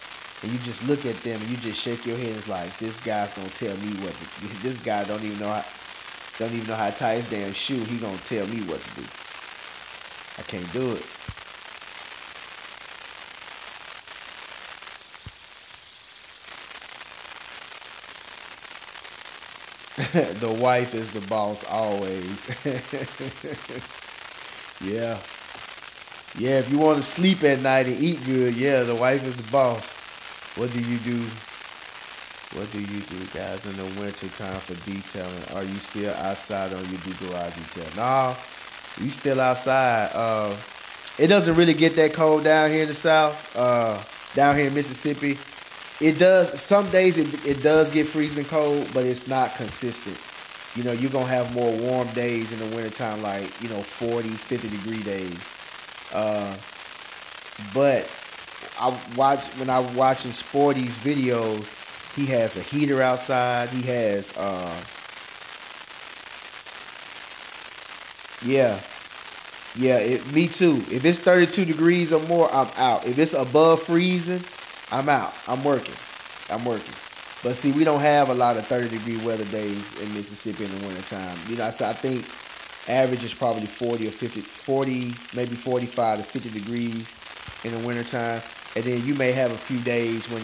and you just look at them and you just shake your head. It's like, this guy's gonna tell me what this guy don't even know how to tie his damn shoe. He gonna tell me what to do. I can't do it. The wife is the boss always. Yeah. Yeah, if you want to sleep at night and eat good, yeah, the wife is the boss. What do you do? What do you do, guys, in the winter time for detailing? Are you still outside or you do garage detail? No, you still outside. It doesn't really get that cold down here in the South. Down here in Mississippi, it does. Some days it does get freezing cold, but it's not consistent. You're going to have more warm days in the wintertime, like, 40, 50-degree days. Uh, but when I'm watching Sporty's videos, he has a heater outside. He has, yeah, yeah, me too. If it's 32 degrees or more, I'm out. If it's above freezing, I'm out. I'm working. I'm working. But see, we don't have a lot of 30-degree weather days in Mississippi in the wintertime. So I think average is probably 40 or 50, 40, maybe 45 to 50 degrees in the wintertime. And then you may have a few days when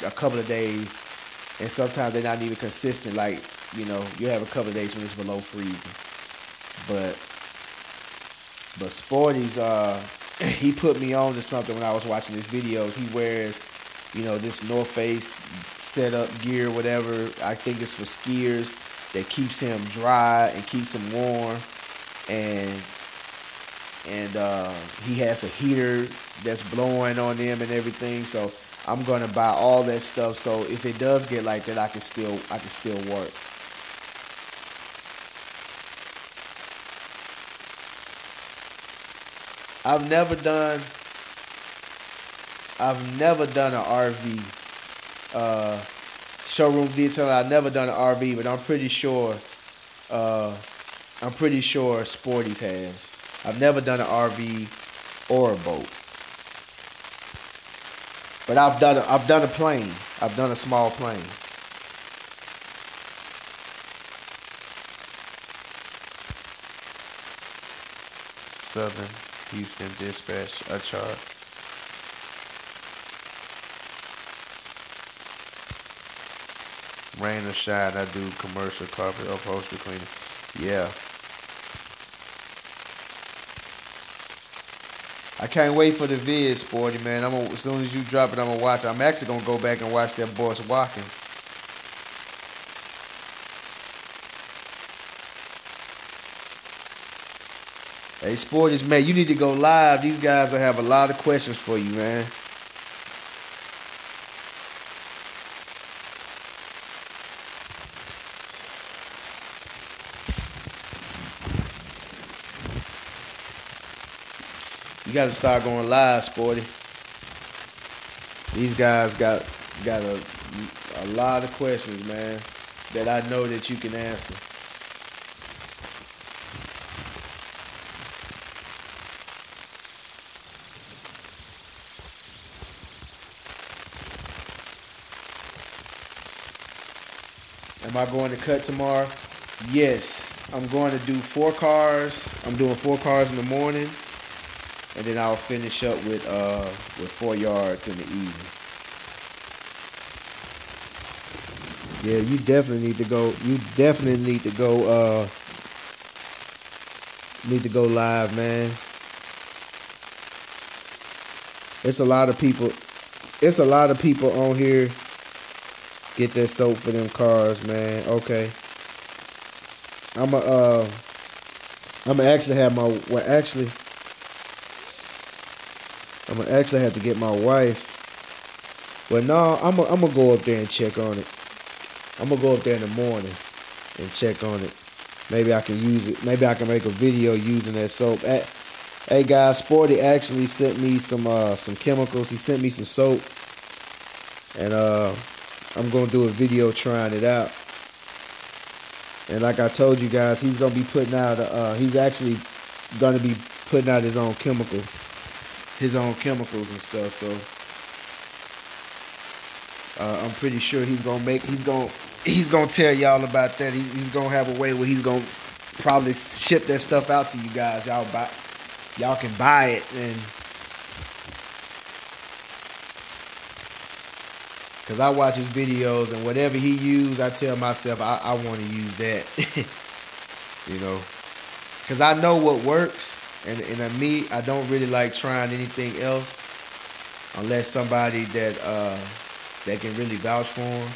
a couple of days, and sometimes they're not even consistent. Like, you have a couple of days when it's below freezing. But Sporty's, he put me on to something when I was watching his videos. He wears, this North Face setup gear, whatever. I think it's for skiers, that keeps him dry and keeps him warm. And he has a heater that's blowing on them and everything. So I'm gonna buy all that stuff. So if it does get like that, I can still work. I've never done an RV showroom detail. I've never done an RV, but I'm pretty sure Sporty's has. I've never done an RV or a boat, but I've done a plane. I've done a small plane. Southern Houston Dispatch, a chart. Rain or shine, I do commercial carpet upholstery cleaning. Yeah. I can't wait for the vid, Sporty, man. As soon as you drop it, I'm gonna watch it. I'm actually gonna go back and watch that Boss Watkins. Hey, Sporties, man, you need to go live. These guys will have a lot of questions for you, man. You got to start going live, Sporty. These guys got a lot of questions, man, that I know that you can answer. Am I going to cut tomorrow? Yes. I'm going to do 4 cars. I'm doing 4 cars in the morning, and then I'll finish up with 4 yards in the evening. Yeah, you definitely need to go. You definitely need to go. Need to go live, man. It's a lot of people. It's a lot of people on here. Get that soap for them cars, man. Okay. I'm gonna actually have my. Well, actually, I'm gonna actually have to get my wife. Well, no, I'm gonna go up there and check on it. I'm gonna go up there in the morning and check on it. Maybe I can use it. Maybe I can make a video using that soap. Hey guys, Sporty actually sent me some chemicals. He sent me some soap, and I'm gonna do a video trying it out. And like I told you guys, he's gonna be putting out. He's actually gonna be putting out his own chemicals and stuff. So I'm pretty sure he's gonna tell y'all about that. He's gonna have a way where he's gonna probably ship that stuff out to you guys. Y'all can buy it, and because I watch his videos, and whatever he use, I tell myself I want to use that. Because I know what works, and me, I don't really like trying anything else unless somebody that can really vouch for him.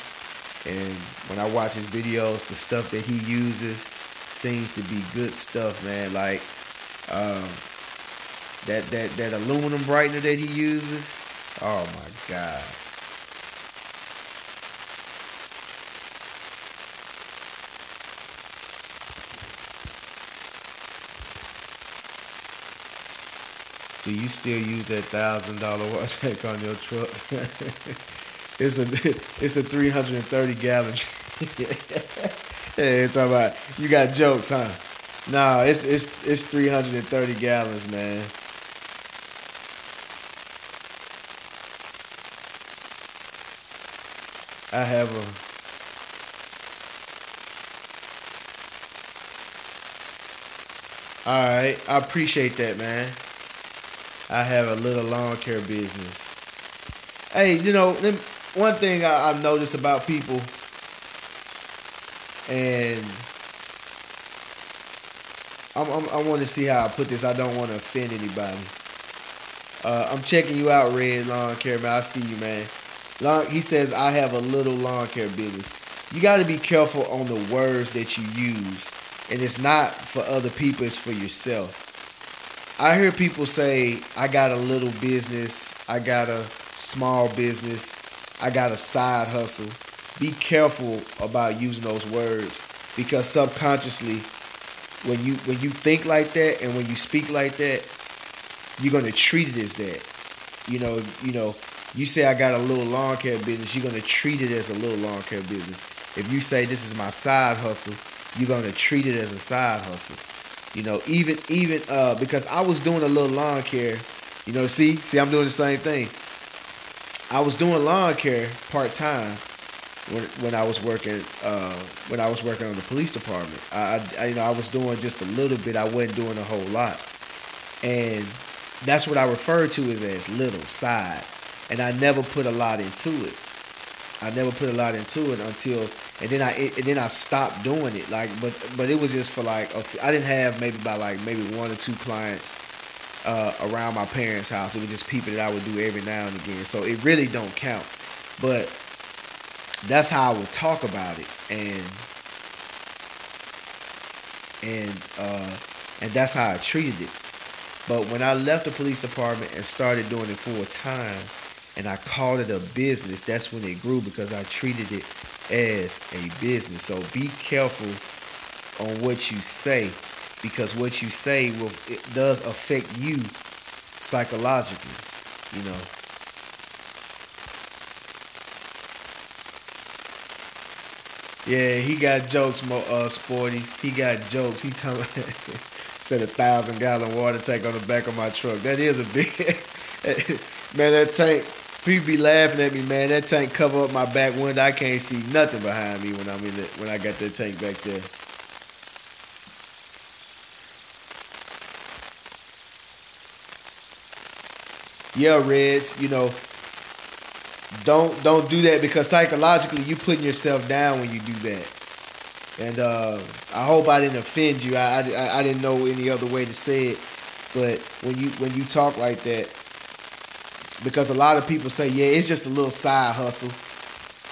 And when I watch his videos, the stuff that he uses seems to be good stuff, man. Like That aluminum brightener that he uses. Oh my God. Do you still use that $1,000 water tank on your truck? it's a it's a 330 gallon. Hey, talking about you got jokes, huh? No, it's 330 gallons, man. I have a. All right, I appreciate that, man. I have a little lawn care business. Hey, one thing I've noticed about people, and I want to see how I put this. I don't want to offend anybody. I'm checking you out, Red Lawn Care, man. I see you, man. He says I have a little lawn care business. You got to be careful on the words that you use, and it's not for other people; it's for yourself. I hear people say, I got a little business, I got a small business, I got a side hustle. Be careful about using those words because subconsciously when you think like that and when you speak like that, you're gonna treat it as that. You say I got a little lawn care business, you're gonna treat it as a little lawn care business. If you say this is my side hustle, you're gonna treat it as a side hustle. Even because I was doing a little lawn care, see, I'm doing the same thing. I was doing lawn care part time when I was working on the police department. I was doing just a little bit. I wasn't doing a whole lot, and that's what I refer to as little side. And I never put a lot into it. I never put a lot into it until, and then I stopped doing it. But it was just for I didn't have maybe one or two clients around my parents' house. It was just people that I would do every now and again. So it really don't count. But that's how I would talk about it, and that's how I treated it. But when I left the police department and started doing it full time, and I called it a business, that's when it grew because I treated it as a business. So be careful on what you say because what you say it does affect you psychologically, you know. Yeah, he got jokes, Sporties. He got jokes. He talking said 1,000 gallon water tank on the back of my truck. That is a big man. That tank. People be laughing at me, man. That tank cover up my back window. I can't see nothing behind me when I got that tank back there. Yeah, Reds. Don't do that because psychologically you putting yourself down when you do that. And I hope I didn't offend you. I didn't know any other way to say it, but when you talk like that, because a lot of people say, yeah, it's just a little side hustle.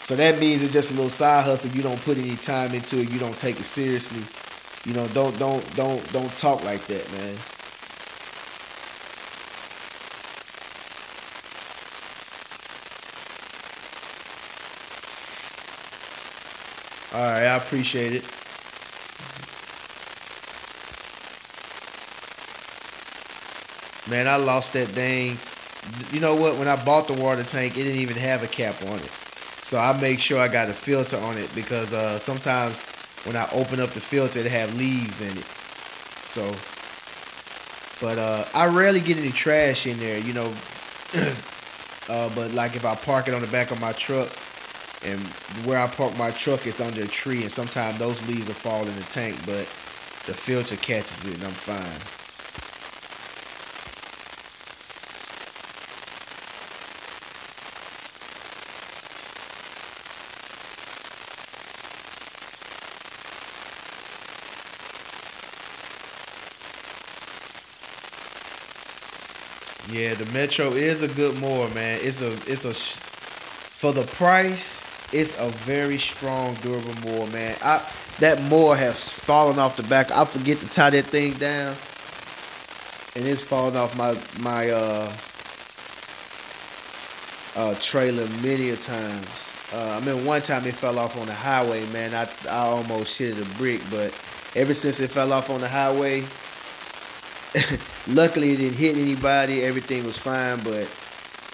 So that means it's just a little side hustle. You don't put any time into it. You don't take it seriously. Don't talk like that, man. All right, I appreciate it. Man, I lost that thing. You know what? When I bought the water tank, it didn't even have a cap on it. So I make sure I got a filter on it because sometimes when I open up the filter, it have leaves in it. So, but I rarely get any trash in there, but like if I park it on the back of my truck, and where I park my truck is under a tree, and sometimes those leaves will fall in the tank, but the filter catches it, and I'm fine. Yeah, the Metro is a good mower, man. For the price, it's a very strong, durable mower, man. That mower has fallen off the back. I forget to tie that thing down. and it's fallen off my trailer many a times. I mean, one time it fell off on the highway, man. I almost shitted a brick, but ever since it fell off on the highway, luckily it didn't hit anybody. Everything was fine, but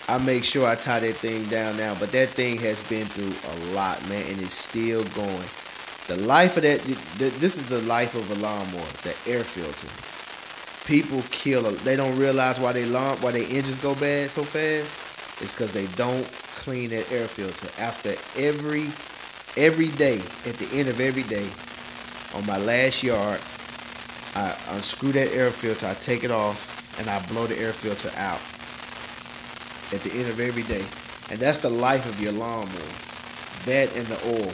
I make sure I tie that thing down now. But that thing has been through a lot, man, and it's still going. The life of that, this is the life of a lawnmower, the air filter. People they don't realize why why their engines go bad so fast. It's because they don't clean that air filter. After every day, at the end of every day, on my last yard, I unscrew that air filter, I take it off, and I blow the air filter out at the end of every day. And that's the life of your lawnmower. That and the oil.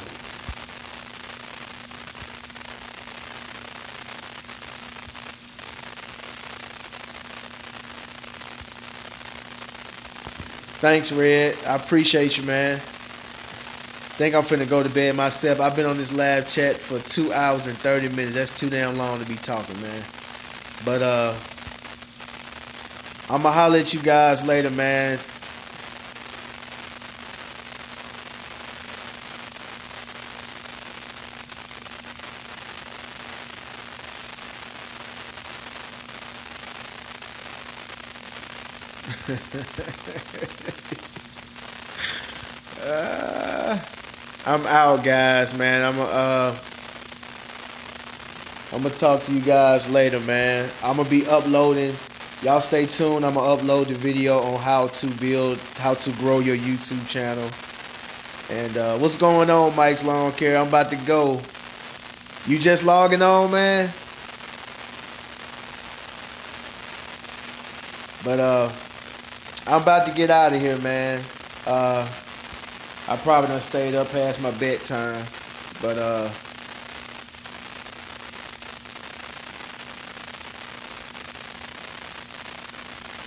Thanks, Red. I appreciate you, man. Think I'm finna go to bed myself. I've been on this live chat for 2 hours and 30 minutes. That's too damn long to be talking, man. But I'ma holler at you guys later, man. I'm out, guys, man. I'm gonna talk to you guys later, man. I'm gonna be uploading. Y'all stay tuned. I'm gonna upload the video on how to grow your YouTube channel. And what's going on, Mike's Lawn Care? I'm about to go. You just logging on, man? But I'm about to get out of here, man. I probably done stayed up past my bedtime. But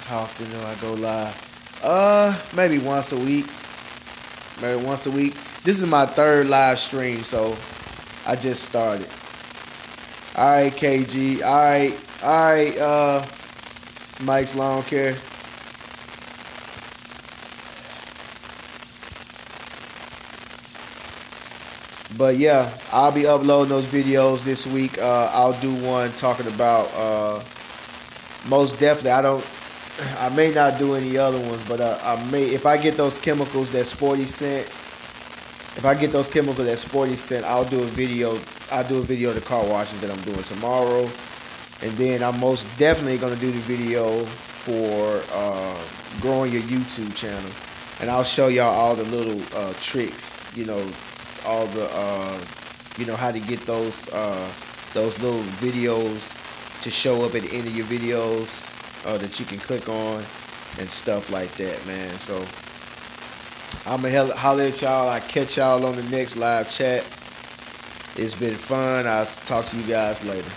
how often do I go live? Maybe once a week. Maybe once a week. This is my third live stream, so I just started. Alright, KG. Alright, Mike's Lawn Care. But yeah, I'll be uploading those videos this week. I'll do one talking about most definitely. I may not do any other ones, but I may, if I get those chemicals that Sporty sent. If I get those chemicals that Sporty sent, I'll do a video. I'll do a video of the car washes that I'm doing tomorrow, and then I'm most definitely gonna do the video for growing your YouTube channel, and I'll show y'all all the little tricks. All the how to get those little videos to show up at the end of your videos that you can click on and stuff like that, man. So I'm gonna holler at y'all. I catch y'all on the next live chat. It's been fun. I'll talk to you guys later.